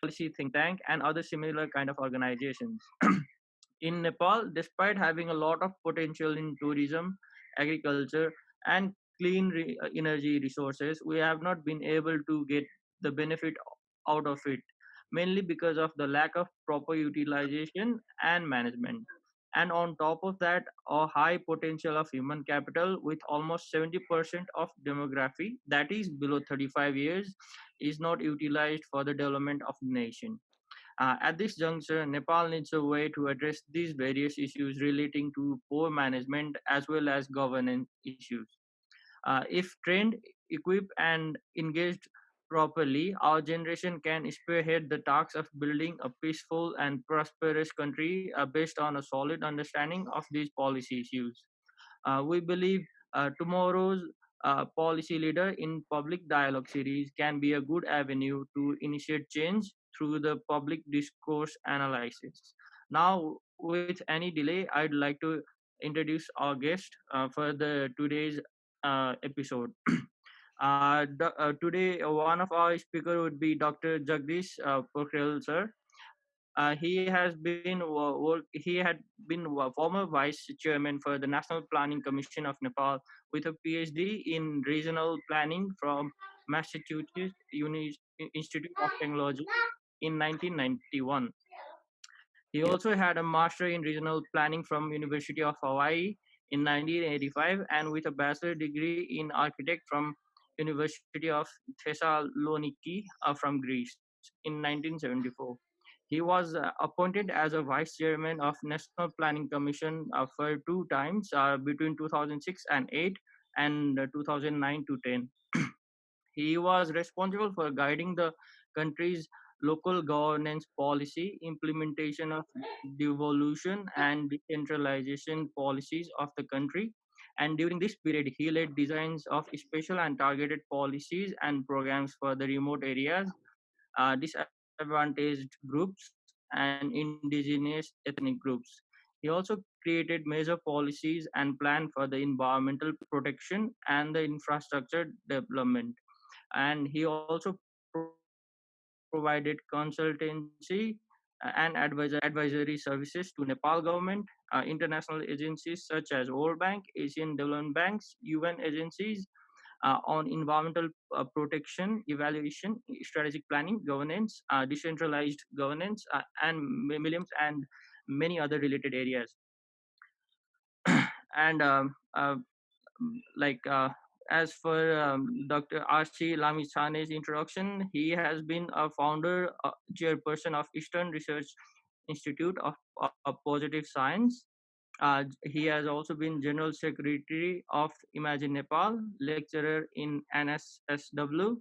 policy think tank, and other similar kind of organizations. In Nepal, despite having a lot of potential in tourism, agriculture, and clean energy resources, we have not been able to get the benefit out of it, mainly because of the lack of proper utilization and management. And on top of that, a high potential of human capital with almost 70% of demography that is below 35 years is not utilized for the development of the nation. At this juncture, Nepal needs a way to address these various issues relating to poor management as well as governance issues. If trained, equipped, and engaged properly, our generation can spearhead the task of building a peaceful and prosperous country based on a solid understanding of these policy issues. We believe tomorrow's policy leader in public dialogue series can be a good avenue to initiate change through the public discourse analysis. Now, with any delay, I'd like to introduce our guest for the today's episode. Today, one of our speaker would be Dr. Jagdish Pokhrel, sir. He had been former vice chairman for the National Planning Commission of Nepal with a PhD in regional planning from Massachusetts Institute of Technology in 1991. He also had a master in regional planning from University of Hawaii in 1985 and with a bachelor degree in architect from University of Thessaloniki from Greece in 1974. He was appointed as a vice chairman of National Planning Commission for two times between 2006 and 8 and 2009 to 10. He was responsible for guiding the country's local governance policy, implementation of devolution and decentralization policies of the country. And during this period, he led designs of special and targeted policies and programs for the remote areas, disadvantaged groups, and indigenous ethnic groups. He also created major policies and planned for the environmental protection and the infrastructure development. And he also provided consultancy and advisory services to Nepal government, international agencies such as World Bank, Asian Development Banks, UN agencies on environmental protection, evaluation, strategic planning, governance, decentralized governance, and millions and many other related areas. And like as for Dr. R.C. Lamichane's introduction, he has been a founder, chairperson of Eastern Research Institute of Positive Science. He has also been General Secretary of Imagine Nepal, lecturer in NSSW.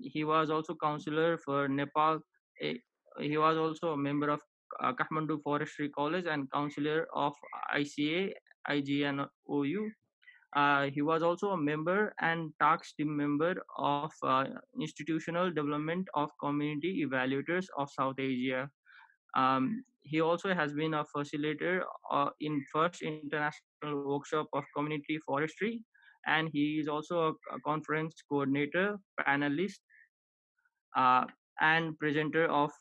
He was also counselor for Nepal. eh, He was also a member of Kathmandu Forestry College and counselor of ICA, IGNOU. He was also a member and tax team member of Institutional Development of Community Evaluators of South Asia. He also has been a facilitator in first international workshop of community forestry, and he is also a conference coordinator, panelist, uh, and presenter of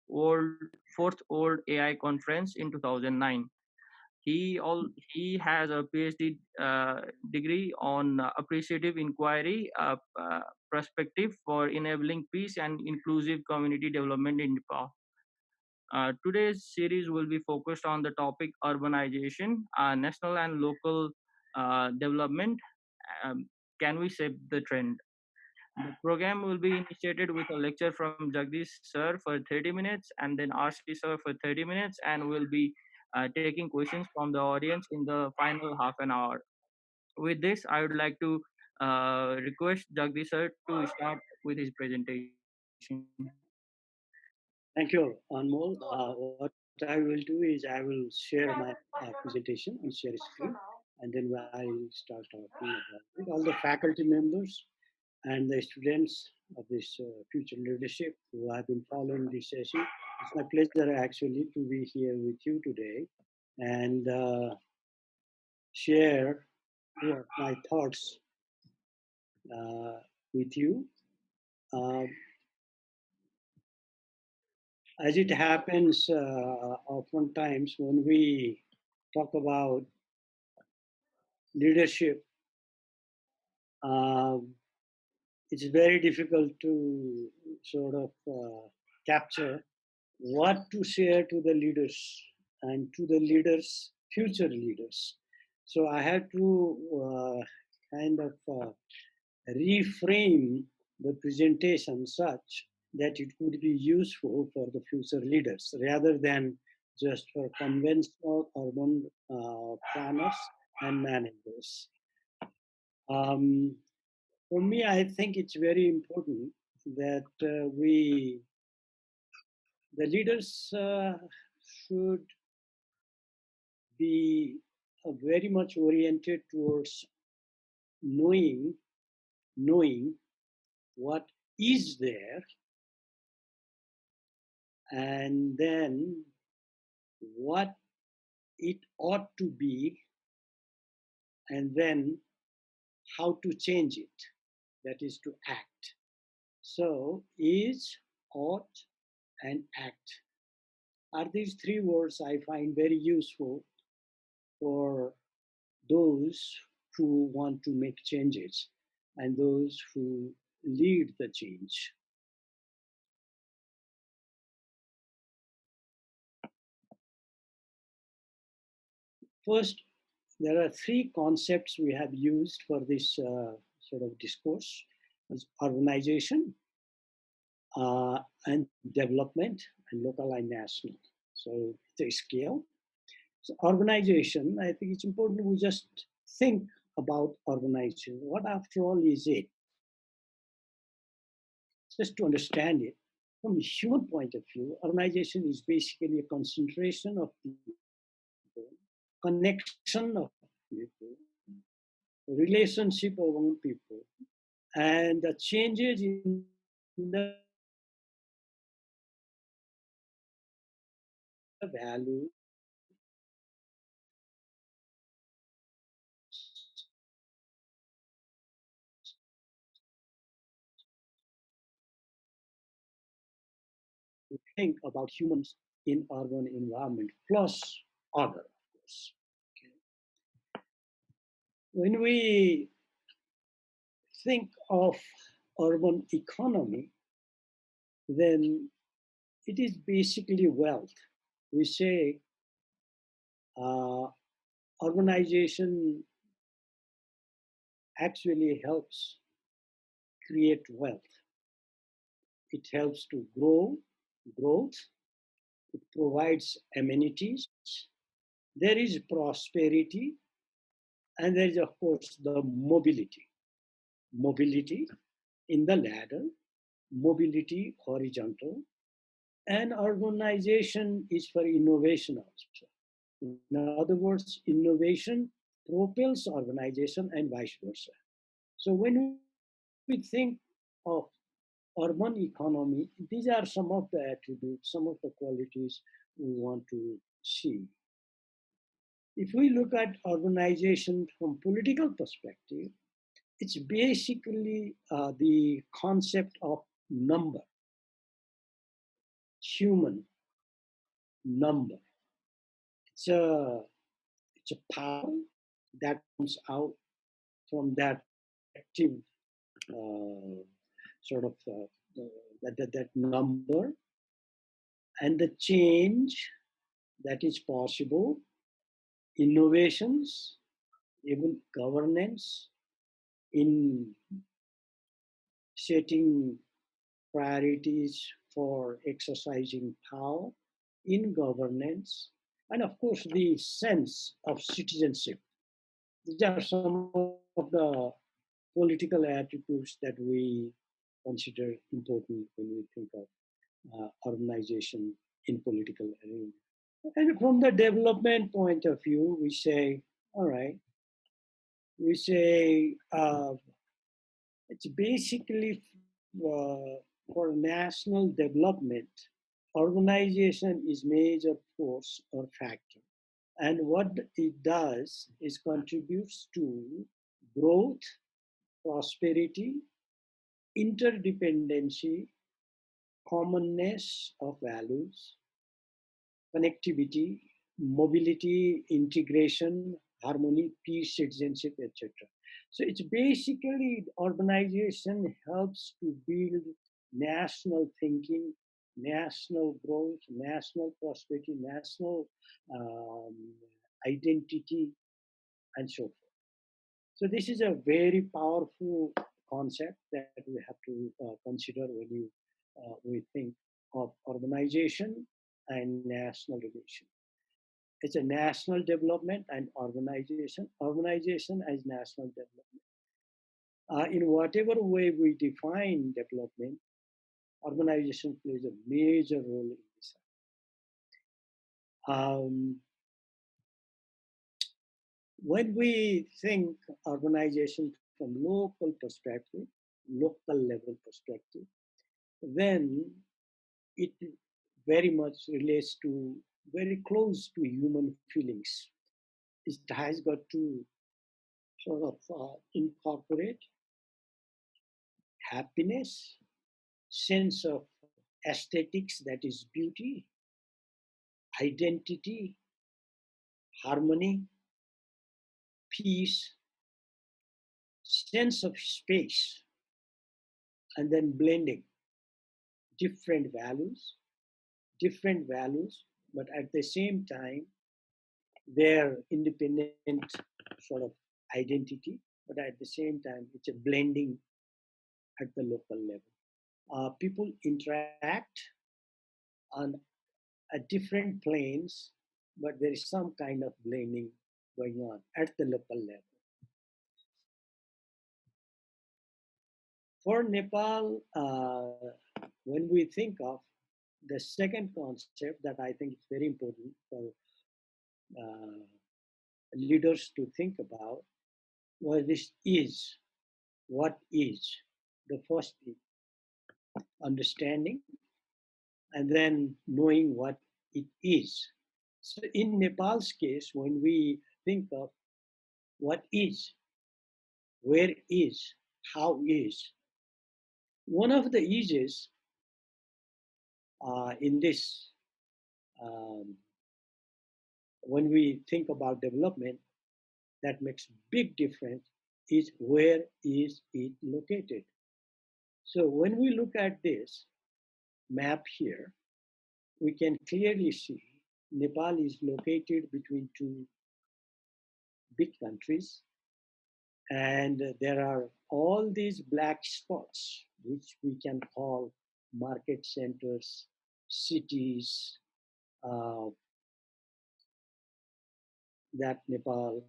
World Fourth World AI Conference in 2009. He has a PhD degree on appreciative inquiry perspective for enabling peace and inclusive community development in Nepal. Today's series will be focused on the topic urbanization, national and local development. Um, can we shape the trend? The program will be initiated with a lecture from Jagdish sir for 30 minutes and then RC sir for 30 minutes, and we'll be taking questions from the audience in the final half an hour. With this, I would like to request Jagdish sir to start with his presentation. Thank you, Anmol. What I will do is I will share my presentation and share screen, and then I'll start talking about it. All the faculty members and the students of this future leadership who have been following this session, it's my pleasure actually to be here with you today and share my thoughts uh, with you. Um As it happens oftentimes when we talk about leadership, um, it's very difficult to sort of capture what to share to the leaders and to the leaders, future leaders. So I had to kind of reframe the presentation such that it could be useful for the future leaders rather than just for conventional urban planners and managers. Um, for me, I think it's very important that the leaders should be very much oriented towards knowing knowing what is there, and then what it ought to be, and then how to change it, that is to act. So is, ought, and act are these three words I find very useful for those who want to make changes and those who lead the change. First, there are three concepts we have used for this sort of discourse: is urbanization, and development, and local and national. So it's a scale. So urbanization, I think it's important we just think about urbanization. What, after all, is it? Just to understand it, from a human point of view, urbanization is basically a concentration of people, connection of people, relationship among people, and the changes in the value to think about humans in urban environment, plus other, of course. Okay. When we think of urban economy, then it is basically wealth. We say uh, urbanization actually helps create wealth. It helps to grow growth. It provides amenities. There is prosperity, and there is, of course, the mobility. Mobility in the ladder, mobility horizontal, and urbanization is for innovation also. In other words, innovation propels urbanization and vice versa. So when we think of urban economy, these are some of the attributes, some of the qualities we want to see. If we look at urbanization from political perspective, it's basically the concept of number, human number. It's a, it's a power that comes out from that active sort of that number, and the change that is possible, innovations, even governance in setting priorities for exercising power in governance, and of course the sense of citizenship. These are some of the political attributes that we consider important when we think of urbanization in political arena. And from the development point of view, we say, all right, we say it's basically for national development, urbanization is major force or factor. And what it does is contributes to growth, prosperity, interdependency, commonness of values, connectivity, mobility, integration, harmony, peace, citizenship, etc. So it's basically urbanization helps to build national thinking, national growth, national prosperity, national um, identity, and so forth. So this is a very powerful concept that we have to consider when we think of urbanization and national relation. It's a national development and urbanization. Urbanization as national development. In whatever way we define development, urbanization plays a major role in this. Um, when we think urbanization from local perspective, local level perspective, then it very much relates to very close to human feelings. It has got to sort of incorporate happiness, sense of aesthetics, that is beauty, identity, harmony, peace, sense of space, and then blending different values, but at the same time, their independent sort of identity, but at the same time, it's a blending at the local level. People interact on different planes, but there is some kind of blending going on at the local level. For Nepal, when we think of the second concept that I think is very important for uh, leaders to think about, what this is, what is. The first is understanding, and then knowing what it is. So in Nepal's case, when we think of what is, where is, how is, one of the eases in this, um, when we think about development, that makes big difference is where is it located. So when we look at this map here, we can clearly see Nepal is located between two big countries, and there are all these black spots, which we can call market centers, cities, uh, that Nepal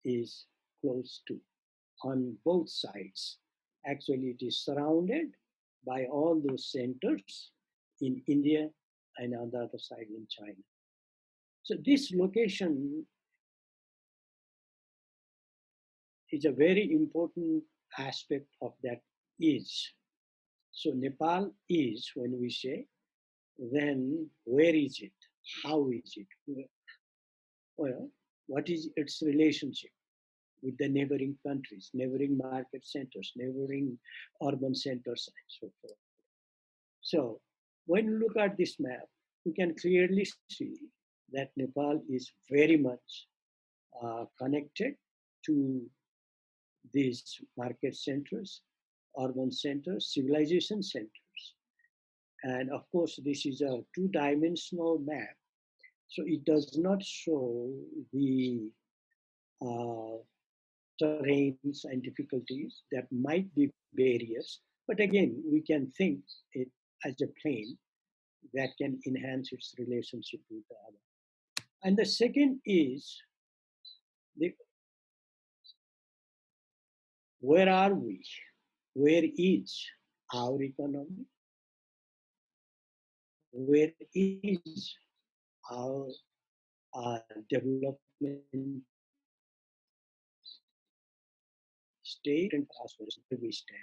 is close to on both sides. Actually, it is surrounded by all those centers in India and on the other side in China. So this location is a very important aspect of that is. So Nepal is, when we say, then where is it? How is it? Well, what is its relationship with the neighboring countries, neighboring market centers, neighboring urban centers, and so forth? So when you look at this map, we can clearly see that Nepal is very much connected to these market centers, urban centers, civilization centers. And of course, this is a two-dimensional map, so it does not show the uh, terrains and difficulties that might be barriers. But again, we can think it as a plane that can enhance its relationship with the other. And the second is the, where are we? Where is our economy? Where is our development state and prosperity where we stand?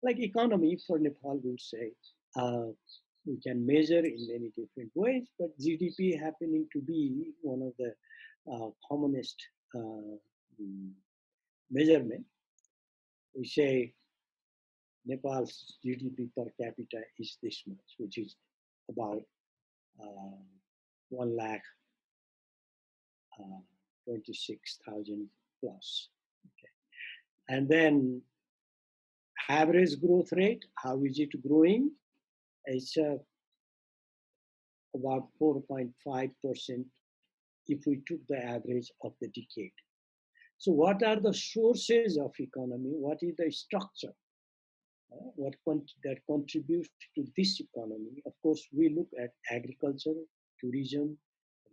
Like economy for Nepal, we would say uh, we can measure in many different ways, but GDP happening to be one of the commonest uh, measurement. We say Nepal's GDP per capita is this much, which is about 1 lakh 26,000 plus. Okay. And then average growth rate, how is it growing? It's about 4.5% if we took the average of the decade. So what are the sources of economy? What is the structure? That contributes to this economy? Of course, we look at agriculture, tourism,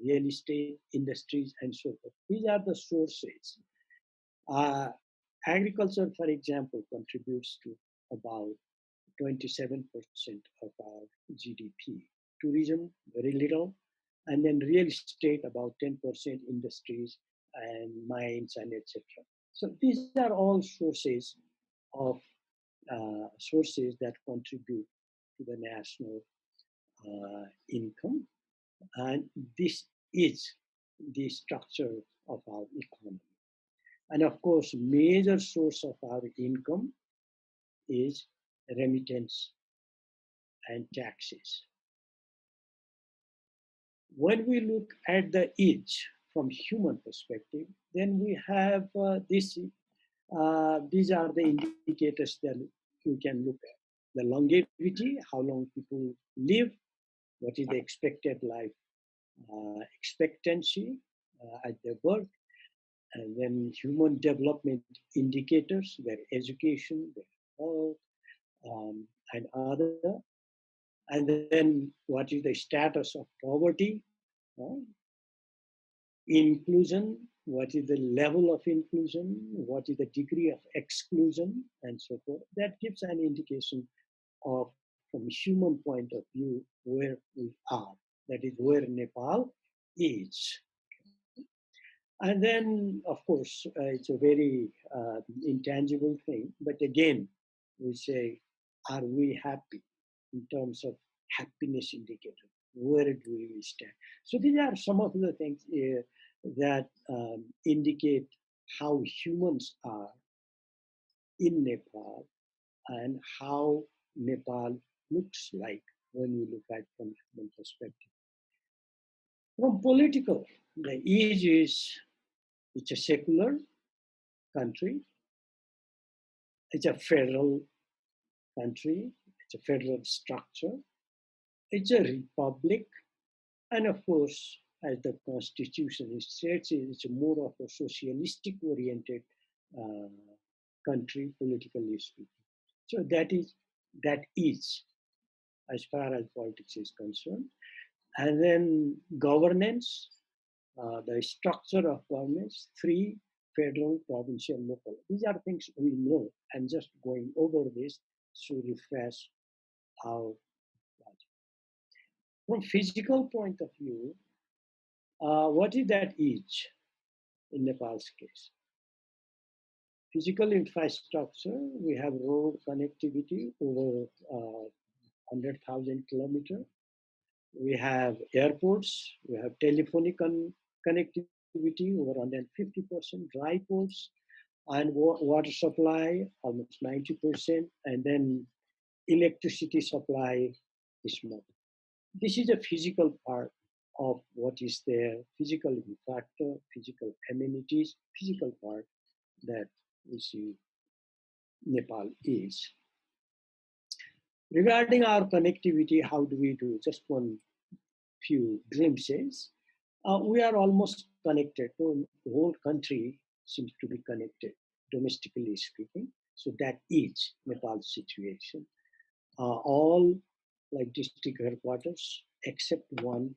real estate, industries, and so forth. These are the sources. Uh, Agriculture, for example, contributes to about 27% of our GDP. Tourism, very little. And then real estate, about 10%, industries and mines and etc. So these are all of sources that contribute to the national income. And this is the structure of our economy. And of course, major source of our income is remittance and taxes. When we look at the age from human perspective, then we have these are the indicators that we can look at. The longevity, how long people live, what is the expected life expectancy at their birth, and then human development indicators, their education, their health, and other. And then what is the status of poverty, uh, inclusion, what is the level of inclusion, what is the degree of exclusion, and so forth. That gives an indication of, from a human point of view, where we are. That is where Nepal is. And then, of course, it's a very intangible thing. But again, we say, are we happy in terms of happiness indicator? Where do we stand? So these are some of the things that indicate how humans are in Nepal and how Nepal looks like when we look at from human perspective. From political, the age is, it's a secular country, it's a federal country, it's a federal structure, it's a republic, and of course, as the constitution states, it's more of a socialistic oriented uh, country, politically speaking. So that is as far as politics is concerned. And then governance, the structure of governance, three: federal, provincial, local. These are things we know, and just going over this to refresh our logic. From physical point of view, what is that each in Nepal's case? Physical infrastructure, we have road connectivity over 100,000 kilometers. We have airports, we have telephonic connectivity over 150%, dry ports, and water supply almost 90%, and then electricity supply is more. This is a physical part of what is there, physical factor, physical amenities, physical part that we see Nepal is. Regarding our connectivity, how do we do? Just one few glimpses. We are almost connected. The whole country seems to be connected, domestically speaking. So that is Nepal's situation. All like district headquarters, except one,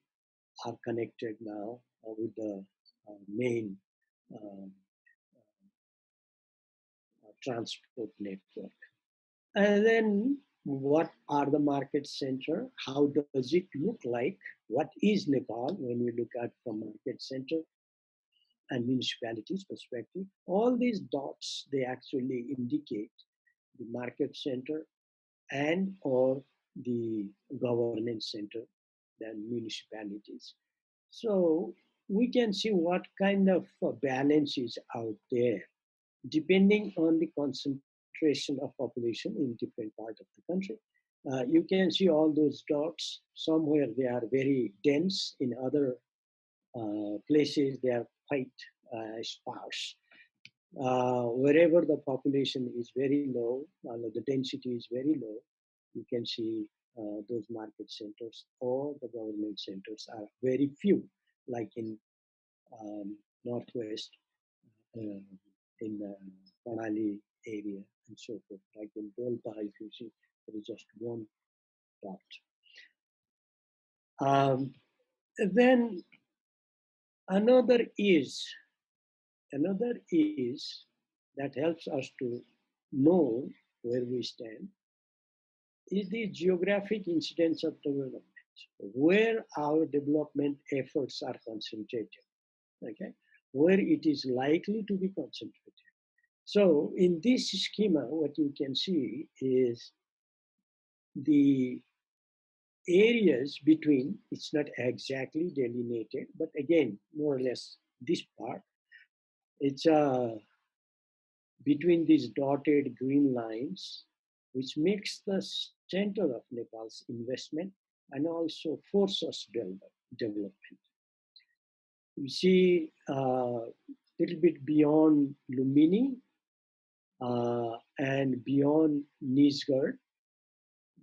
are connected now with the main uh, transport network. And then what are the market center? How does it look like? What is Nepal when we look at from market center and municipalities perspective? All these dots, they actually indicate the market center and or the governance center than municipalities. So we can see what kind of balance is out there depending on the concentration concentration of population in different part of the country. You can see all those dots. Somewhere they are very dense. In other places, they are quite sparse. Wherever the population is very low, the density is very low, you can see those market centers or the government centers are very few, like in northwest, uh, in the Manali area and so forth. Like in Dolpa, if you see, there is just one dot. Um, then another is another is that helps us to know where we stand is the geographic incidence of development, where our development efforts are concentrated, okay, where it is likely to be concentrated. So in this schema, what you can see is the areas between, it's not exactly delineated, but again, more or less this part, it's between these dotted green lines, which makes the center of Nepal's investment and also forces development. You see a little bit beyond Lumbini and beyond Nisgard,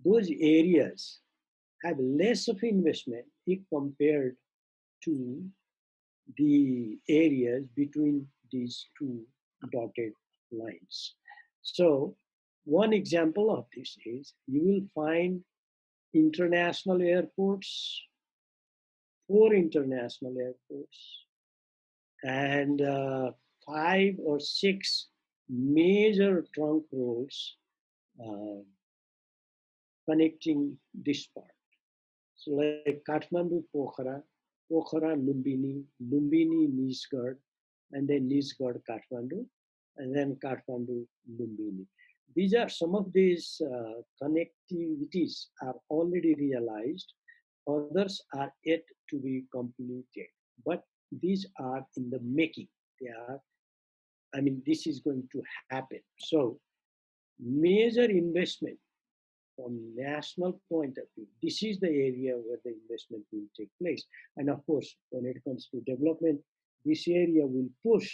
those areas have less of investment if compared to the areas between these two dotted lines. So, one example of this is you will find international airports, 4 international airports, and 5 or 6 major trunk roads uh, connecting this part. So, like Kathmandu Pokhara, Pokhara Lumbini, Lumbini Nisgard, and then Nisgard Kathmandu, and then Kathmandu Lumbini. These are some of these connectivities are already realized, others are yet to be completed. But these are in the making. They are, I mean, this is going to happen. So, major investment from national point of view, this is the area where the investment will take place. And of course, when it comes to development, this area will push,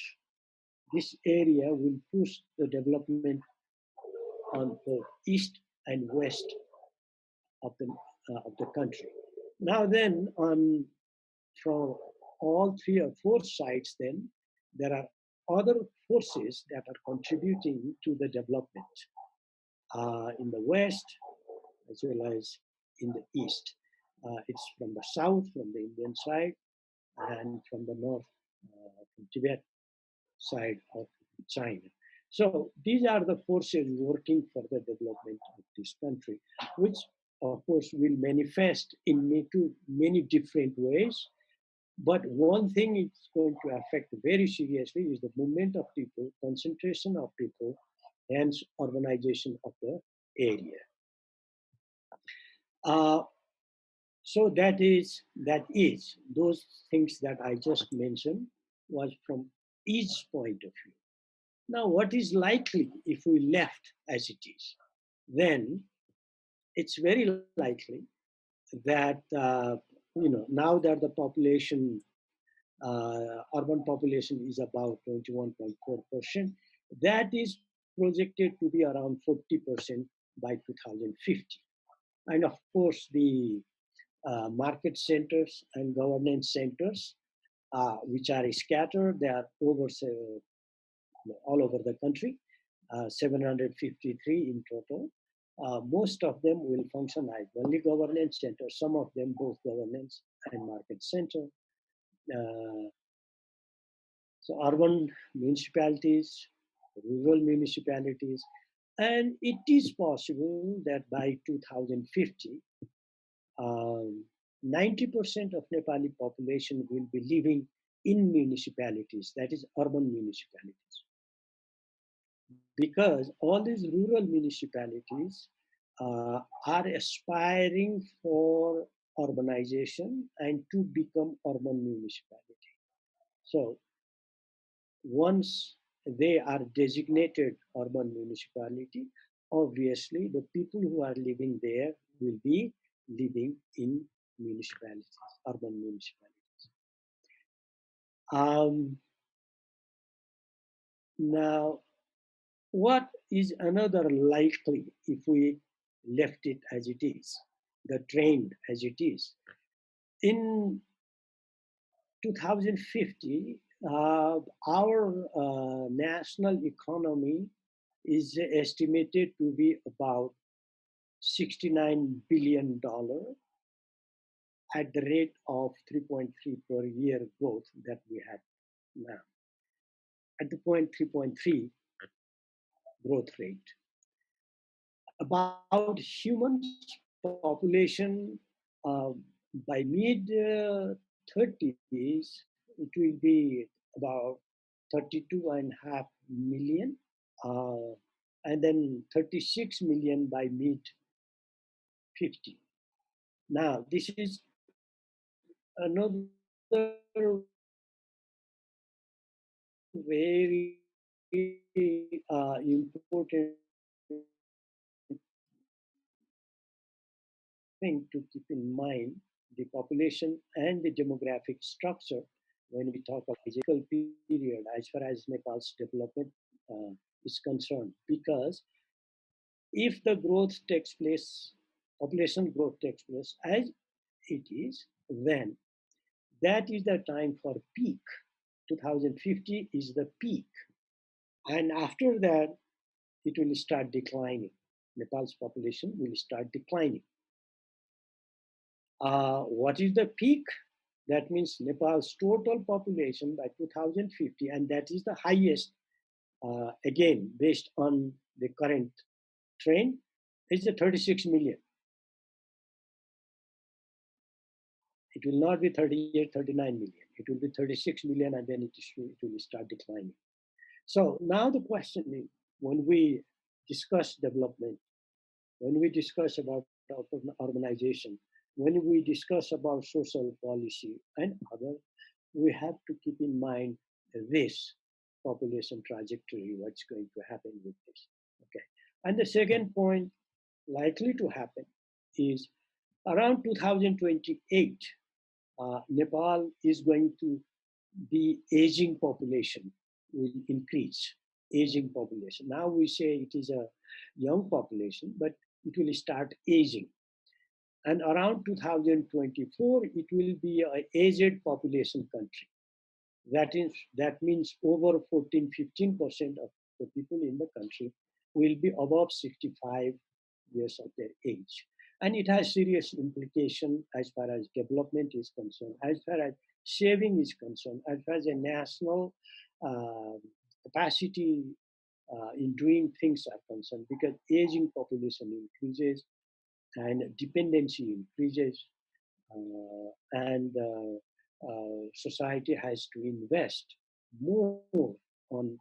this area will push the development on both east and west of the country. Now then, on from all 3 or 4 sides, then there are other forces that are contributing to the development in the west as well as in the east. It's from the south, from the Indian side, and from the north, from Tibet side of China. So these are the forces working for the development of this country, which of course will manifest in many different ways. But one thing it's going to affect very seriously is the movement of people, concentration of people, hence urbanization of the area. Uh, so that is those things that I just mentioned was from each point of view. Now, what is likely if we left as it is? Then it's very likely that now that the population, urban population is about 21.4%, that is projected to be around 40% by 2050. And of course, the market centers and governance centers, which are scattered, they are all over the country, 753 in total. Most of them will function as only governance centers, some of them both governance and market center. Uh, so urban municipalities, rural municipalities, and it is possible that by 2050, 90% of Nepali population will be living in municipalities, that is urban municipalities. Because all these rural municipalities are aspiring for urbanization and to become urban municipality. So once they are designated urban municipality, obviously the people who are living there will be living in municipalities, urban municipalities. Now, what is another likely if we left it as it is, the trend as it is? In 2050, our national economy is estimated to be about $69 billion at the rate of 3.3 per year growth that we have now. At the 3.3 growth rate. About humans population by mid 30s, it will be about 32.5 million, and then 36 million by mid 50. Now, this is another very important thing to keep in mind, the population and the demographic structure when we talk of physical period as far as Nepal's development is concerned. Because if the growth takes place, population growth takes place as it is, then that is the time for peak. 2050 is the peak. And after that, it will start declining. Nepal's population will start declining. What is the peak? That means Nepal's total population by 2050, and that is the highest, again, based on the current trend, is the 36 million. It will not be 38, 39 million. It will be 36 million, and then it will start declining. So now the question is, when we discuss development, when we discuss about urbanization, when we discuss about social policy and other, we have to keep in mind this population trajectory, what's going to happen with this. Okay. And the second point likely to happen is around 2028, Nepal is going to be aging population will increase, aging population. Now we say it is a young population, but it will start aging. And around 2024, it will be an aged population country. That means over 14-15% of the people in the country will be above 65 years of their age. And it has serious implication as far as development is concerned, as far as saving is concerned, as far as a national capacity in doing things are concerned, because aging population increases and dependency increases, and society has to invest more on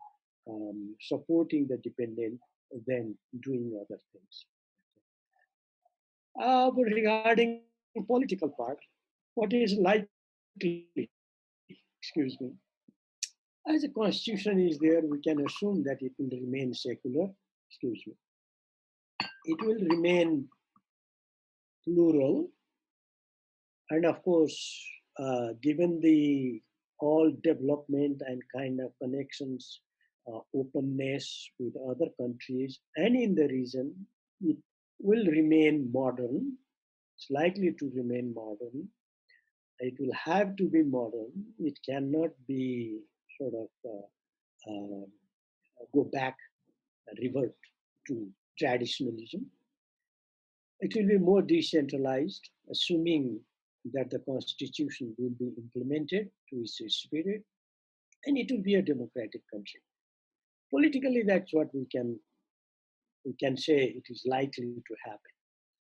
supporting the dependent than doing other things. But regarding political part, what is likely, excuse me, as a constitution is there, we can assume that it will remain secular, excuse me. It will remain plural, and of course, given the all development and kind of connections, openness with other countries and in the region, it will remain modern. It's likely to remain modern. It will have to be modern. It cannot be sort of go back, revert to traditionalism. It will be more decentralized, assuming that the constitution will be implemented to its spirit, and it will be a democratic country. Politically, that's what we can say it is likely to happen.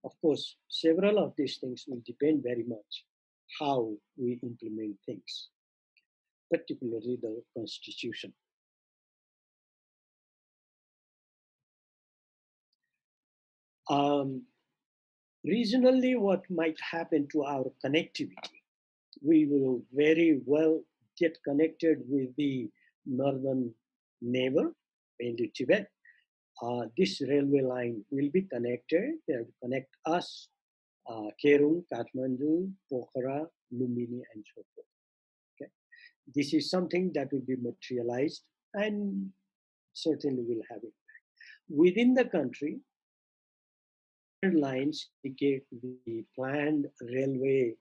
Of course, several of these things will depend very much how we implement things, particularly the constitution. Regionally, what might happen to our connectivity? We will very well get connected with the northern neighbor, mainly Tibet. This railway line will be connected. They will connect us, Kerung, Kathmandu, Pokhara, Lumbini, and so forth. Okay. This is something that will be materialized and certainly will have it. Within the country, lines indicate the planned railway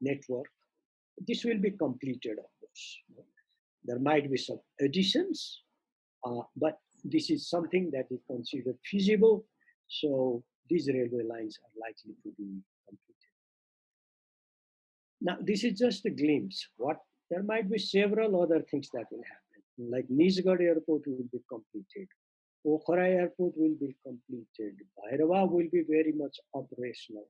network. This will be completed, of course. There might be some additions, but this is something that is considered feasible. So these railway lines are likely to be completed. Now, this is just a glimpse. What there might be several other things that will happen. Like Nizhgad Airport will be completed. Pokhara Airport will be completed. Bhairava will be very much operational,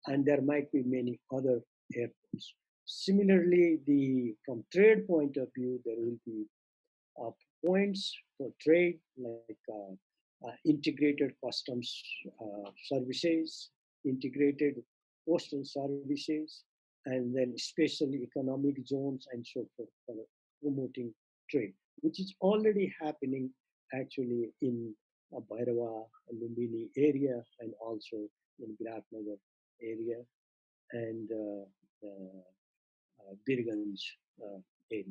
and there might be many other airports. Similarly, from trade point of view, there will be uh, points for trade like integrated customs services, integrated postal services, and then special economic zones and so forth for promoting trade, which is already happening actually in Bhairava, Lumbini area and also in Viratnagar area and Birganj area.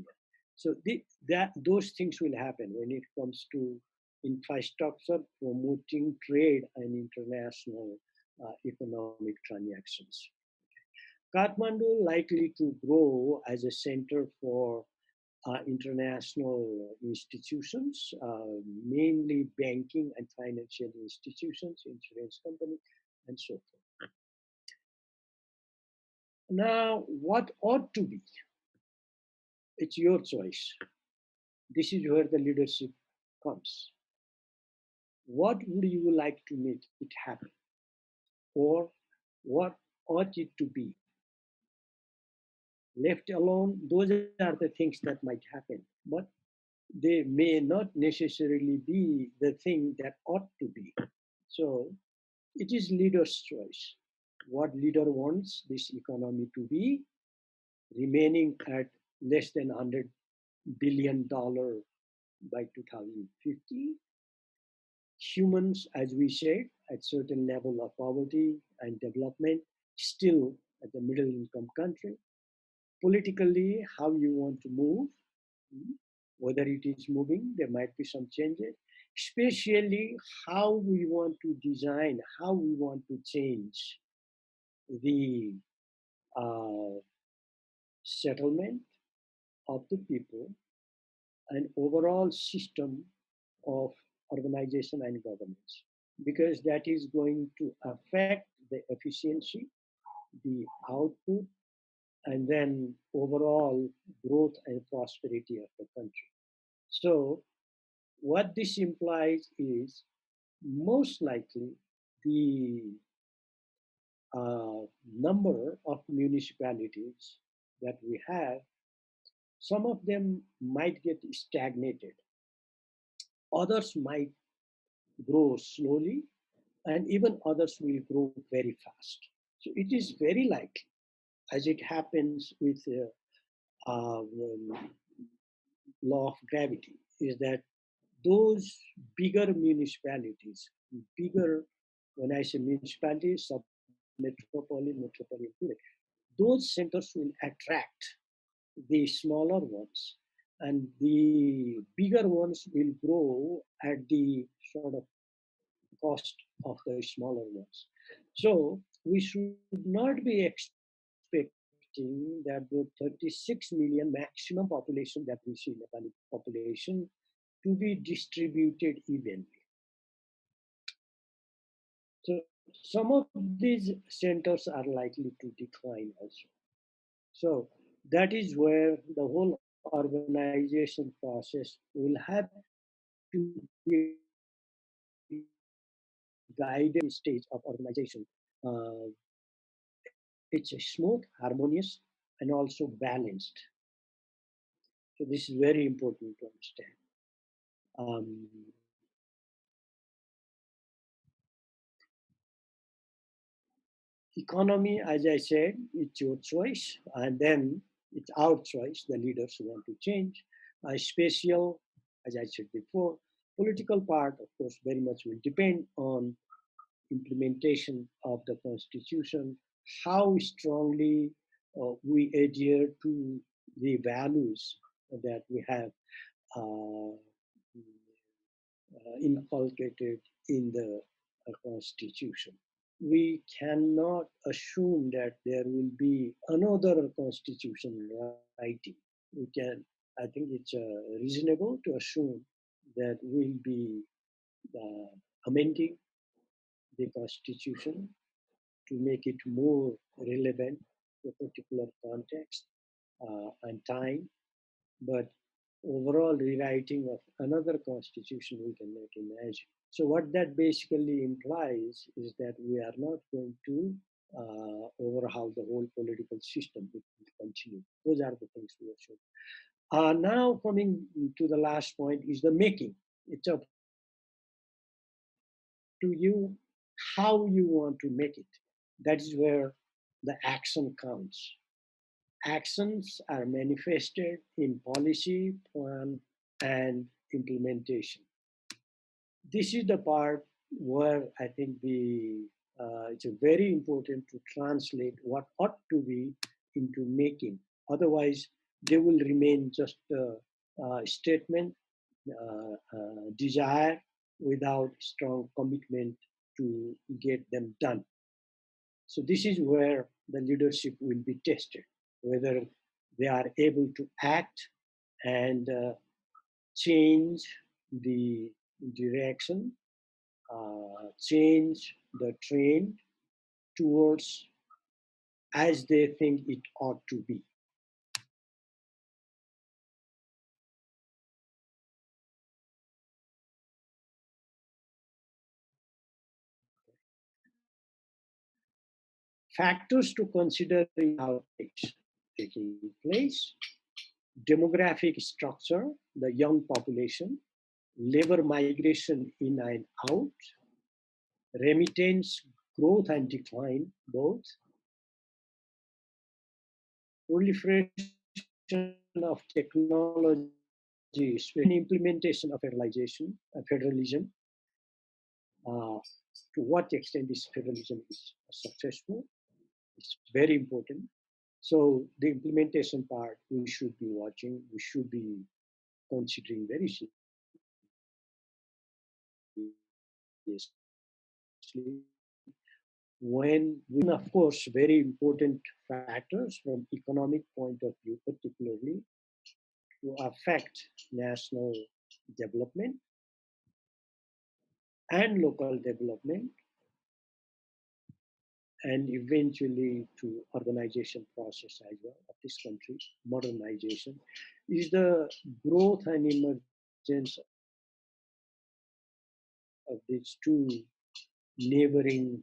So those things will happen when it comes to infrastructure, promoting trade and international economic transactions. Kathmandu likely to grow as a center for international institutions, mainly banking and financial institutions, insurance company, and so forth. Now, what ought to be? It's your choice. This is where the leadership comes. What would you like to make it happen? Or what ought it to be? Left alone, those are the things that might happen, but they may not necessarily be the thing that ought to be. So it is leader's choice. What leader wants this economy to be, remaining at less than $100 billion by 2050, humans, as we said, at certain level of poverty and development, still at the middle income country. Politically, how you want to move, whether it is moving, there might be some changes, especially how we want to design, how we want to change the uh, settlement of the people and overall system of organization and governance, because that is going to affect the efficiency, the output, and then overall growth and prosperity of the country. So, what this implies is most likely the uh, number of municipalities that we have, some of them might get stagnated, others might grow slowly, and even others will grow very fast. So it is very likely, as it happens with law of gravity, is that those bigger municipalities, bigger, when I say municipalities, metropolitan, those centers will attract the smaller ones, and the bigger ones will grow at the sort of cost of the smaller ones. So we should not be expecting that the 36 million maximum population that we see in Nepali population to be distributed evenly. So some of these centers are likely to decline also. So that is where the whole urbanization process will have to be guided stage of urbanization. Uh, it's a smooth, harmonious, and also balanced. So this is very important to understand. Um, Economy, as I said, it's your choice, and then it's our choice, the leaders who want to change. Spatial, as I said before. Political part, of course, very much will depend on implementation of the constitution, how strongly we adhere to the values that we have uh, inculcated in the constitution. We cannot assume that there will be another constitution writing. We can, I think it's reasonable to assume that we'll be amending the constitution to make it more relevant to a particular context and time. But overall rewriting of another constitution we cannot imagine. So what that basically implies is that we are not going to overhaul the whole political system. It will continue. Those are the things we are showing. Now coming to the last point is the making. It's up to you how you want to make it. That is where the action counts. Actions are manifested in policy, plan, and implementation. This is the part where I think it's very important to translate what ought to be into making. Otherwise, they will remain just a statement, desire without strong commitment to get them done. So this is where the leadership will be tested, whether they are able to act and change the direction, change the train towards as they think it ought to be. Factors to consider in how it's taking place: demographic structure, the young population, labor migration in and out, remittance growth and decline, both, proliferation of technology, especially implementation of federalism, to what extent this federalism is successful. It's very important. So the implementation part we should be watching, we should be considering very seriously. When we, of course, very important factors from economic point of view, particularly to affect national development and local development, and eventually to urbanization process as well of this country, modernization, is the growth and emergence of these two neighboring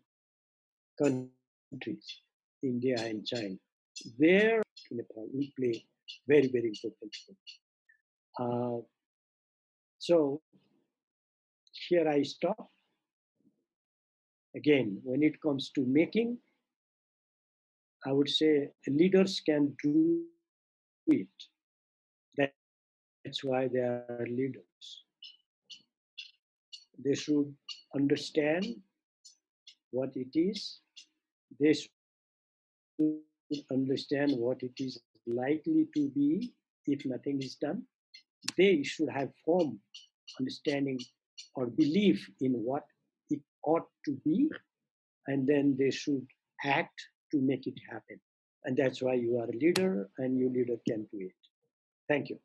countries, India and China. There, Nepal will play very, very important role. So here I stop. Again, when it comes to making, I would say leaders can do it. That's why they are leaders. They should understand what it is. They should understand what it is likely to be if nothing is done. They should have firm understanding or belief in what it ought to be, and then they should act to make it happen. And that's why you are a leader, and your leader can do it. Thank you.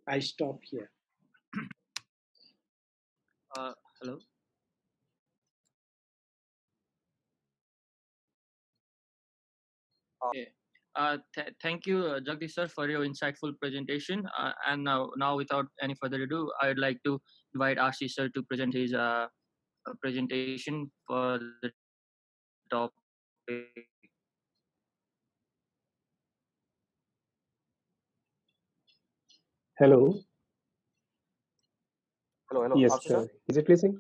I stop here. Hello. Okay. Thank you, Jagdish sir, for your insightful presentation. And now, without any further ado, I'd like to invite Ashish sir to present his presentation for the topic. Hello. Hello, Yes, Afshi sir. is it listening?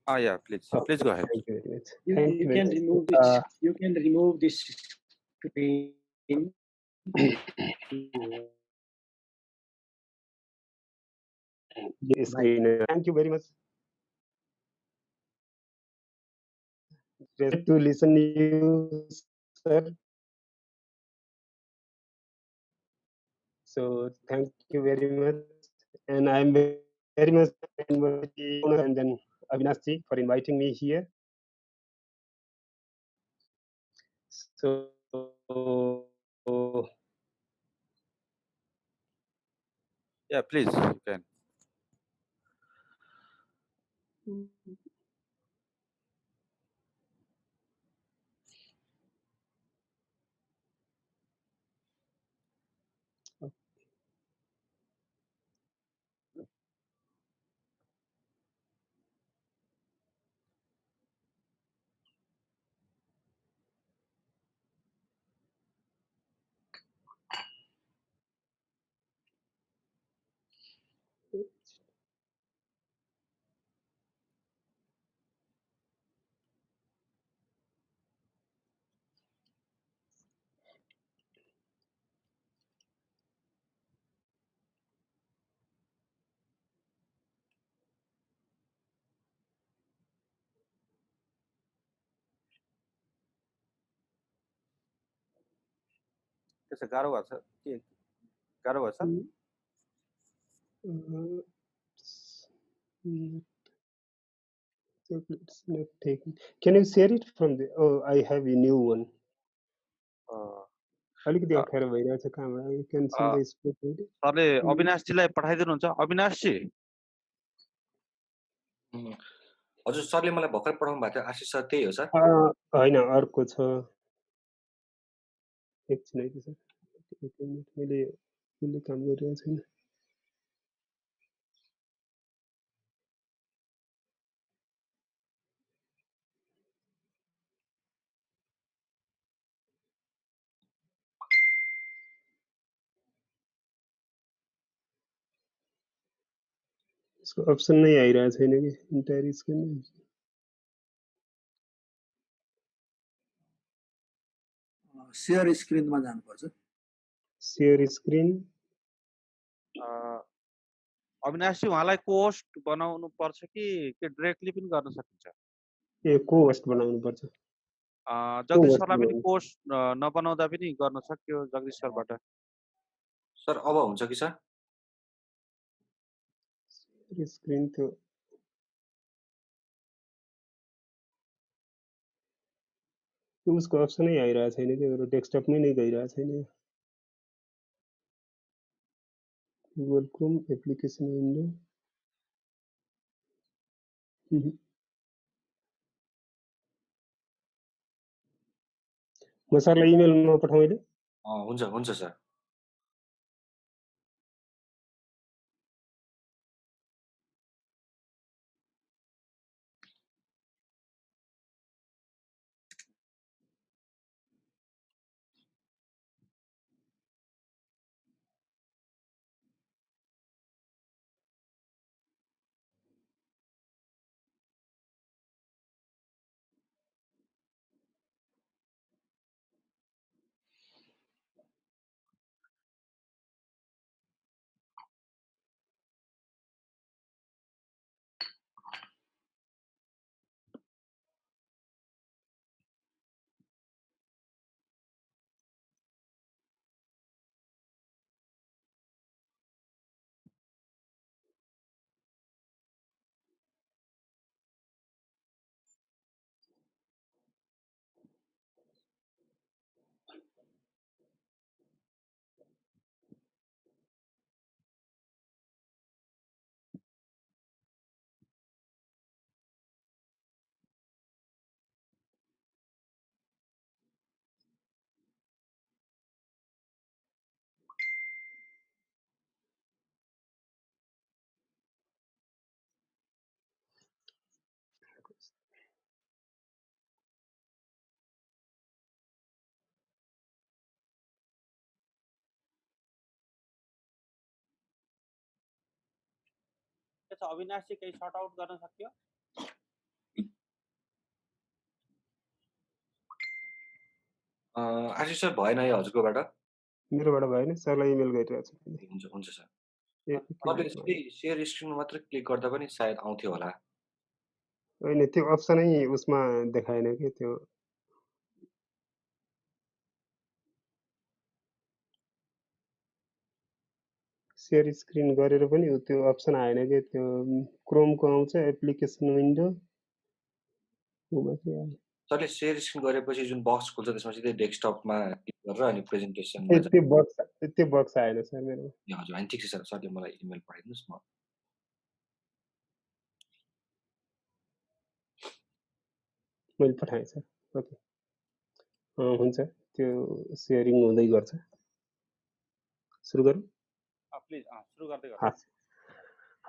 Yeah, please, Okay, please go ahead. thank you very much. You, Thank you you very can much. remove this. You can remove this screen. screen. Thank you very much. Great to listen to you, sir. So thank you very much, and I'm very much University and then Avinash for inviting me here. So Yeah, please, you can. त्यसो गाह्रो भएको छ के गाह्रो भएको छ it's not taken. Can you share it from the? Oh, I have a new one. अलिकति अप्ठ्यारो भइरहेछ कहाँबाट you can see the spotlight. सरले अविनाशजीलाई पठाइदिनुहुन्छ अविनाशजी हजुर सरले मलाई भर्खर पठाउनु भएको थियो आशिष सर त्यही हो सर हैन अर्को छ एकछिन है सर एक मिनेट मैले फुल्ली काम गरिरहेको छैन यसको अप्सन नै आइरहेको छैन कि इन्टायर स्क्रिन शेयर स्क्रिनमा जानुपर्छ शेयर स्क्रिन अविनाशजी उहाँलाई कोहोस्ट बनाउनु पर्छ कि डाइरेक्टली पनि गर्न सकिन्छ ए को होस्ट बनाउनु पर्छ जगदीश सरलाई पनि कोहोस्ट नबनाउँदा पनि गर्न सक्यो जगदीश सरबाट सर अब हुन्छ कि सर स्क्रिन थियो उसको अप्सनै आइरहेको छैन कि डेस्कटपमै नै गइरहेको छैन गुगल क्रोम एप्लिकेसन विन्डो म सरलाई इमेल नपठाउँ अहिले हुन्छ हुन्छ सर अविनाशजी केही सर्ट आउट गर्न सक्यो आशिष सर भएन यो हजुरकोबाट मेरोबाट भएन सरलाई इमेल गरिरहेको छु हुन्छ हुन्छ सर सेयर स्क्रिन मात्र क्लिक गर्दा पनि सायद आउँथ्यो होला। होइन त्यो अप्सनै उसमा देखाएन कि त्यो सेयर स्क्रिन गरेर पनि त्यो अप्सन आएन कि त्यो क्रोमको आउँछ एप्लिकेसन विन्डो मात्रै आयो। सरले सेयर स्क्रिन गरेपछि जुन बक्स खुल्छ त्यसमा सिधै डेस्कटपमा क्लिक गरेर अनि प्रेजेन्टेसनमा त्यो बक्स आएन सर मेरो। हजुर होइन ठिक छ सर, सरले मलाई इमेल पठाइदिनुहोस् म मैले पठाएँ सर। ओके हुन्छ त्यो सेयरिङ हुँदै गर्छ। सुरु गरौँ? प्लिज सुरु गर्दै गर्नु।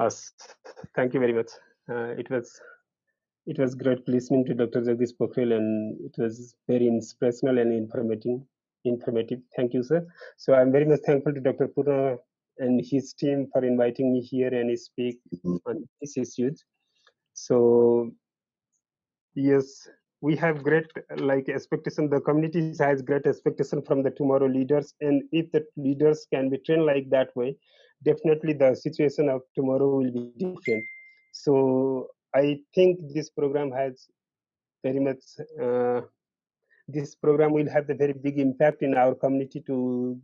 हस् thank you very much. It was great listening to Dr. Jagdish Pokhrel, and it was very inspirational and informative. Thank you, sir. So I'm very much thankful to Dr. Purna and his team for inviting me here and speak on these issues. So yes, we have great expectation. The community has great expectation from the tomorrow leaders, and if the leaders can be trained like that way, definitely the situation of tomorrow will be different. So I think this program has very much. This program will have a very big impact in our community to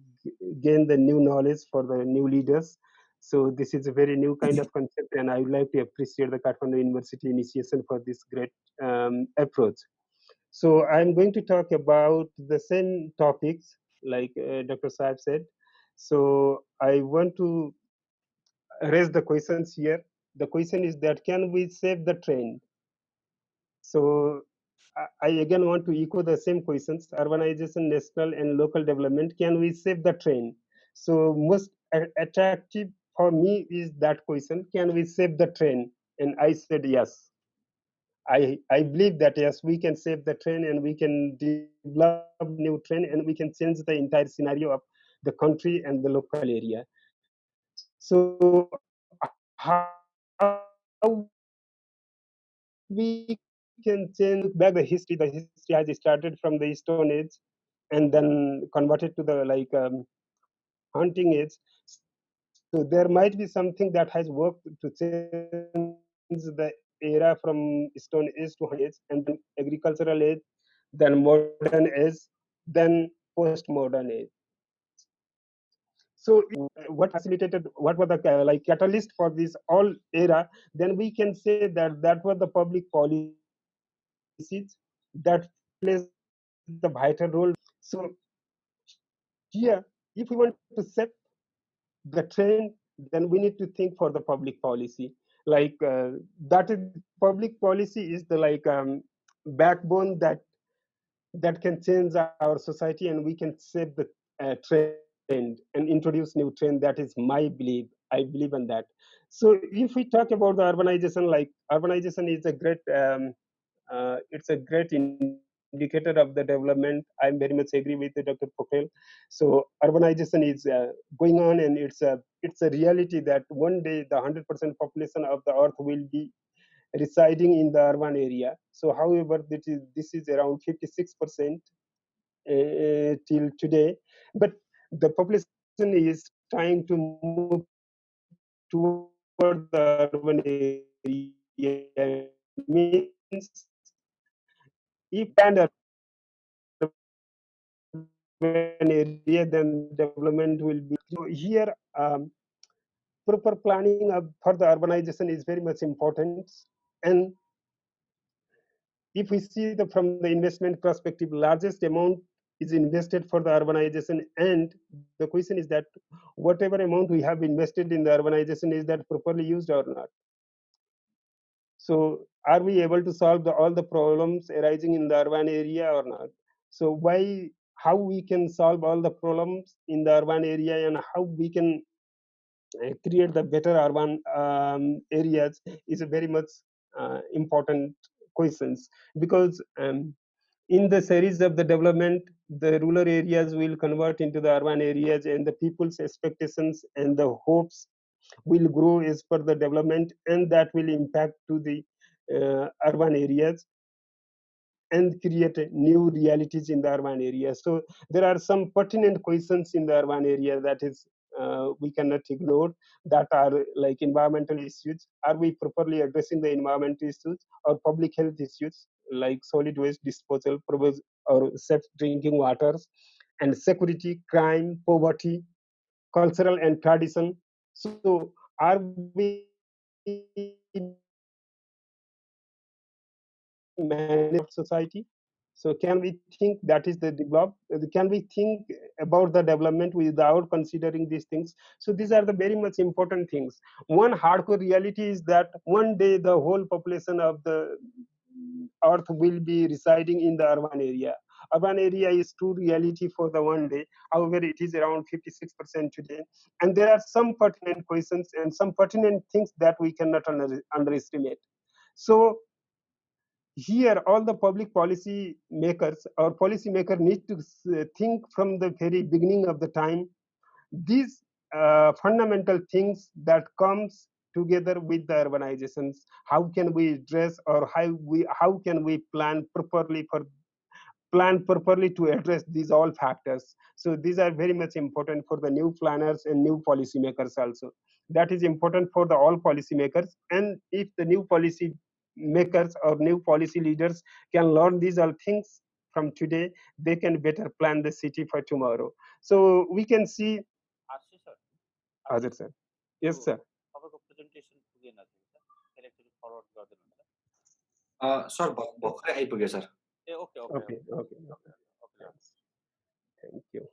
gain the new knowledge for the new leaders. So this is a very new kind of concept, and I would like to appreciate the Kathmandu University initiation for this great approach. So I'm going to talk about the same topics like Dr. Saab said. So I want to raise the questions here. The question is that can we save the train? So I again want to echo the same questions: urbanization, national and local development. Can we save the train? So most attractive for me is that question: can we save the train? And I said yes. I believe that yes, we can save the train and we can develop new train and we can change the entire scenario of the country and the local area. So how we can change back the history. The history has started from the Stone Age and then converted to the hunting age. So there might be something that has worked to change the era from Stone Age to hunting age, and then agricultural age, then modern age, then post-modern age. So what facilitated, what was the catalyst for this all era? Then we can say that that was the public policies that plays the vital role. So here, if we want to set the trend, then we need to think for the public policy. That is, public policy is the backbone that can change our society, and we can set the trend and introduce new trend. That is my belief. I believe in that. So if we talk about the urbanization, urbanization is a great it's a great indicator of the development. I'm very much agree with Dr. Pokhel. So urbanization is going on, and it's a reality that one day the 100% population of the earth will be residing in the urban area. So however, this is around 56% till today, but the population is trying to move toward the urban area. Means if land urban area, then development will be. So here, proper planning for the urbanization is very much important. And if we see from the investment perspective, largest amount is invested for the urbanization, and the question is that whatever amount we have invested in the urbanization, is that properly used or not? So are we able to solve all the problems arising in the urban area or not? So how we can solve all the problems in the urban area, and how we can create the better urban areas is a very much important questions, because in the series of the development, the rural areas will convert into the urban areas, and the people's expectations and the hopes will grow as per the development, and that will impact to the urban areas and create new realities in the urban area. So there are some pertinent questions in the urban area that is we cannot ignore, that are like environmental issues. Are we properly addressing the environmental issues or public health issues like solid waste disposal, or safe drinking waters, and security, crime, poverty, cultural and tradition? So are we manage society? So can we think that is the develop? Can we think about the development without considering these things? So these are the very much important things. One hardcore reality is that one day the whole population of the earth will be residing in the urban area. Urban area is true reality for the one day. However, it is around 56% today. And there are some pertinent questions and some pertinent things that we cannot underestimate. So here all the public policy makers or policy maker need to think from the very beginning of the time these fundamental things that comes together with the urbanizations. How can we address, or how can we plan properly to address these all factors? So these are very much important for the new planners and new policymakers also. That is important for the all policymakers. And if the new policy makers or new policy leaders can learn these all things from today, they can better plan the city for tomorrow. So we can see. Hazir sir. Yes sir. Sir भर्खरै आइपुग्यो sir. Okay. Thank you.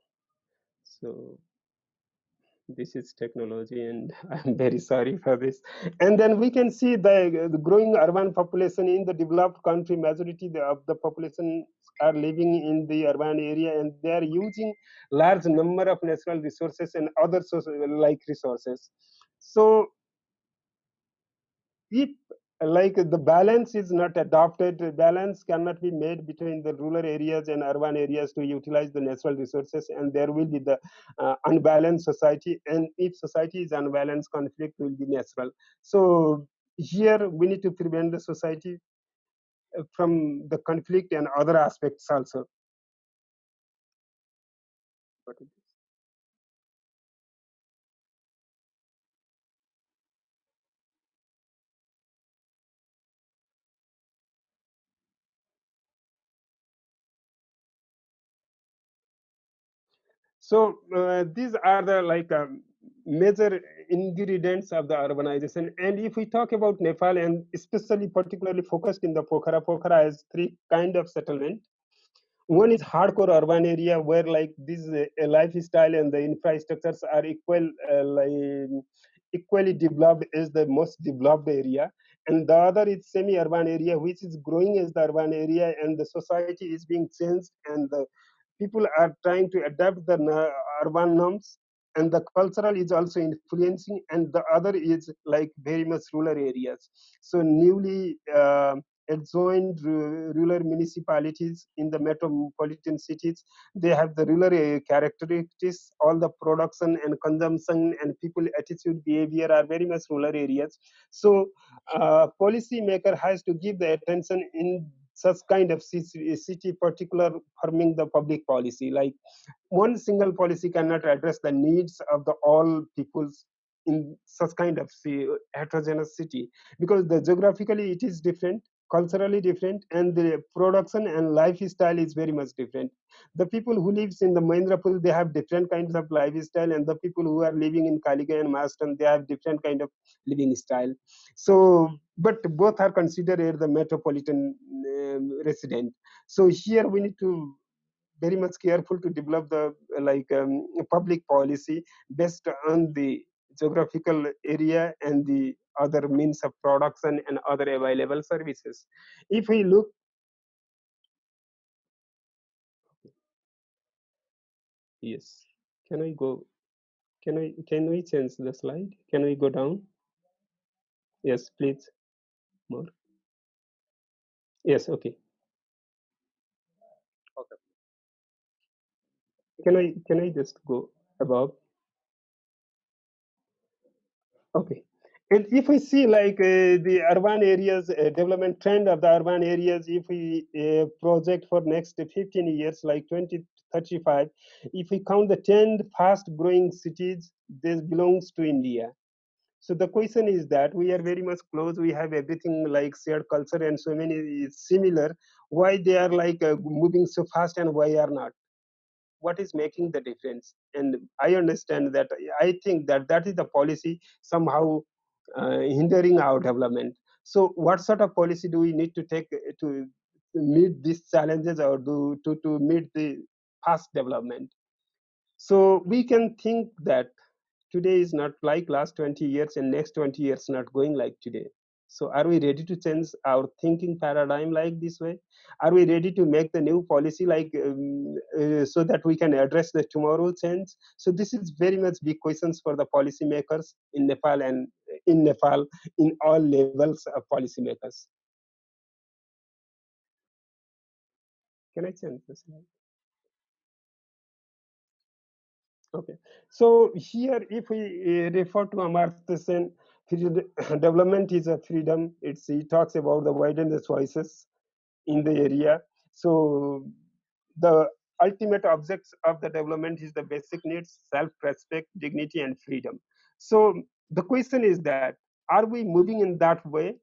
So this is technology, and I'm very sorry for this. And then we can see the growing urban population in the developed country. Majority of the population are living in the urban area, and they are using large number of natural resources and other like resources. So if like the balance is not adopted, balance cannot be made between the rural areas and urban areas to utilize the natural resources, and there will be the unbalanced society. And if society is unbalanced, conflict will be natural. So here we need to prevent the society from the conflict and other aspects also. What is this? So these are the like major ingredients of the urbanization. And if we talk about Nepal, and especially particularly focused in the Pokhara has three kind of settlement. One is hardcore urban area where like this lifestyle and the infrastructures are equally developed as the most developed area. And the other is semi-urban area, which is growing as the urban area, and the society is being changed, and the people are trying to adapt the urban norms, and the cultural is also influencing, and the other is like very much rural areas. So newly adjoined rural municipalities in the metropolitan cities, they have the rural characteristics. All the production and consumption and people attitude behavior are very much rural areas. So policy maker has to give the attention in such kind of city particular forming the public policy. Like one single policy cannot address the needs of the all peoples in such kind of heterogeneous city, because the geographically it is different, culturally different, and the production and lifestyle is very much different. The people who lives in the Mahendrapur, they have different kinds of lifestyle, and the people who are living in Kaliga and Maastan, they have different kind of living style. So but both are considered the metropolitan resident. So here we need to very much careful to develop the public policy based on the geographical area and the other means of production and other available services. If we look, yes, can I go? Can we change the slide? Can we go down? Yes, please. More. Yes, okay. Okay. Can I just go above? Okay. And if we see like the urban areas, development trend of the urban areas, if we project for next 15 years, like 2030, 35, if we count the 10 fast growing cities, this belongs to India. So the question is that we are very much close. We have everything like shared culture and so many is similar. Why they are like moving so fast and why are not? What is making the difference? And I understand that. I think that that is the policy somehow hindering our development. So what sort of policy do we need to take to meet these challenges or to meet the fast development? So we can think that today is not like last 20 years and next 20 years not going like today. So are we ready to change our thinking paradigm like this way? Are we ready to make the new policy like so that we can address the tomorrow change? So this is very much big questions for the policymakers in Nepal and in all levels of policymakers. Can I change this slide? Okay, so here if we refer to Amartya Sen, development is a freedom. He talks about the widen the choices in the area. So the ultimate objects of the development is the basic needs, self-respect, dignity, and freedom. So the question is that, are we moving in that way?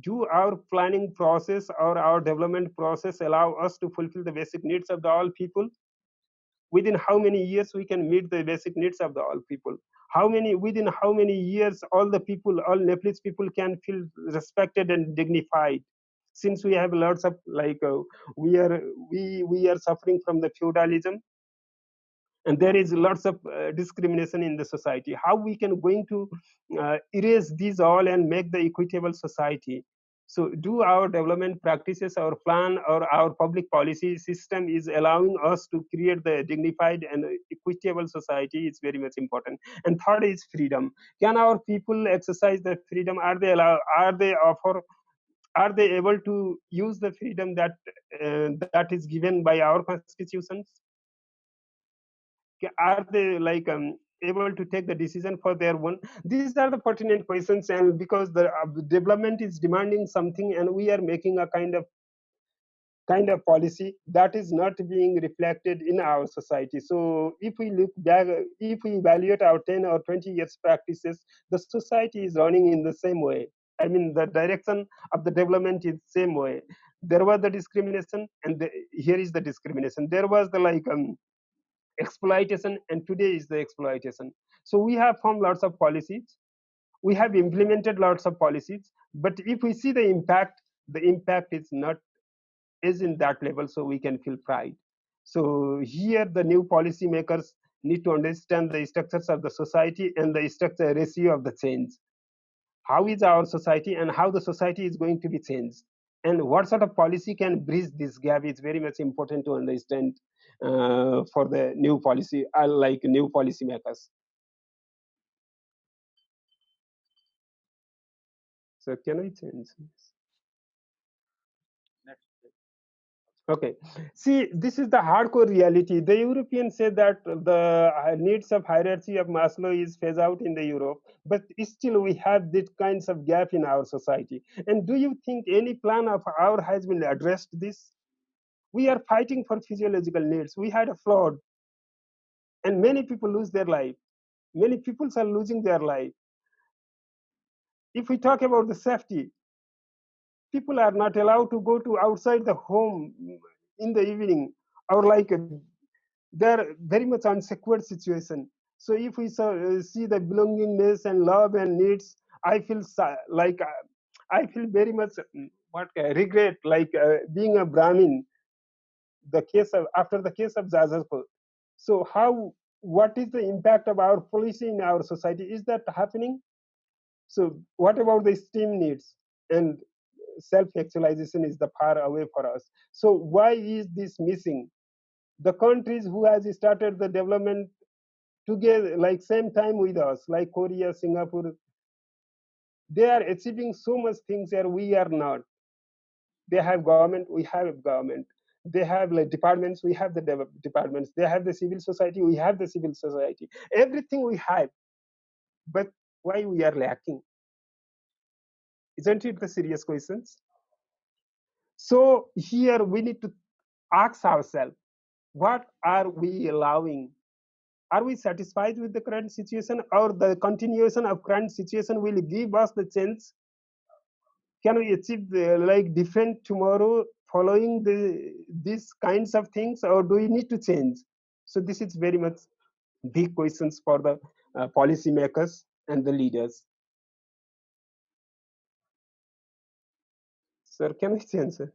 Do our planning process or our development process allow us to fulfill the basic needs of the all people? Within how many years we can meet the basic needs of the all people? Within how many years all the people, all Nepalese people can feel respected and dignified? Since we have lots of like we are suffering from the feudalism, and there is lots of discrimination in the society. How we can going to erase these all and make the equitable society? So do our development practices, our plan, or our public policy system is allowing us to create the dignified and equitable society? Is very much important. And third is freedom. Can our people exercise the freedom? Are they able to use the freedom that is given by our constitutions? Are they like able to take the decision for their own? These are the pertinent questions, and because the development is demanding something, and we are making a kind of policy that is not being reflected in our society. So if we look back, if we evaluate our 10 or 20 years practices, the society is running in the same way. I mean, the direction of the development is same way. There was the discrimination, and here is the discrimination. There was the like exploitation, and today is the exploitation. So we have formed lots of policies, we have implemented lots of policies, but if we see the impact is not is in that level, so we can feel pride. So here the new policy makers need to understand the structures of the society and the structure ratio of the change. How is our society and how the society is going to be changed, and what sort of policy can bridge this gap is very much important to understand for the new policy, like new policy makers. So can I change this? Okay. See, this is the hardcore reality. The Europeans say that the needs of hierarchy of Maslow is phased out in the Europe, but still we have these kinds of gap in our society. And do you think any plan of our has been addressed this? We are fighting for physiological needs. We had a flood, and many people lose their life. Many people are losing their life. If we talk about the safety, people are not allowed to go to outside the home in the evening, or like they're very much unsecure situation. So if we see the belongingness and love and needs, I feel like I feel very much regret, like being a Brahmin. The case of after the case of Jajarkot. So what is the impact of our policy in our society? Is that happening? So what about the STEAM needs? And self-actualization is the far away for us. So why is this missing? The countries who has started the development together, like same time with us, like Korea, Singapore, they are achieving so much things that we are not. They have government, we have government. They have like departments, we have the departments. They have the civil society, we have the civil society. Everything we have, but why we are lacking? Isn't it the serious questions? So here we need to ask ourselves, what are we allowing? Are we satisfied with the current situation, or the continuation of current situation will give us the chance? Can we achieve like different tomorrow following these kinds of things, or do we need to change? So this is very much big questions for the policymakers and the leaders. Sir, can I answer?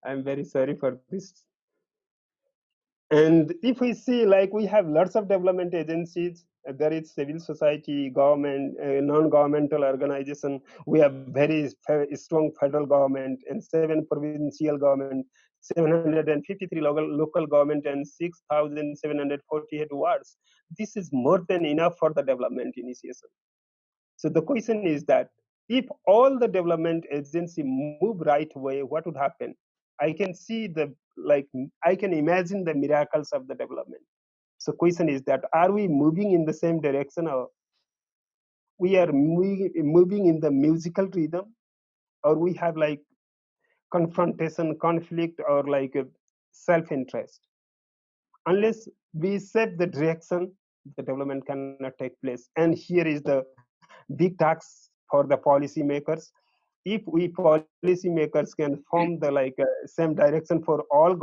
I'm very sorry for this. And if we see, like, we have lots of development agencies, there is civil society, government, non-governmental organization. We have very strong federal government and 7 provincial government, 753 local government, and 6,748 wards. This is more than enough for the development initiation. So the question is that if all the development agency move right way, what would happen? I can see I can imagine the miracles of the development. So question is that, are we moving in the same direction, or we are moving in the musical rhythm, or we have like confrontation, conflict, or like self-interest? Unless we set the direction, the development cannot take place. And here is the big task for the policymakers. If we policymakers can form the same direction for all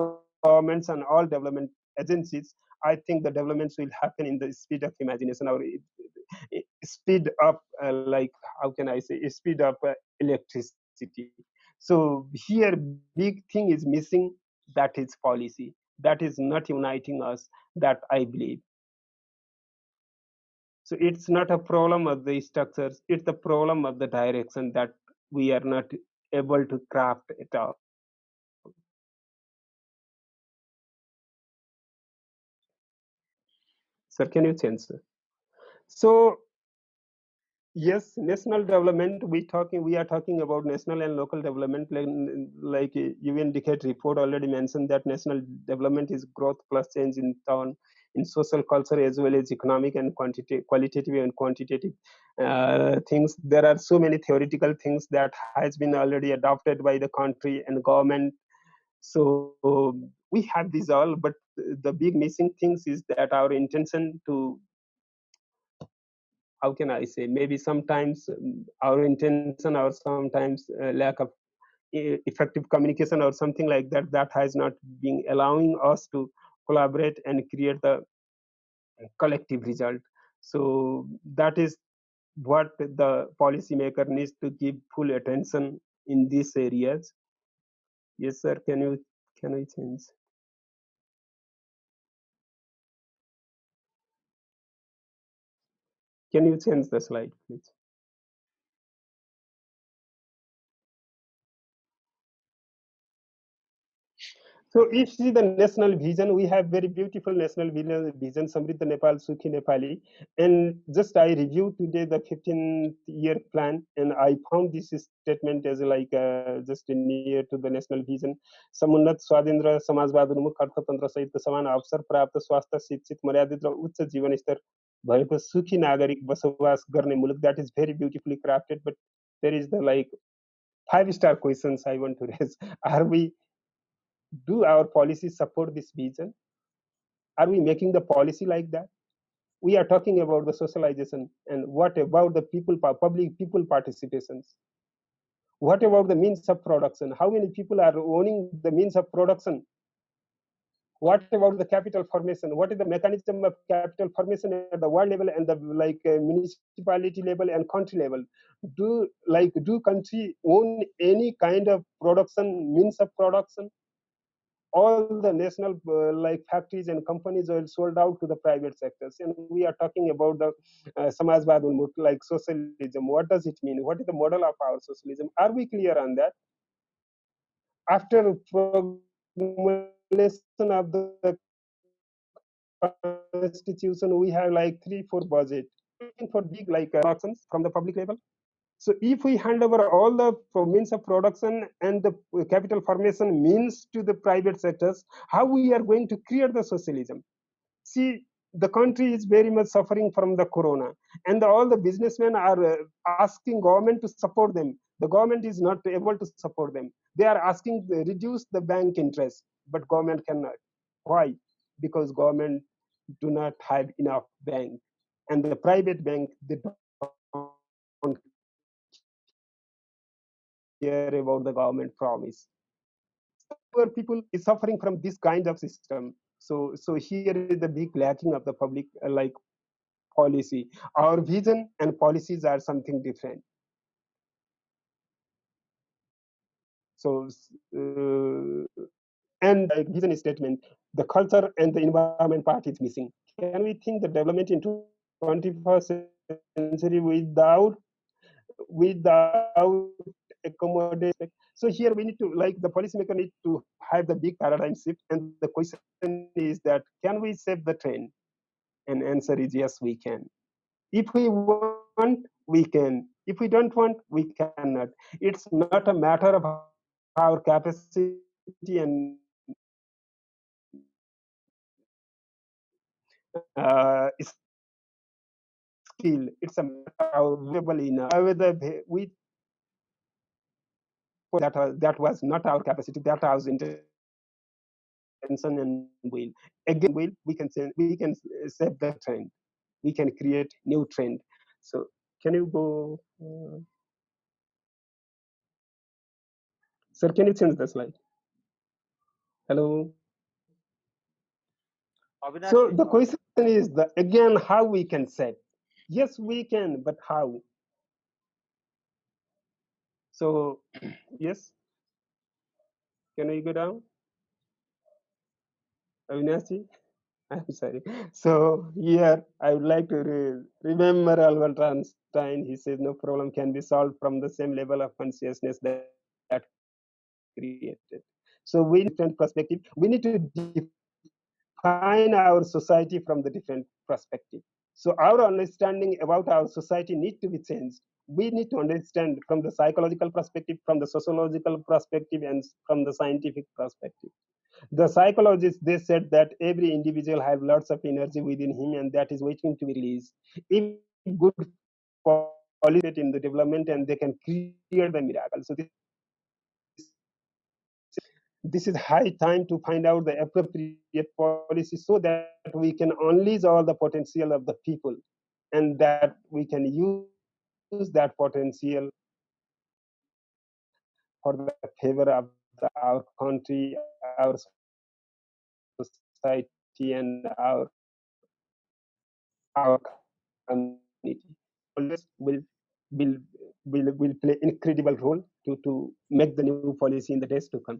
governments and all development agencies, I think the developments will happen in the speed of imagination, or speed up how can I say, speed up electricity. So here big thing is missing, that is policy. That is not uniting us, that I believe. So it's not a problem of the structures, it's the problem of the direction that we are not able to craft it out. Sir, can you change, sir? So yes, national development, we are talking about national and local development. Like UN Decade report already mentioned that national development is growth plus change in town, in social culture, as well as economic and qualitative and quantitative things. There are so many theoretical things that has been already adopted by the country and government. So we have these all, but the big missing things is that our intention to, how can I say, maybe sometimes our intention, or sometimes lack of effective communication or something like that, that has not been allowing us to collaborate and create the collective result. So that is what the policymaker needs to give full attention in these areas. Yes, sir. Can I change? Can you change the slide, please? So if you see the national vision, we have very beautiful national vision, Samriddha Nepal, Sukhi Nepali. And just I reviewed today the 15-year plan, and I found this statement as just near to the national vision. समुन्नत स्वाधीन समाजवाद उन्मुख अर्थतन्त्र सहितको समान अवसर प्राप्त स्वास्थ्य शिक्षित मर्यादित र उच्च जीवनस्तर भएको सुखी नागरिक बसोबास गर्ने मुलुक. That is very beautifully crafted, but there is the 5-star questions I want to raise. Do our policies support this vision? Are we making the policy like that? We are talking about the socialization, and what about the public people participations? What about the means of production? How many people are owning the means of production? What about the capital formation? What is the mechanism of capital formation at the world level and the municipality level and country level? Do country own any kind of production, means of production? All the national factories and companies are sold out to the private sectors, and we are talking about the samajwad like socialism. What does it mean? What is the model of our socialism? Are we clear on that? After formulation of the constitution, we have 3-4 budget for big productions from the public level. So if we hand over all the means of production and the capital formation means to the private sectors, how we are going to create the socialism? See, the country is very much suffering from the corona, and all the businessmen are asking government to support them. The government is not able to support them. They are asking reduce the bank interest, but government cannot. Why? Because government do not have enough bank, and the private bank, they don't care about the government promise. Poor people is suffering from this kind of system. So here is the big lacking of the public policy. Our vision and policies are something different. So and vision statement, the culture and the environment part is missing. Can we think the development in 21st century without accommodation? So here we need to, like, the policymaker need to have the big paradigm shift, and the question is that can we save the train? And answer is yes, we can. If we want, we can. If we don't want, we cannot. It's not a matter of our capacity and skill. It's a matter of our available enough. We that was not our capacity. That was intention and will. Again, with the intention and will, we can save the trend. We can create new trend. So can you go, sir? Can you change the slide? Hello. So the question is again how we can save. Yes, we can, but how? So yes, can we go down? Avinashi? I'm sorry. So here I would like to remember Albert Einstein. He says no problem can be solved from the same level of consciousness that created. So we need different perspective. We need to define our society from the different perspective. So our understanding about our society need to be changed. We need to understand from the psychological perspective, from the sociological perspective, and from the scientific perspective. The psychologists, they said that every individual have lots of energy within him, and that is waiting to be released. If good policy in the development, and they can create the miracle. So this is high time to find out the appropriate policy so that we can unleash all the potential of the people, and that we can use that potential for the favor of our country, our society, and our community. Policymakers will play incredible role to make the new policy in the days to come.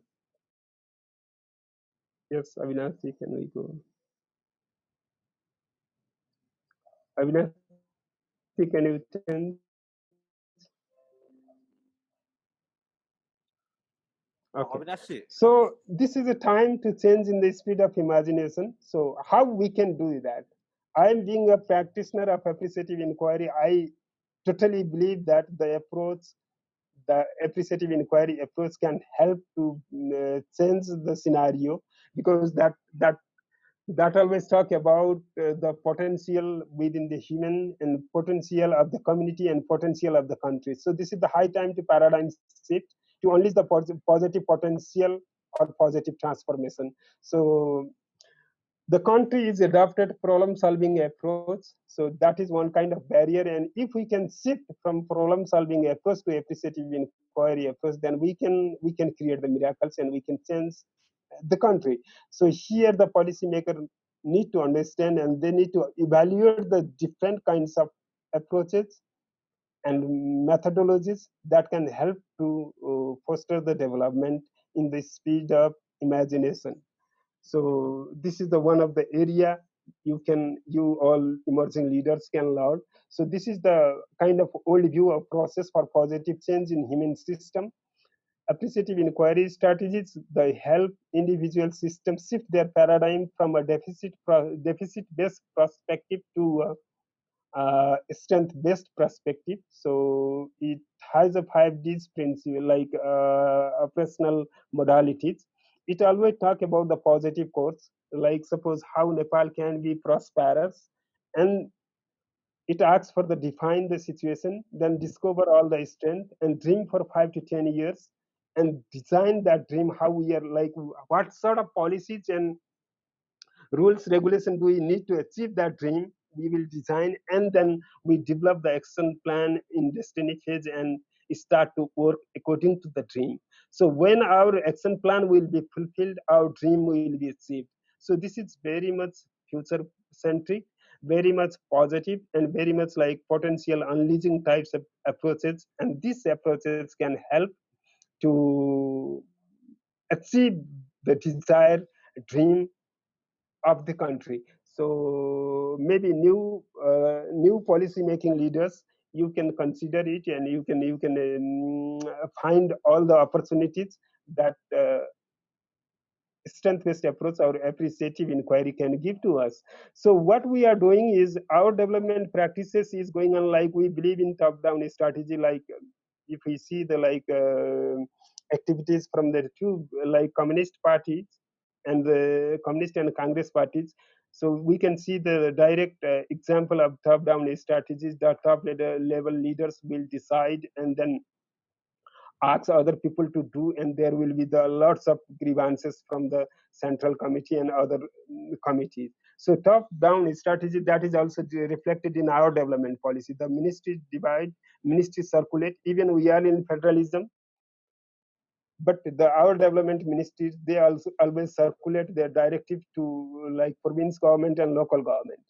Yes, Avinashi, can we go? Avinashi, can you change? Okay. So this is a time to change in the speed of imagination. So how we can do that? I am being a practitioner of appreciative inquiry. I totally believe that the appreciative inquiry approach can help to change the scenario, because that always talk about the potential within the human and potential of the community and potential of the country. So this is the high time to paradigm shift to unleash the positive potential or positive transformation. So the country is adopted problem solving approach. So that is one kind of barrier. And if we can shift from problem solving approach to appreciative inquiry approach, then we can create the miracles and we can change the country. So here the policymaker need to understand, and they need to evaluate the different kinds of approaches and methodologies that can help to foster the development in the speed of imagination. So this is the one of the area you all emerging leaders can learn. So this is the kind of old view of process for positive change in human system. Appreciative inquiry strategies, they help individual systems shift their paradigm from a deficit-based perspective to a strength-based perspective. So it has a 5Ds principle, like operational modalities. It always talk about the positive course, like suppose how Nepal can be prosperous, and it asks for the define the situation, then discover all the strength and dream for 5 to 10 years, and design that dream how we are, like what sort of policies and rules, regulation we need to achieve that dream. We will design, and then we develop the action plan in destiny phase and start to work according to the dream. So when our action plan will be fulfilled, our dream will be achieved. So this is very much future centric, very much positive, and very much like potential unleashing types of approaches. And these approaches can help to achieve the desired dream of the country. So maybe new policy making leaders, you can consider it, and you can find all the opportunities that strength-based approach or appreciative inquiry can give to us. So what we are doing is our development practices is going on like we believe in top-down strategy. Like if we see the activities from the two like communist parties and the communist and Congress parties, so we can see the direct example of top-down strategies that top level leaders will decide and then ask other people to do, and there will be the lots of grievances from the central committee and other committees. So top down strategy, that is also reflected in our development policy. The ministries divide, ministries circulate. Even we are in federalism, but our development ministries, they also always circulate their directive to like province government and local government.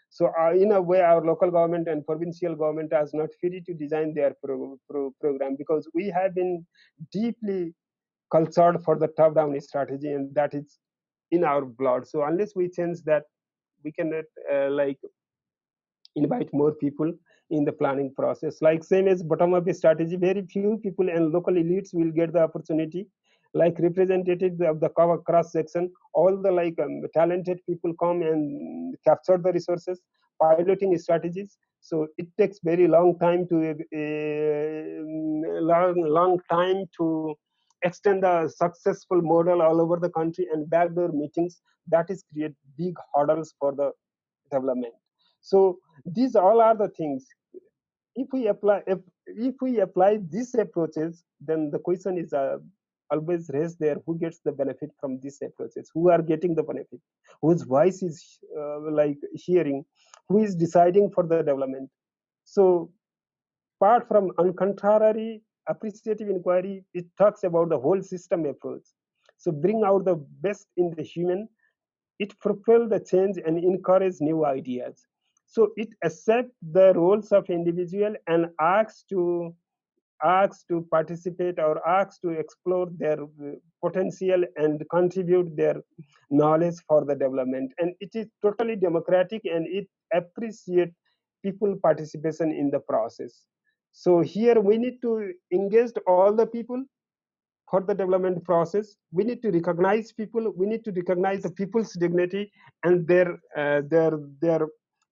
So in a way, our local government and provincial government are not free to design their program, because we have been deeply cultured for the top-down strategy, and that is in our blood. So unless we change that, we cannot invite more people in the planning process. Like same as bottom-up strategy, very few people and local elites will get the opportunity. Like representatives of the cross section, all the talented people come and capture the resources, piloting strategies. So it takes very long time to long time to extend the successful model all over the country, and backdoor meetings that is create big hurdles for the development. So these all are the things. If we apply these approaches, then the question is always raised there: who gets the benefit from these approaches? Who are getting the benefit? Whose voice is hearing? Who is deciding for the development? So apart from on contrary appreciative inquiry, it talks about the whole system approach. So bring out the best in the human. It propels the change and encourages new ideas. So it accepts the roles of individual and asks to participate or asks to explore their potential and contribute their knowledge for the development. And it is totally democratic, and it appreciates people participation in the process. So here we need to engage all the people for the development process. We need to recognize people. We need to recognize the people's dignity and their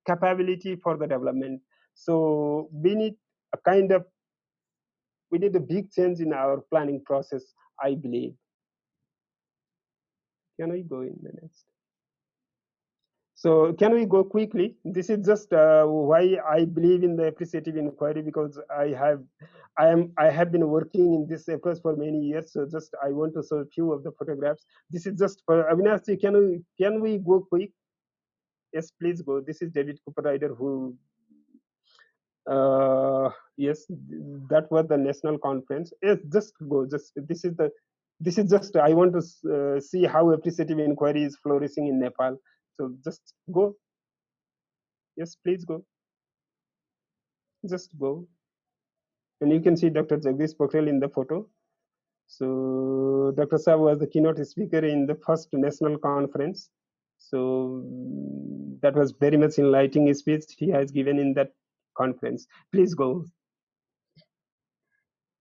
capability for the development. So we need a big change in our planning process, I believe. Can we go in the next? So can we go quickly? This is just why I believe in the appreciative inquiry, because I have been working in this approach for many years. So just I want to show a few of the photographs. This is just for Avinash. Can we go quick? Yes, please go. This is David Cooper Ryder, who yes, that was the national conference. Yes, just go. Just this is just I want to see how appreciative inquiry is flourishing in Nepal. So just go. Yes, please go. Just go. And you can see Dr. Jagdish Pokhrel in the photo. So Dr. Saab was the keynote speaker in the first national conference. So that was very much enlightening speech he has given in that conference. Please go.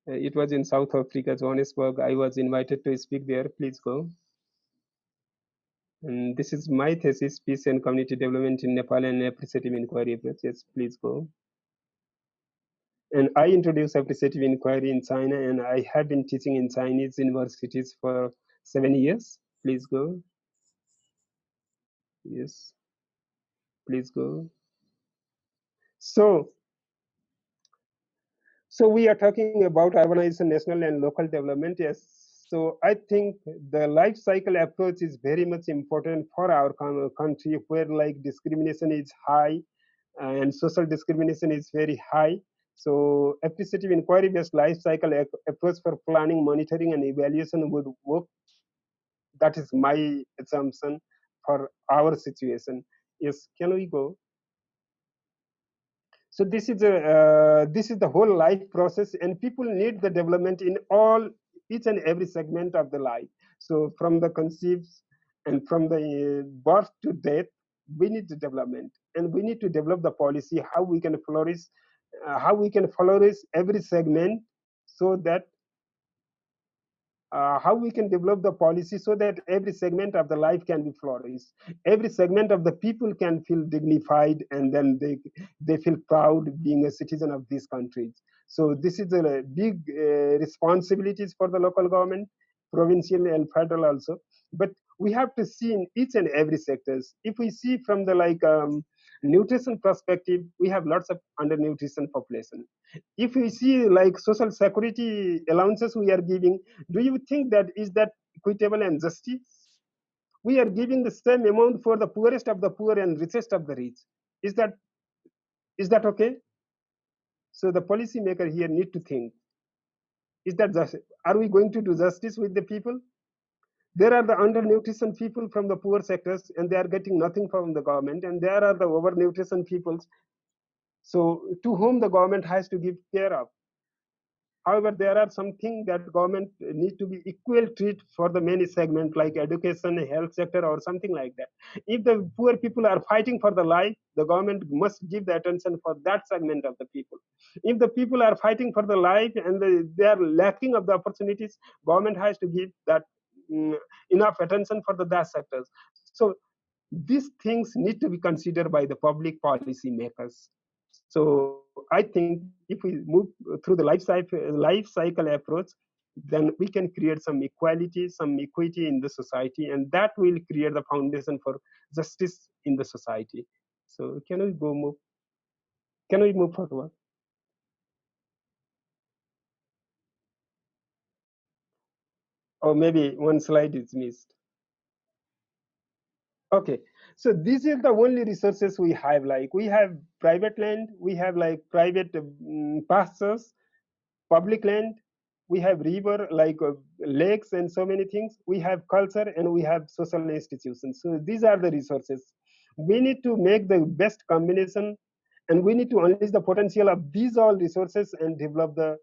It was in South Africa, Johannesburg. I was invited to speak there. Please go. And this is my thesis, Peace and Community Development in Nepal and Appreciative Inquiry Approach. Yes, please go. And I introduced appreciative inquiry in China, and I have been teaching in Chinese universities for 7 years. Please go. Yes, please go. So we are talking about urbanization, national and local development. Yes. So I think the life cycle approach is very much important for our country, where like discrimination is high and social discrimination is very high. So appreciative inquiry-based life cycle approach for planning, monitoring, and evaluation would work. That is my assumption for our situation. Yes, can we go? So this is the whole life process, and people need the development in all each and every segment of the life. So from the conceives and from the birth to death, we need the development, and we need to develop the policy how we can flourish every segment, so that how we can develop the policy so that every segment of the life can be flourished. Every segment of the people can feel dignified, and then they feel proud being a citizen of these countries. So this is a big responsibilities for the local government, provincial and federal also. But we have to see in each and every sectors. If we see from the nutrition perspective, we have lots of undernutrition population. If we see like social security allowances we are giving, do you think that is that equitable and justice? We are giving the same amount for the poorest of the poor and richest of the rich. Is that okay? So the policymaker here need to think: is that just, are we going to do justice with the people? There are the undernutrition people from the poor sectors, and they are getting nothing from the government, and there are the overnutrition peoples. So to whom the government has to give care of. However, there are some things that government need to be equal treat for the many segment like education, health sector, or something like that. If the poor people are fighting for the life, the government must give the attention for that segment of the people. If the people are fighting for the life and they are lacking of the opportunities, government has to give that enough attention for that sectors. So these things need to be considered by the public policy makers. So I think if we move through the life cycle approach, then we can create some equality, some equity in the society, and that will create the foundation for justice in the society. So can we move forward? Or maybe one slide is missed. Okay, so these are the only resources we have. Like we have private land, we have like private pastures, public land, we have river like lakes and so many things. We have culture and we have social institutions. So these are the resources. We need to make the best combination, and we need to unleash the potential of these all resources and develop the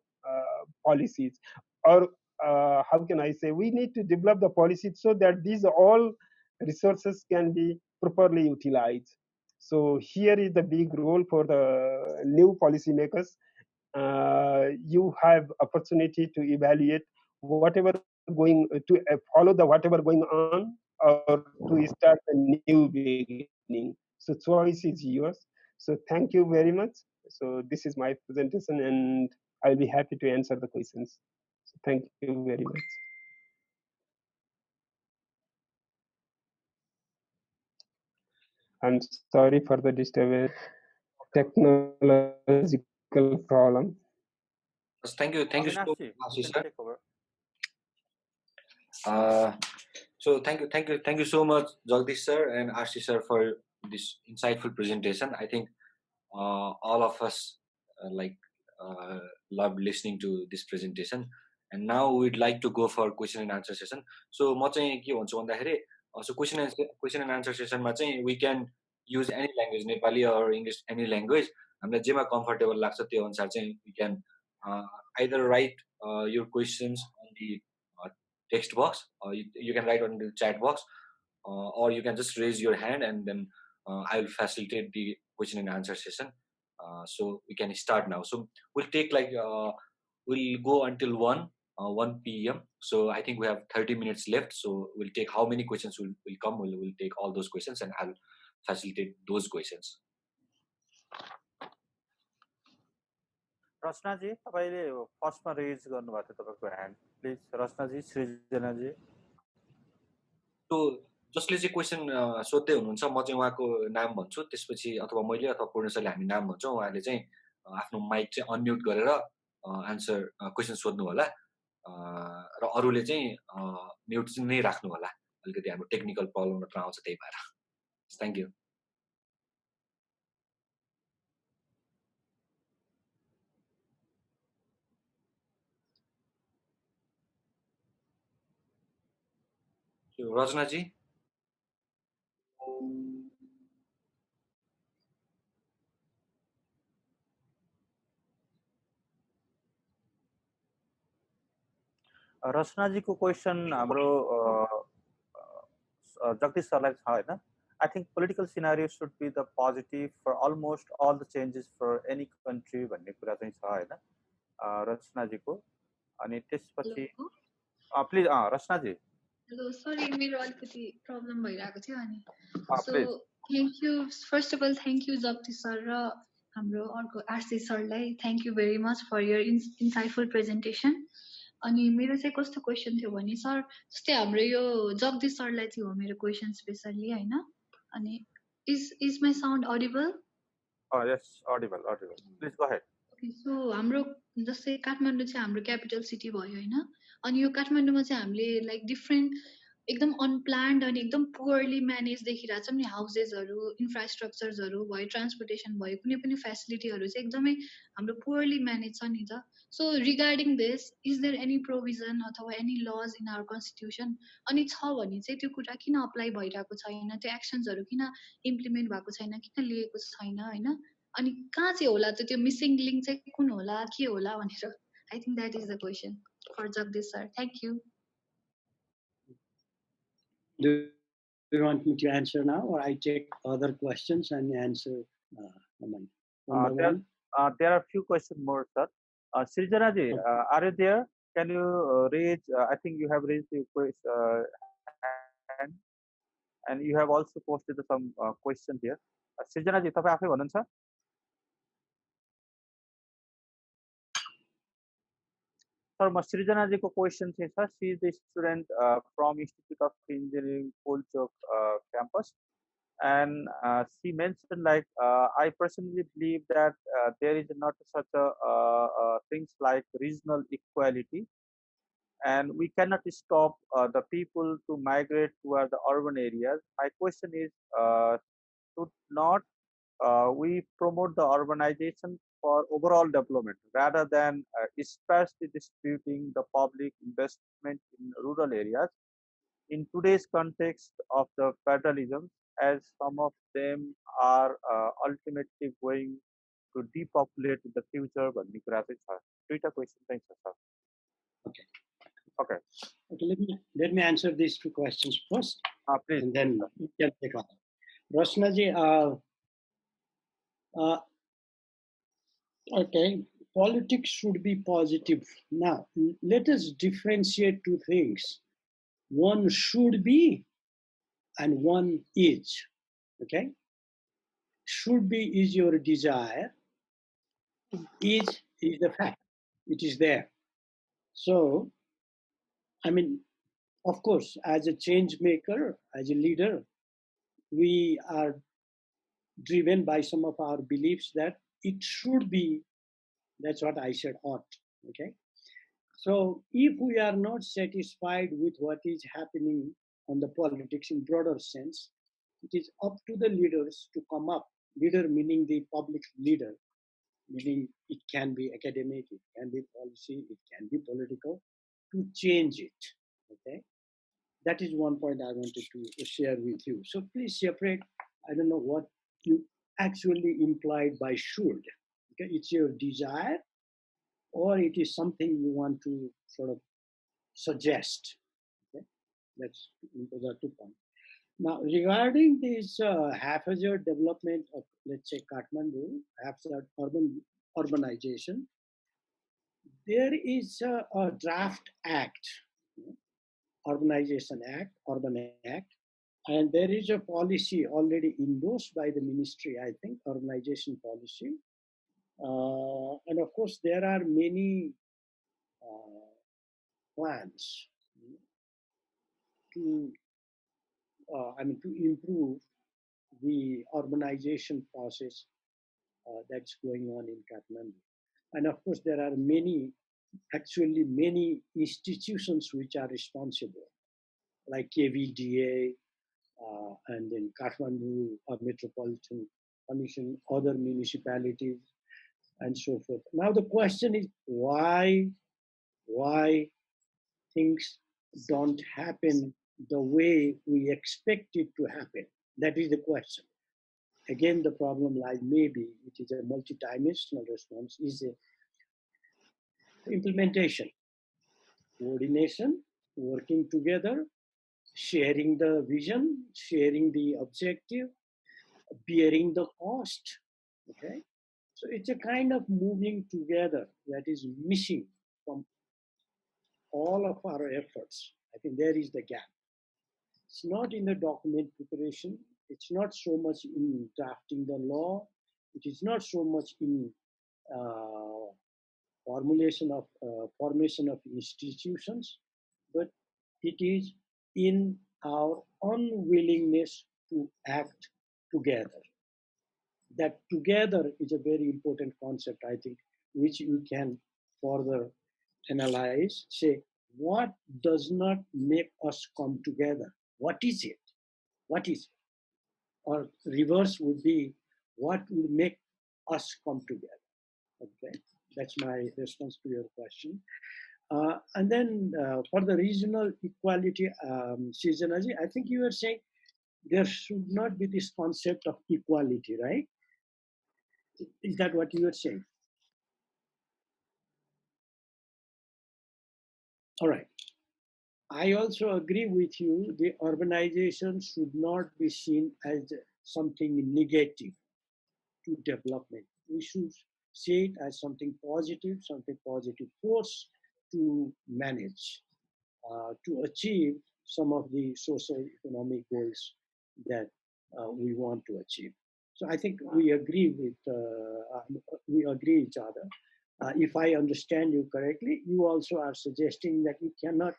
policies. Or how can I say? We need to develop the policies so that these all resources can be properly utilized. So here is the big role for the new policymakers. You have opportunity to evaluate whatever going to follow the whatever going on, or to start a new beginning. So choice is yours. So thank you very much. So this is my presentation, and I'll be happy to answer the questions. So thank you very much. I'm sorry for the disturbance, technological problem. Thank you so much, Avinash, you sir. can take over. So thank you so much, Jagdish sir and RC sir, for this insightful presentation. I think all of us loved listening to this presentation. And now we'd like to go for question and answer session. So म चाहिँ के भन्छु भन्दाखेरि so question and answer session मा चाहिँ we can use any language, Nepali or English, any language. हामीलाई जेमा comfortable लाग्छ त्यो अनुसार चाहिँ we can either write your questions on the text box, or you can write on the chat box, or you can just raise your hand, and then I will facilitate the question and answer session. So we can start now. So we'll take we'll go until 1 p.m. So I think we have 30 minutes left. So we'll take how many questions will come. We'll take all those questions, and I'll facilitate those questions. रचनाजी तपाईले फर्स्टमा raise गर्नुभएको थियो तपाईको hand please रचनाजी सृजनाजी So जसले चाहिँ question सोध्दै हुनुहुन्छ म चाहिँ उहाँको नाम भन्छु, त्यसपछि अथवा मैले अथवा पूर्ण सरले हामी नाम भन्छौँ, उहाँले चाहिँ आफ्नो माइक चाहिँ अनम्युट गरेर आन्सर क्वेसन सोध्नु होला. र अरूले चाहिँ म्युट नै राख्नु होला, अलिकति हाम्रो टेक्निकल प्रब्लम मात्र आउँछ त्यही भएर। Thank you. रचनाजी रचनाजीको क्वेसन हाम्रो जगदीश सरलाई छ हैन। I think political scenario should be the positive for almost all the changes for any country भन्ने कुरा चाहिँ छ हैन रचनाजीको। अनि त्यसपछि प्लिज रचनाजी। हेलो सरी मेरो अलिकति प्रब्लम भइरहेको थियो अनि so please. Thank you first of all thank you Jagdish sir र हाम्रो अर्को आरसी सरलाई thank you very much for your insightful presentation. अनि मेरो चाहिँ कस्तो क्वेसन थियो भने सर जस्तै हाम्रो यो जगदीश सरलाई थियो मेरो क्वेसन स्पेसल्ली हैन। अनि is my sound audible? Yes audible please go ahead. So हाम्रो जस्तै काठमाडौँ चाहिँ हाम्रो क्यापिटल सिटी भयो हैन। अनि यो काठमाडौँमा चाहिँ हामीले लाइक डिफ्रेन्ट एकदम अनप्लान्ड अनि एकदम पुवरली म्यानेज देखिरहेको छौँ नि, हाउसेसहरू इन्फ्रास्ट्रक्चर्सहरू भयो, ट्रान्सपोर्टेसन भयो, कुनै पनि फेसिलिटीहरू चाहिँ एकदमै हाम्रो पुवरली म्यानेज छ नि त। So regarding this is there any provision अथवा any laws in our constitution? अनि छ भने चाहिँ त्यो कुरा किन अप्लाई भइरहेको छैन, त्यो एक्सन्सहरू किन इम्प्लिमेन्ट भएको छैन, किन लिएको छैन हैन? अनि कहाँ चाहिँ होला त्यो मिसिङ लिङ्क चाहिँ कुन होला, के होला भनेर। I think that is the question for Jagdish sir. Thank you. Do you want me to answer now, or I take other questions and answer one by one? There are few questions more, sir. Srijana ji, are you there? Can you raise? I think you have raised your hand, and you have also posted some question here. Srijana ji, तपाईं आफै भन्नुहुन्छ? Sir म सृजनाजीको question चाहिँ छ। She is the student from institute of engineering Pulchowk campus, and she mentioned like I personally believe that there is not such a things like regional equality, and we cannot stop the people to migrate toward the urban areas. My question is, should not we promote the urbanization for overall development rather than sparsely distributing the public investment in rural areas in today's context of the federalism, as some of them are ultimately going to depopulate the future भन्ने कुरा चाहिँ छ। दुईटा question चाहिँ छ sir. Okay. Let me answer these two questions first. Please. And then you can take on. Rosnaji, okay, politics should be positive. Now, let us differentiate two things. One should be and one is. Okay? Should be is your desire. Is the fact. It is there. So, I mean, of course, as a change maker, as a leader, we are driven by some of our beliefs that it should be. That's what I said, ought. Okay. So if we are not satisfied with what is happening on the politics in broader sense, it is up to the leaders to come up. Leader meaning the public leader, meaning it can be academic, it can be policy, it can be political, to change it. Okay. That is one point I wanted to share with you. So please separate. I don't know what you actually implied by should. Okay, it's your desire, or it is something you want to sort of suggest. Okay, those are 2 points. Now, regarding this haphazard development of, let's say, Kathmandu, haphazard urbanization, there is a draft act, Urbanization Act, Urban Act, and there is a policy already endorsed by the ministry, I think, urbanization policy. And of course, there are many plans to improve the urbanization process that's going on in Kathmandu. And of course, there are many actually many institutions which are responsible, like KVDA, and then Kathmandu Metropolitan Commission, other municipalities, and so forth. Now the question is why things don't happen the way we expect it to happen? That is the question. Again, the problem lies maybe it is a multidimensional response, is a implementation, coordination, working together, sharing the vision, sharing the objective, bearing the cost. Okay, so it's a kind of moving together that is missing from all of our efforts. I think there is the gap. It's not in the document preparation. It's not so much in drafting the law. It is not so much in uh, formation of institutions, but it is in our unwillingness to act together. That together is a very important concept, I think, which you can further analyze. Say, what does not make us come together? What is it? What is it? Or reverse would be, what will make us come together? Okay, that's my response to your question. And then for the regional equality, Srijanaji, I think you were saying there should not be this concept of equality, right? Is that what you were saying? All right. I also agree with you. The urbanization should not be seen as something negative to development. We should see it as something positive force to manage, to achieve some of the social economic goals that we want to achieve. So I think we agree each other. If I understand you correctly, you also are suggesting that you cannot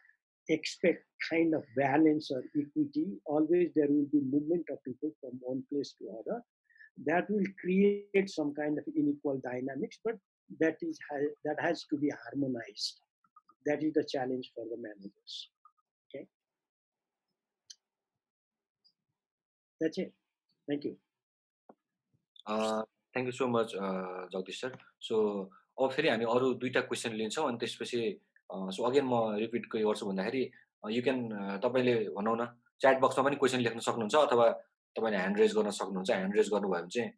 expect kind of balance or equity. Always there will be movement of people from one place to other. That will create some kind of unequal dynamics, but that has to be harmonized. That is the challenge for the managers. Okay, that's it. Thank you. Thank you so much Jagdish sir. So अब फेरि हामी अरू दुईवटा question लिन्छौँ अनि त्यसपछि so again म repeat के गर्छु भन्दाखेरि यु क्यान तपाईँले भनौँ न च्याट बक्समा पनि क्वेसन लेख्न सक्नुहुन्छ अथवा तपाईँले ह्यान्ड रेज गर्न सक्नुहुन्छ. ह्यान्ड रेज गर्नुभयो भने चाहिँ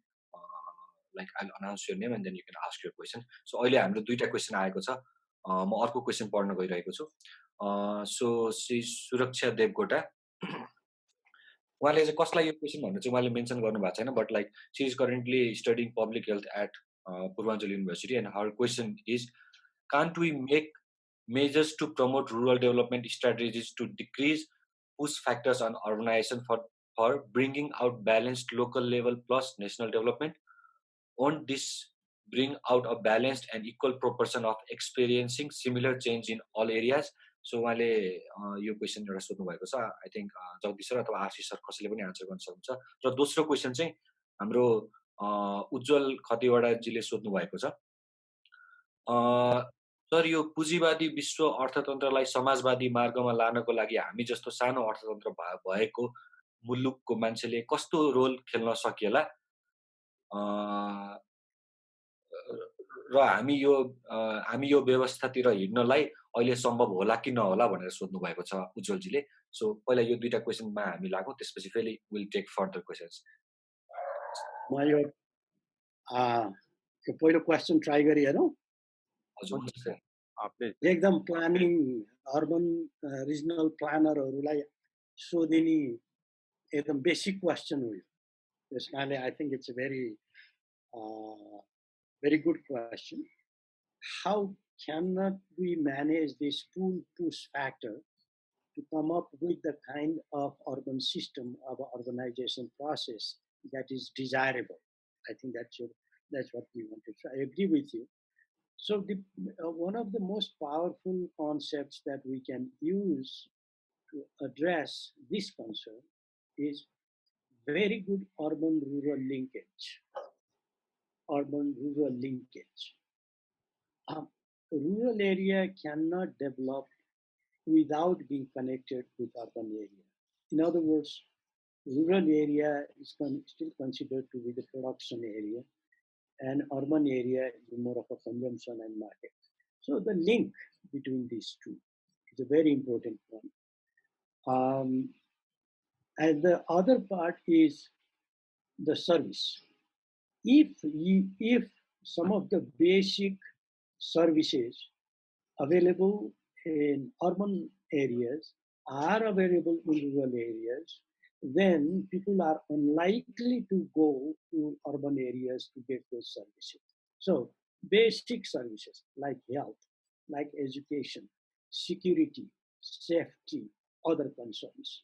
like I announce your name and then you can ask your question. So अहिले हाम्रो दुईवटा क्वेसन आएको छ. म अर्को क्वेसन पढ्न गइरहेको छु. सो श्री सुरक्षा देवकोटा, उहाँले चाहिँ कसलाई यो क्वेसन भनेर चाहिँ उहाँले मेन्सन गर्नु भएको छैन, but like she is currently studying public health at Purvanchal university and her question is can't we make measures to promote rural development strategies to decrease push factors on urbanization for bringing out balanced local level plus national development? Won't this bring out a balanced and equal proportion of experiencing similar change in all areas? सो उहाँले यो question एउटा सोध्नु भएको छ. I think Jagdish sir अथवा RC sir कसैले पनि answer गर्न सक्नुहुन्छ. र दोस्रो क्वेसन चाहिँ हाम्रो उज्जवल खतिवडाजीले सोध्नु भएको छ. सर, यो पुँजीवादी विश्व अर्थतन्त्रलाई समाजवादी मार्गमा लानको लागि हामी जस्तो सानो अर्थतन्त्र भएको मुलुकको मान्छेले कस्तो रोल खेल्न सकिएला र हामी यो व्यवस्थातिर हिँड्नलाई अहिले सम्भव होला कि नहोला भनेर सोध्नु भएको छ उज्जवलजीले. सो पहिला यो दुईटा क्वेसनमा हामी लागौँ, त्यसपछि फेरि विल टेक फर्दर क्वेसन्स. म यो पहिलो क्वेसन ट्राई गरिहेरौँ. हजुर हुन्छ सर. एकदम प्लानिङ अर्बन रिजनल प्लानरहरूलाई सोधिने एकदम बेसिक क्वेसन हो यो. त्यस कारणले I think it's a very good question. How cannot we manage this push factor to come up with the kind of urban system of urbanization process that is desirable? I think that's what we wanted. So I agree with you. So one of the most powerful concepts that we can use to address this concern is very good urban-rural linkage. rural area cannot develop without being connected with urban area. In other words, rural area is still considered to be the production area, and urban area is more of a consumption and market. So the link between these two is a very important one. And the other part is the service. If some of the basic services available in urban areas are available in rural areas, then people are unlikely to go to urban areas to get those services. So basic services like health, like education, security, safety, other concerns.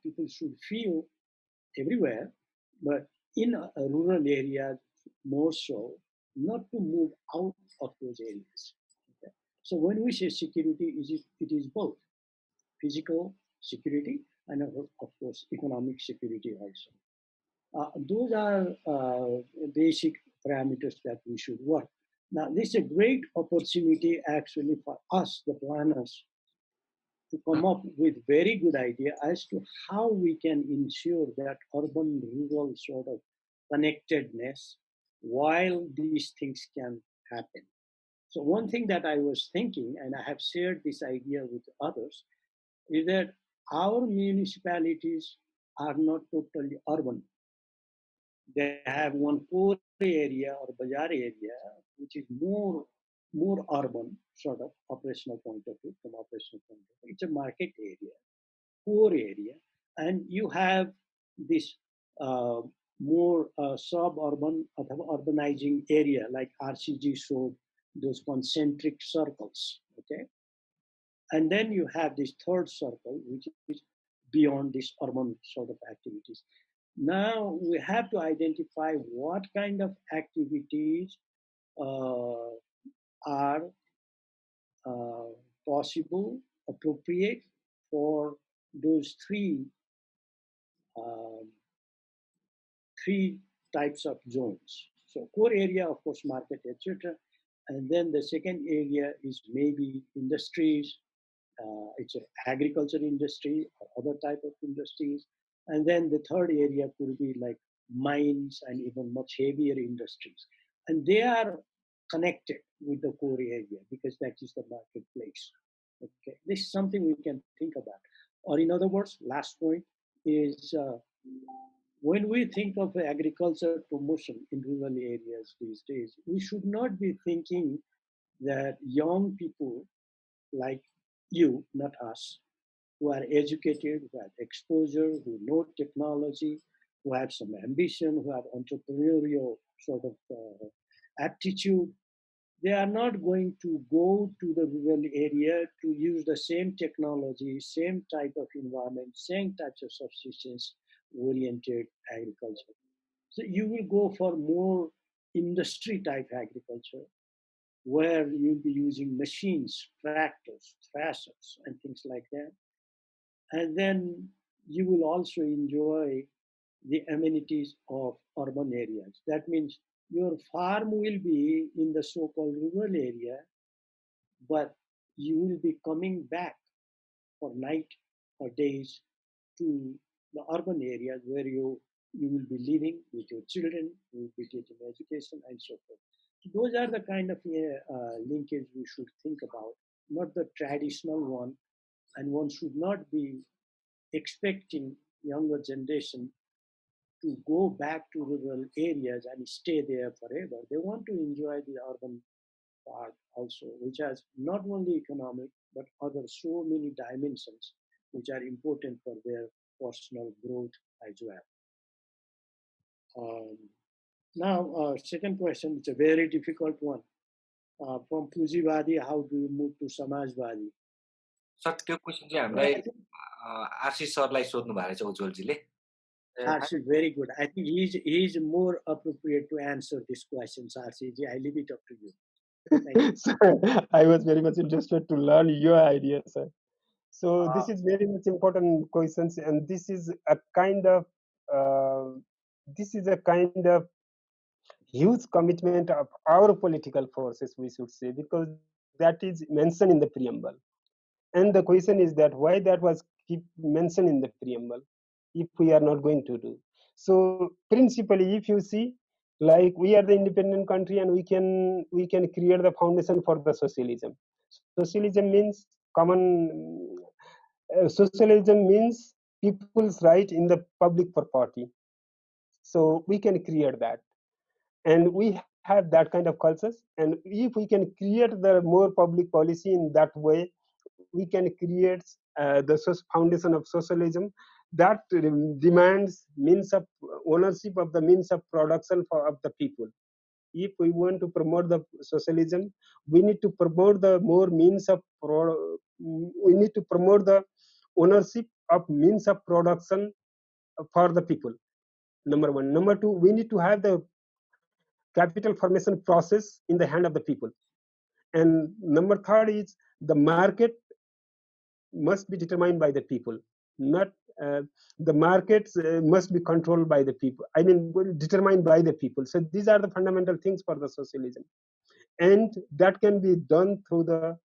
People should feel everywhere, but in a rural area more so, not to move out of those areas. Okay? So when we say security, it is both physical security and of course economic security also. Those are basic parameters that we should work. Now, this is a great opportunity actually for us, the planners, to come up with very good idea as to how we can ensure that urban rural sort of connectedness while these things can happen. So one thing that I was thinking, and I have shared this idea with others, is that our municipalities are not totally urban. They have one core area or bazaar area which is more urban sort of operational point of view, from operational point of view. It's a market area, core area, and you have this more suburban or urbanizing area like RCG showed those concentric circles. Okay, and then you have this third circle which is beyond this urban sort of activities. Now we have to identify what kind of activities uh, are uh, possible, appropriate for those um, three types of zones. So core area, of course, market, etc. And then the second area is maybe industries, it's an agriculture industry or other type of industries. And then the third area could be like mines and even much heavier industries. And they are connected with the core area because that is the marketplace. Okay, this is something we can think about. Or in other words, last point is when we think of agriculture promotion in rural areas these days, we should not be thinking that young people like you, not us, who are educated, who have exposure, who know technology, who have some ambition, who have entrepreneurial sort of aptitude, they are not going to go to the rural area to use the same technology, same type of environment, same types of subsistence oriented agriculture. So you will go for more industry type agriculture where you'll be using machines, tractors, thrashers, and things like that. And then you will also enjoy the amenities of urban areas. That means your farm will be in the so-called rural area, but you will be coming back for night or days to the urban areas where you will be living with your children, you will be taking education and so forth. So those are the kind of linkage we should think about, not the traditional one, and one should not be expecting younger generation to go back to rural areas and stay there forever. They want to enjoy the urban part also, which has not only economic but other so many dimensions which are important for their personal growth as well. Um, Now, second question, it's a very difficult one. From Pujivadi, how do you move to Samajwadi? Sir त्यो question चाहिँ Well, हामीलाई I think Ashish सरलाई सोध्नु भएको छ उज्जवलजीले Sarshi, very good. I think he's more appropriate to answer this question, Sarshi. I leave it up to you. So I was very much interested to learn your idea, sir. So this is very much important questions, and this is a kind of huge commitment of our political forces, we should say, because that is mentioned in the preamble. And the question is that why that was keep mentioned in the preamble if we are not going to do. So principally, if you see, like we are the independent country and we can create the foundation for the socialism. Socialism means common. Socialism means people's right in the public property. So we can create that, and we have that kind of cultures. And if we can create the more public policy in that way, we can create the foundation of socialism that demands means of ownership of the means of production of the people. If we want to promote the socialism, we need to promote the more means of we need to promote the ownership of means of production for the people. Number one. Number two, we need to have the capital formation process in the hand of the people. And number third is the market must be determined by the people, not the markets must be controlled by the people. I mean, determined by the people. So these are the fundamental things for the socialism, and that can be done through the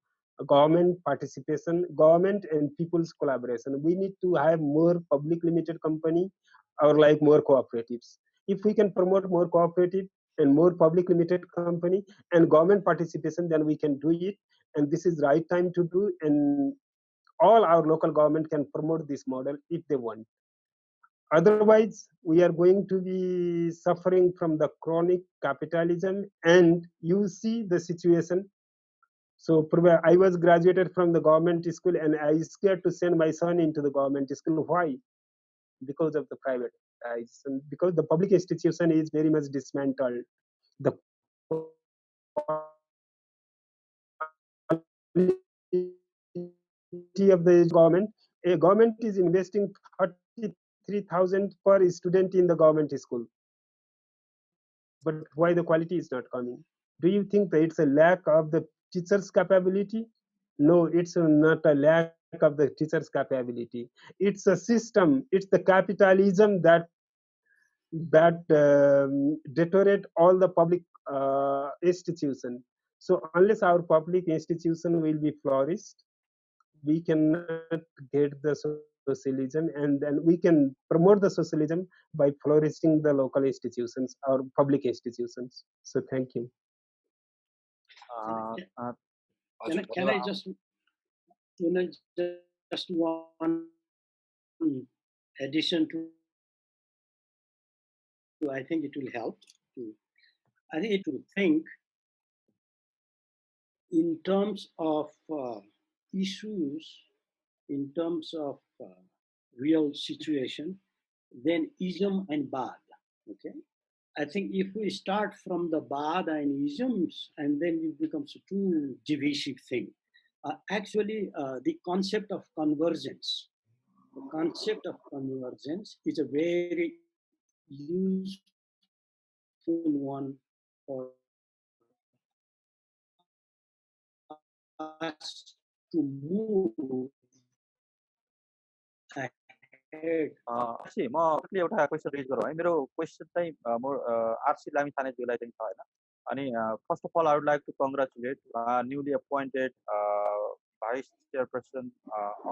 government participation, government and people's collaboration. We need to have more public limited company or like more cooperatives. If we can promote more cooperative and more public limited company and government participation, then we can do it. And this is right time to do, and all our local government can promote this model if they want. Otherwise, we are going to be suffering from the chronic capitalism, and you see the situation. So I was graduated from the government school, and I scared to send my son into the government school. Why? Because of the privatization, because the public institution is very much dismantled. The of the government, a government is investing 33,000 per student in the government school, but why the quality is not coming? Do you think that it's a lack of the teacher's capability? No, it's not a lack of the teacher's capability. It's a system. It's the capitalism that deteriorate all the public institution. So unless our public institution will be flourished, we cannot get the socialism, and then we can promote the socialism by flourishing the local institutions or public institutions. So thank you. Can I just just one addition to? I think it will help. I think it will think in terms of issues, in terms of real situation, then ism and bad. Okay, I think if we start from the bad and isms, and then it becomes a too divisive thing. Actually, the concept of convergence, is a very useful one for us to move ahead. actually म quickly एउटा question raise गरौँ है मेरो question चाहिँ म RC लामिछानेज्यूलाई चाहिँ छ होइन अनि first of all I would like to congratulate newly appointed vice chairperson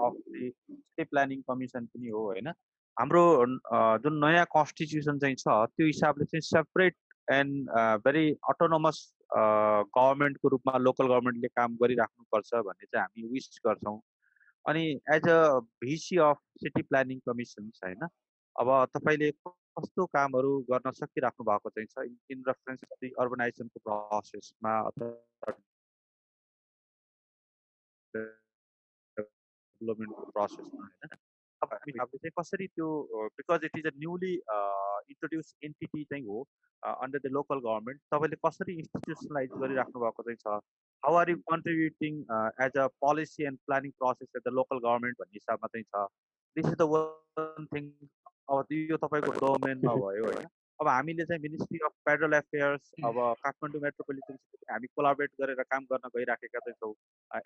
of the state planning commission पनि हो होइन हाम्रो जुन नयाँ कन्स्टिट्युसन चाहिँ छ त्यो हिसाबले चाहिँ सेपरेट एन्ड भेरी अटोनोमस गभर्मेन्टको रूपमा लोकल गभर्मेन्टले काम गरिराख्नुपर्छ भन्ने चाहिँ हामी विस गर्छौँ अनि एज अ भिसी अफ सिटी प्लानिङ कमिसन्स होइन अब तपाईँले कस्तो कामहरू गर्न सकिराख्नु भएको चाहिँ छ इन रेफरेन्स अर्बनाइजेसनको प्रोसेसमा अथवा डेभलपमेन्टको प्रोसेसमा होइन अब हामीले चाहिँ कसरी त्यो because it is a newly introduce entity चाहिँ हो अन्डर द लोकल गभर्मेन्ट तपाईँले कसरी इन्स्टिट्युसनलाइज गरिराख्नु भएको चाहिँ छ how are you contributing as a policy and planning process at the local government भन्ने हिसाबमा चाहिँ छ this is the one thing अब यो तपाईँको डोमेनमा भयो होइन अब हामीले चाहिँ मिनिस्ट्री अफ फेडरल अफेयर्स अब काठमाडौँ मेट्रोपोलिटन सिटी हामी कोलाबरेट गरेर काम गर्न गइराखेका चाहिँ छौँ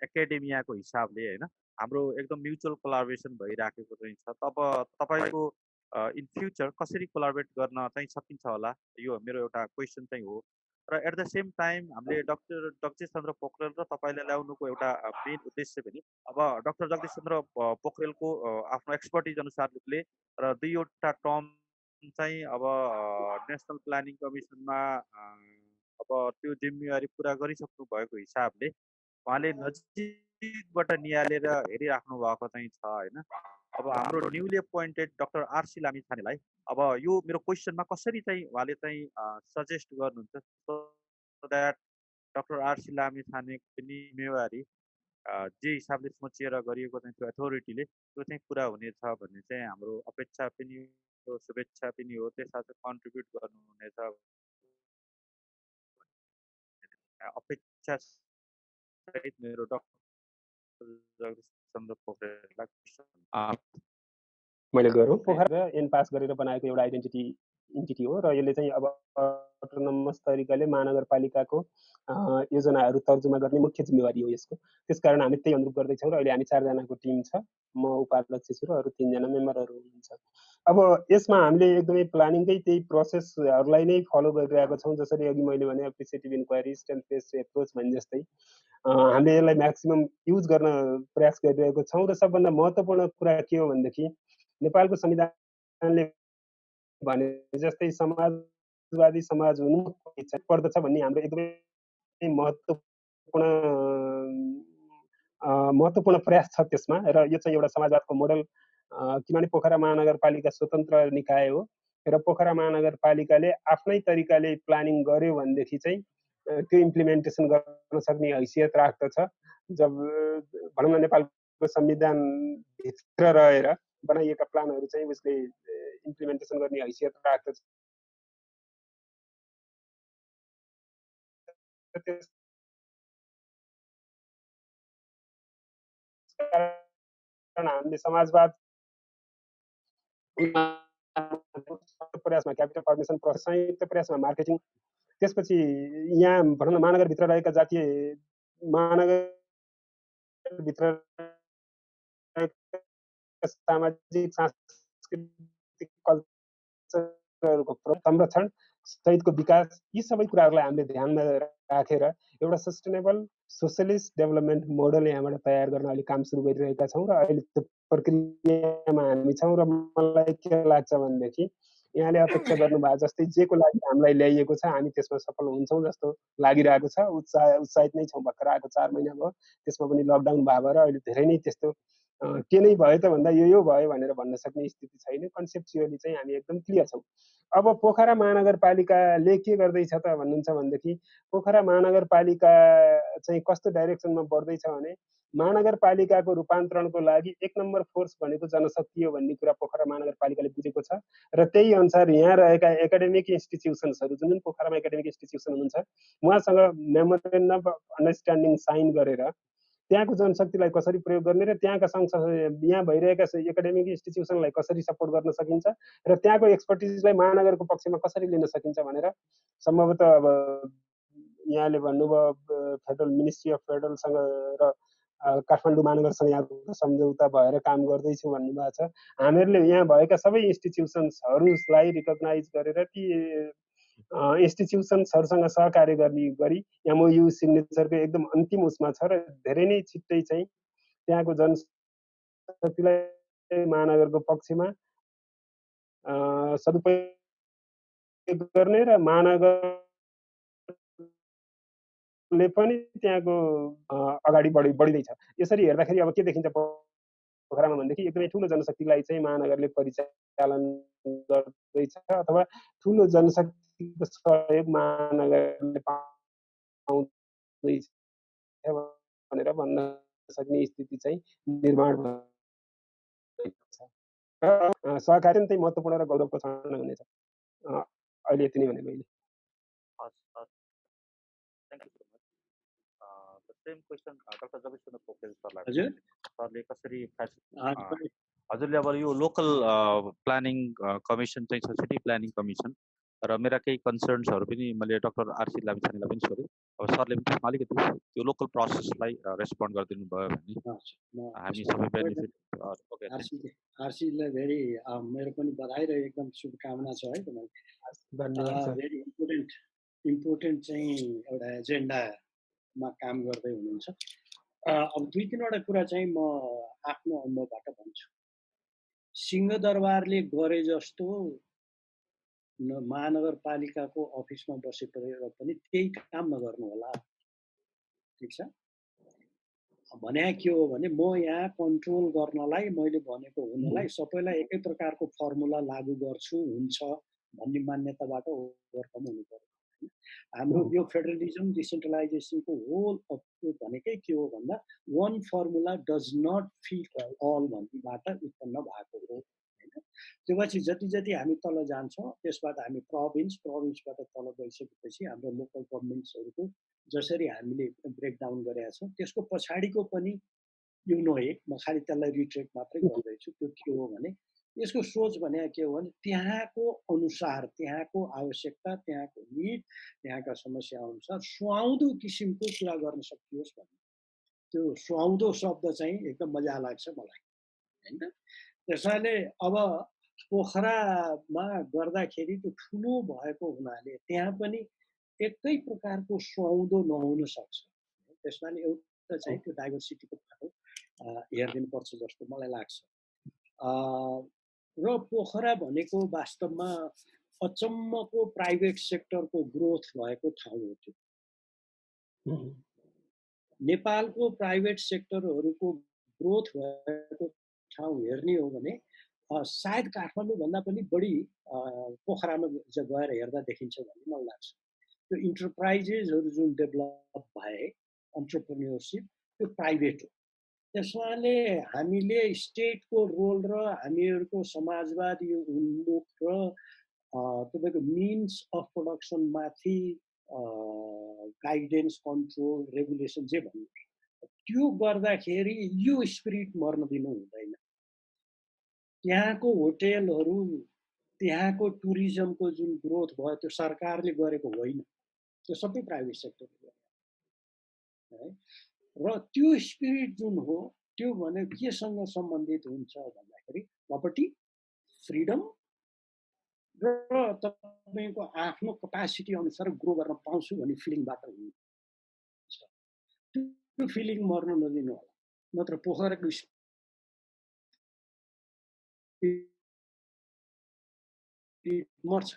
एकाडेमियाको हिसाबले होइन हाम्रो एकदम म्युचुअल कोलाबोरेसन भइराखेको चाहिँ छ तब तपाईँको इन फ्युचर कसरी कोलाबरेट गर्न चाहिँ सकिन्छ होला, यो मेरो एउटा क्वेसन चाहिँ हो। र एट द सेम टाइम हामीले डाक्टर जगदीश चन्द्र पोखरेल र तपाईँले ल्याउनुको एउटा मेन उद्देश्य पनि अब डाक्टर जगदीश चन्द्र पोखरेलको आफ्नो एक्सपर्टिज अनुसारले र दुईवटा टर्म चाहिँ अब नेसनल प्लानिङ कमिसनमा अब त्यो जिम्मेवारी पुरा गरिसक्नु भएको हिसाबले उहाँले नजिकबाट निहालेर हेरिराख्नु भएको चाहिँ छ होइन। अब हाम्रो न्युली एपोइन्टेड डाक्टर आरसी लामिछानेलाई अब यो मेरो क्वेसनमा कसरी चाहिँ उहाँले चाहिँ सजेस्ट गर्नुहुन्छ so that doctor RC Lamichhane पनि जिम्मेवारी जे हिसाबले सोचेर गरिएको चाहिँ त्यो अथोरिटीले त्यो चाहिँ पुरा हुनेछ भन्ने चाहिँ हाम्रो अपेक्षा पनि हो, शुभेच्छा पनि हो, त्यसमा चाहिँ कन्ट्रिब्युट गर्नुहुनेछ अपेक्षा सहित मेरो डाक्टर जगदीश चन्द्र पोखरेललाई मैले गरौँ पोखरा एन पास गरेर बनाएको एउटा इन्टिटी हो र यसले चाहिँ अब अटोनोमस तरिकाले महानगरपालिकाको योजनाहरू तर्जुमा गर्ने मुख्य जिम्मेवारी हो यसको। त्यसकारण हामी त्यही अनुरूप गर्दैछौँ र अहिले हामी 4 जनाको टिम छ, म उपाध्यक्ष छु र अरू 3 जना मेम्बरहरू हुनुहुन्छ। अब यसमा हामीले एकदमै प्लानिङकै त्यही प्रोसेसहरूलाई नै फलो गरिरहेको छौँ, जसरी अघि मैले भने appreciative inquiry, strength based approach भने जस्तै हामीले यसलाई म्याक्सिमम युज गर्न प्रयास गरिरहेको छौँ। र सबभन्दा महत्त्वपूर्ण कुरा के हो भनेदेखि नेपालको संविधानले भने जस्तै समाजवादी समाज हुनु पर्दछ भन्ने हाम्रो एकदमै महत्त्वपूर्ण प्रयास छ त्यसमा। र यो चाहिँ एउटा समाजवादको मोडल, किनभने पोखरा महानगरपालिका स्वतन्त्र निकाय हो र पोखरा महानगरपालिकाले आफ्नै तरिकाले प्लानिङ गर्यो भनेदेखि चाहिँ त्यो इम्प्लिमेन्टेसन गर्न सक्ने हैसियत राख्दछ। जब भनौँ न नेपालको संविधानभित्र रहेर बनाइएका प्लानहरू चाहिँ उसले इम्प्लिमेन्टेसन गर्ने हैसियत राख्दछ। हामीले समाजवाद प्रयासमा क्यापिटल फर्मेसन प्रोसेस, संयुक्त प्रयासमा मार्केटिङ, त्यसपछि यहाँ भनौँ न महानगरभित्र रहेका जातीय महानगरभित्र सामाजिक सांस्कृतिक कल्चरहरूको संरक्षण सहितको विकास, यी सबै कुराहरूलाई हामीले ध्यानमा राखेर एउटा सस्टेनेबल सोसलिस्ट डेभलपमेन्ट मोडल यहाँबाट तयार गर्न अहिले काम सुरु गरिरहेका छौँ र अहिले त्यो प्रक्रियामा हामी छौँ। र मलाई के लाग्छ भनेदेखि यहाँले अपेक्षा गर्नुभएको जस्तै जेको लागि हामीलाई ल्याइएको छ हामी त्यसमा सफल हुन्छौँ जस्तो लागिरहेको छ। उत्साहित नै छौँ। भर्खर आएको 4 महिना भयो, त्यसमा पनि लकडाउन भएर अहिले धेरै नै त्यस्तो के नै भयो त भन्दा यो भयो भनेर भन्न सक्ने स्थिति छैन। कन्सेप्चुअली चाहिँ हामी एकदम क्लियर छौँ। अब पोखरा महानगरपालिकाले के गर्दैछ त भन्नुहुन्छ भनेदेखि पोखरा महानगरपालिका चाहिँ कस्तो डाइरेक्सनमा बढ्दैछ भने महानगरपालिकाको रूपान्तरणको लागि 1 नम्बर फोर्स भनेको जनशक्ति हो भन्ने कुरा पोखरा महानगरपालिकाले बुझेको छ र त्यही अनुसार यहाँ रहेका एकाडेमिक इन्स्टिट्युसन्सहरू जुन पोखरामा एकाडेमिक इन्स्टिट्युसन हुनुहुन्छ उहाँसँग मेमोरेन्डम अफ अन्डरस्ट्यान्डिङ साइन गरेर त्यहाँको जनशक्तिलाई कसरी प्रयोग गर्ने र त्यहाँका यहाँ भइरहेका एकाडेमिक इन्स्टिट्युसनलाई कसरी सपोर्ट गर्न सकिन्छ र त्यहाँको एक्सपर्टिजलाई महानगरको पक्षमा कसरी लिन सकिन्छ भनेर सम्भवतः अब यहाँले भन्नुभयो फेडरल मिनिस्ट्री अफ फेडरलसँग र काठमाडौँ महानगरसँग यहाँको सम्झौता भएर काम गर्दैछु भन्नुभएको छ। हामीहरूले यहाँ भएका सबै इन्स्टिट्युसन्सहरूलाई रिकगनाइज गरेर ती इन्स्टिट्युसन्सहरूसँग सहकार्य गर्ने गरी MOU सिग्नेचरको एकदम अन्तिम उसमा छ र धेरै नै छिट्टै चाहिँ त्यहाँको जनशक्तिलाई महानगरको पक्षमा सदुपयोग गर्ने र महानगरले पनि त्यहाँको अगाडि बढिँदैछ। यसरी हेर्दाखेरि अब के देखिन्छ पोखरामा भनेदेखि एकदमै ठुलो जनशक्तिलाई चाहिँ महानगरले परिचालन गर्दैछ अथवा ठुलो जनशक्तिको सहयोग महानगरले पाउँदैछ भनेर भन्न सक्ने स्थिति चाहिँ निर्माण भएको छ। सहकारी अत्यन्तै महत्त्वपूर्ण र गौरवको क्षण हुनेछ। अहिले यति नै भने मैले। Thank you so much. The same question, Dr. Jagdish Chandra Pokhel सरलाई सरले कसरी हजुरले अब यो लोकल प्लानिङ कमिसन चाहिँ छ, सिटी प्लानिङ कमिसन र मेरा केही कन्सर्न्सहरू पनि मैले डाक्टर आरसी लामिछानेलाई पनि सोधेँ। अब सरले पनि त्यसमा अलिकति त्यो लोकल प्रोसेसलाई रेस्पोन्ड गरिदिनु भयो भने हामी सबै बेनिफिट Okay, आरसीलाई भेरी मेरो पनि बधाई र एकदम शुभकामना छ है तपाईँलाई धन्यवाद सर। भेरी इम्पोर्टेन्ट चाहिँ एउटा एजेन्डामा काम गर्दै हुनुहुन्छ। अब 2-3वटा कुरा चाहिँ म आफ्नो अनुभवबाट भन्छु। सिंहदरबारले गरे जस्तो महानगरपालिकाको अफिसमा बसेर पनि त्यही काम नगर्नु होला, ठिक छ? भने के हो भने म यहाँ कन्ट्रोल गर्नलाई मैले भनेको हुनलाई सबैलाई एकै प्रकारको फर्मुला लागू गर्छु हुन्छ भन्ने मान्यताबाट ओभरकम हुनु पर्यो। हाम्रो यो फेडरलिजम डिसेन्ट्रलाइजेसनको होल अप्रोच भनेकै के हो भन्दा वान फर्मुला डज नट फिट अल भन्नेबाट उत्पन्न भएको हो हैन। त्यसपछि जति हामी तल जान्छौँ त्यसबाट हामी प्रोभिन्सबाट तल गइसकेपछि हाम्रो लोकल गभर्नमेन्ट्सहरूको जसरी हामीले ब्रेकडाउन गरेका छौँ त्यसको पछाडिको पनि म खालि त्यसलाई रिट्रेक मात्रै गर्दैछु। त्यो के हो भने यसको सोच भने के हो भने त्यहाँको अनुसार त्यहाँको आवश्यकता त्यहाँको निड त्यहाँका समस्या अनुसार सुहाउँदो किसिमको कुरा गर्न सकियोस् भन्ने त्यो सुहाउँदो शब्द चाहिँ एकदम मजा लाग्छ मलाई हैन। त्यसैले अब पोखरामा गर्दाखेरि त्यो ठुलो भएको हुनाले त्यहाँ पनि एकै प्रकारको सुहाउँदो नहुन सक्छ। त्यसैले एउटा चाहिँ त्यो डाइभर्सिटीको बाटो हेरिदिनुपर्छ जस्तो मलाई लाग्छ। र पोखरा भनेको वास्तवमा अचम्मको प्राइभेट सेक्टरको ग्रोथ भएको ठाउँ हो। त्यो नेपालको प्राइभेट सेक्टरहरूको ग्रोथ भएको ठाउँ हेर्ने हो भने सायद काठमाडौँभन्दा पनि बढी पोखरामा गएर हेर्दा देखिन्छ भन्ने मलाई लाग्छ। त्यो इन्टरप्राइजेसहरू जुन डेभलप भए एन्टरप्रेन्योरसिप त्यो प्राइभेट हो। त्यसैले हामीले स्टेटको रोल र हामीहरूको समाजवादी उन्मुख र तपाईँको मिन्स अफ प्रोडक्सनमाथि गाइडेन्स कन्ट्रोल रेगुलेसन जे भन्नु त्यो गर्दाखेरि यो स्पिरिट मर्न दिनु हुँदैन। त्यहाँको होटेलहरू त्यहाँको टुरिज्मको जुन ग्रोथ भयो त्यो सरकारले गरेको होइन, त्यो सबै प्राइभेट सेक्टरले गर्यो है। र त्यो स्पिरिट जुन हो त्यो भने केसँग सम्बन्धित हुन्छ भन्दाखेरि प्रपर्टी फ्रिडम र तपाईँको आफ्नो क्यापासिटी अनुसार ग्रो गर्न पाउँछु भन्ने फिलिङबाट हुन्छ। त्यो फिलिङ मर्न नदिनु होला, नत्र पोखराको मर्छ।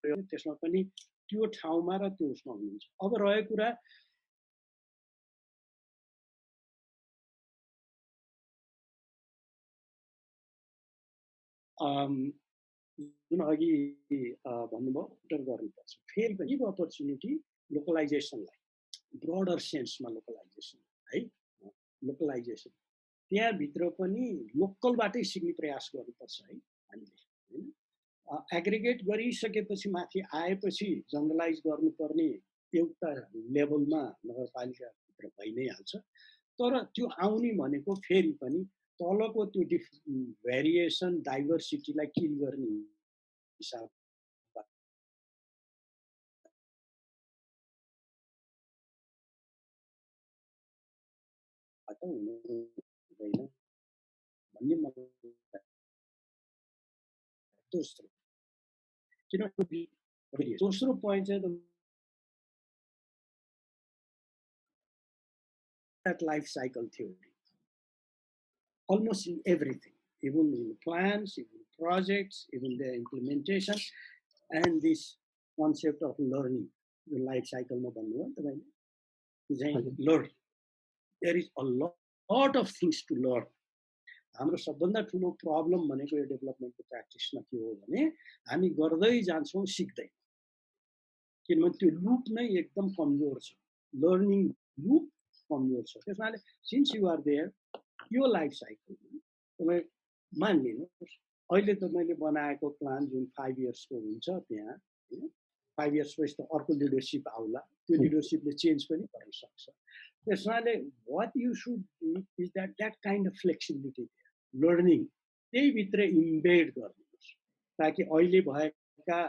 त्यसमा पनि त्यो ठाउँमा र त्यो उसमा हुनुहुन्छ। अब रहेको कुरा जुन अघि भन्नुभयो उटर गर्नुपर्छ फेरि पनि अपर्च्युनिटी लोकलाइजेसनलाई ब्रोडर सेन्समा लोकलाइजेसन है लोकलाइजेसन त्यहाँभित्र पनि लोकलबाटै सिक्ने प्रयास गर्नुपर्छ है हामीले हैन। एग्रिगेट गरिसकेपछि माथि आएपछि जनरलाइज गर्नुपर्ने एउटा लेभलमा नगरपालिकाभित्र भइ नै हाल्छ। तर त्यो आउने भनेको फेरि पनि तलको त्यो भेरिएसन डाइभर्सिटीलाई किल गर्ने हिसाब हुँदैन भन्ने मलाई दोस्रो किनभने दोस्रो पोइन्ट चाहिँ that life cycle theory almost in everything, even in plans, even projects, even their implementation, and this concept of learning, the life cycle ma bhannu bhayo tapaile learning. There is a lot of things to learn. हाम्रो सबभन्दा ठुलो problem भनेको यो डेभलपमेन्टको प्र्याक्टिसमा के हो भने हामी गर्दै जान्छौँ सिक्दै, किनभने त्यो लुप नै एकदम कमजोर छ, लर्निङ लुप कमजोर छ। त्यसैले सिन्स यु आर देयर यो लाइफ साइकल तपाईँ मानिलिनुहोस् अहिले तपाईँले बनाएको प्लान जुन 5 इयर्सको हुन्छ त्यहाँ हैन 5 इयर्सपछि त अर्को लिडरसिप आउला, त्यो लिडरसिपले चेन्ज पनि गर्न सक्छ। त्यसैले what you should be is that kind of flexibility learning त्यही भित्र इम्बेड गर्नुहोस्। ताकि अहिले भएका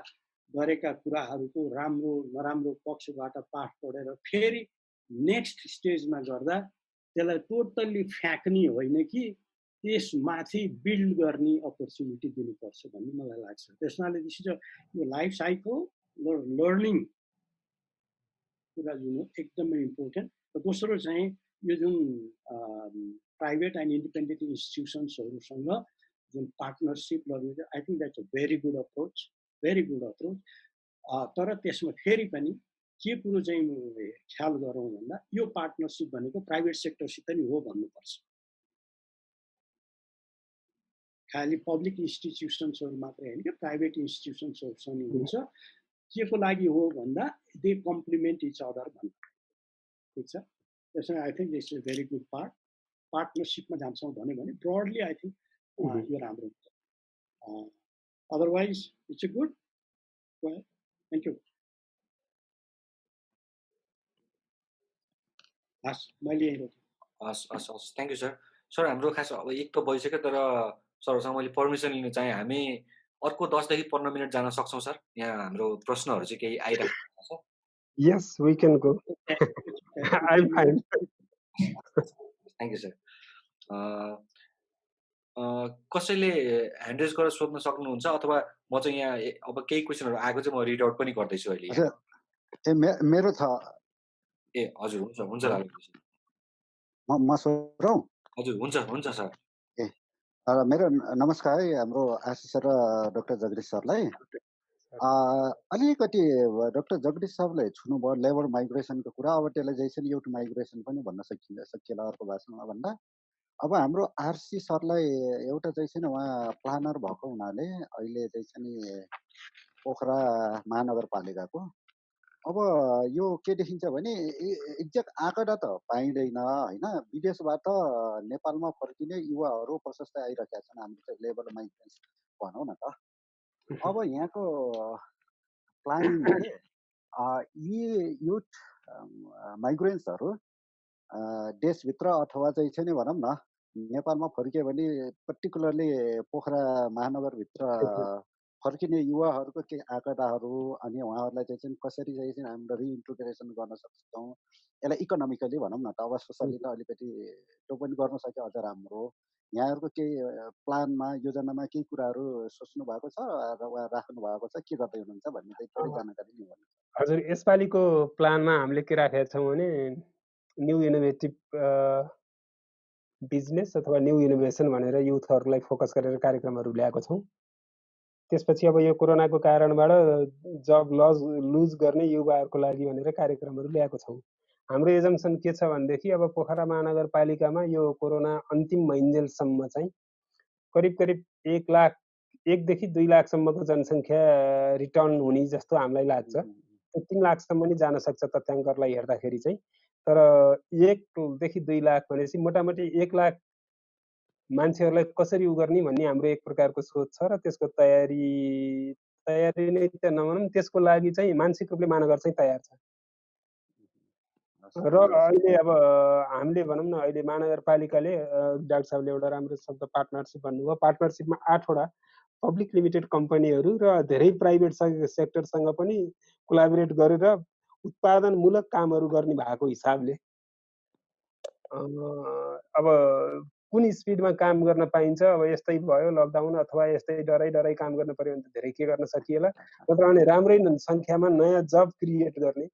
गरेका कुराहरूको राम्रो नराम्रो पक्षबाट पाठ पढेर फेरि नेक्स्ट स्टेजमा गर्दा त्यसलाई टोटल्ली फ्याँक्ने होइन कि त्यसमाथि बिल्ड गर्ने अपर्च्युनिटी दिनुपर्छ भन्ने मलाई लाग्छ। त्यसनाले दिस इज यो लाइफ साइकल लर्निङ कुरा जुन हो एकदमै इम्पोर्टेन्ट। र दोस्रो चाहिँ यो जुन प्राइभेट एन्ड इन्डिपेन्डेन्ट इन्स्टिट्युसन्सहरूसँग जुन partnership learning, I think that's a very good approach, very good approach. तर त्यसमा फेरि पनि के कुरो चाहिँ ख्याल गरौँ भन्दा यो पार्टनरसिप भनेको प्राइभेट सेक्टरसित नि हो भन्नुपर्छ। खालि पब्लिक इन्स्टिट्युसन्सहरू मात्रै होइन कि प्राइभेट इन्स्टिट्युसन्सहरूसँग हुन्छ। के को लागि हो भन्दा दे कम्प्लिमेन्ट इच अदर भन्नु, ठिक छ। त्यसमा I think this is very good part. पार्टनरसिपमा जान्छौँ भने ब्रोडली आई थिङ्क यो राम्रो हुन्छ। Otherwise it's a good. Thank you. हस्, मैले यही रोकेँ। हस् हस् हस्, थ्याङ्क यू सर। सर हाम्रो खास अब एक त भइसक्यो, तर सरहरूसँग मैले पर्मिसन लिन चाहेँ। हामी अर्को 10 देखि 15 मिनट जान सक्छौँ सर? यहाँ हाम्रो प्रश्नहरू चाहिँ केही आइरहेको छ। Yes, we can go. I'm fine. Thank you sir. कसैले ह्यान्ड रेज गरेर सोध्न सक्नुहुन्छ, अथवा म चाहिँ यहाँ अब केही क्वेसनहरू आएको चाहिँ म रिड आउट पनि गर्दैछु अहिले। मेरो छ। ए हजुर, हुन्छ हुन्छ म सोधौँ? हजुर, हुन्छ हुन्छ सर। ए मेरो नमस्कार है हाम्रो आशिष सर र डाक्टर जगदीश सरलाई। अलिकति डाक्टर जगदीश सरले छुनुभयो लेबर माइग्रेसनको कुरा। अब त्यसलाई जैसे युथ माइग्रेसन पनि भन्न सकिएला अर्को भाषामा भन्दा। अब हाम्रो आरसी सरलाई एउटा चाहिँ नि उहाँ प्लानर भएको हुनाले अहिले चाहिँ नि पोखरा महानगरपालिकाको अब यो के देखिन्छ भने एक्ज्याक्ट आँकडा त पाइँदैन होइन। विदेशबाट नेपालमा फर्किने युवाहरू प्रशस्त आइरहेका छन्। हाम्रो चाहिँ लेबर माइग्रेन्स भनौँ न त। अब यहाँको प्लानिङले यी युथ माइग्रेन्ट्सहरू देशभित्र अथवा चाहिँ नि भनौँ न नेपालमा फर्कियो भने पर्टिकुलरली पोखरा महानगरभित्र फर्किने युवाहरूको केही आँकडाहरू अनि उहाँहरूलाई चाहिँ कसरी चाहिँ हाम्रो रिइन्टिग्रेसन गर्न सक्छौँ, यसलाई इकोनोमिकली भनौँ न त। अब सोसली त अलिकति त्यो पनि गर्न सक्यो अझ राम्रो। यहाँहरूको केही प्लानमा योजनामा केही कुराहरू सोच्नु भएको छ र वा राख्नु भएको छ, के गर्दै हुनुहुन्छ भन्ने चाहिँ थोरै जानकारी लिनु भन्नु। हजुर, यसपालिको प्लानमा हामीले के राखेका छौँ भने न्यू इनोभेटिभ बिजनेस अथवा न्यू इनोभेसन भनेर युथहरूलाई फोकस गरेर कार्यक्रमहरू ल्याएको छौँ। त्यसपछि अब यो कोरोनाको कारणबाट जब लुज गर्ने युवाहरूको लागि भनेर कार्यक्रमहरू ल्याएको छौँ। हाम्रो एजम्सन के छ भनेदेखि अब पोखरा महानगरपालिकामा यो कोरोना अन्तिम महिन्जेलसम्म चाहिँ करिब 1 देखि 2 लाखसम्मको जनसङ्ख्या रिटर्न हुने जस्तो हामीलाई लाग्छ। 3 लाखसम्म नि जान सक्छ तथ्याङ्कलाई हेर्दाखेरि चाहिँ। तर 1 देखि 2 लाख भनेपछि मोटामोटी 1 लाख मान्छेहरूलाई कसरी उ गर्ने भन्ने हाम्रो एक प्रकारको सोच छ। र त्यसको तयारी नै त नभनौँ, त्यसको लागि चाहिँ मानसिक रूपले महानगर चाहिँ तयार छ। र अहिले अब हामीले भनौँ न अहिले महानगरपालिकाले डाक्टर साहबले एउटा राम्रो शब्द पार्टनरसिप भन्नुभयो। पार्टनरसिपमा 8वटा पब्लिक लिमिटेड कम्पनीहरू र धेरै प्राइभेट सेक्टरसँग पनि कोलाबोरेट गरेर उत्पादनमूलक कामहरू गर्ने भएको हिसाबले अब कुन स्पिडमा काम गर्न पाइन्छ। अब यस्तै भयो लकडाउन अथवा यस्तै डराइ काम गर्न पर्यो भने त धेरै के गर्न सकिएला। नत्र भने राम्रै सङ्ख्यामा नयाँ जब क्रिएट गर्ने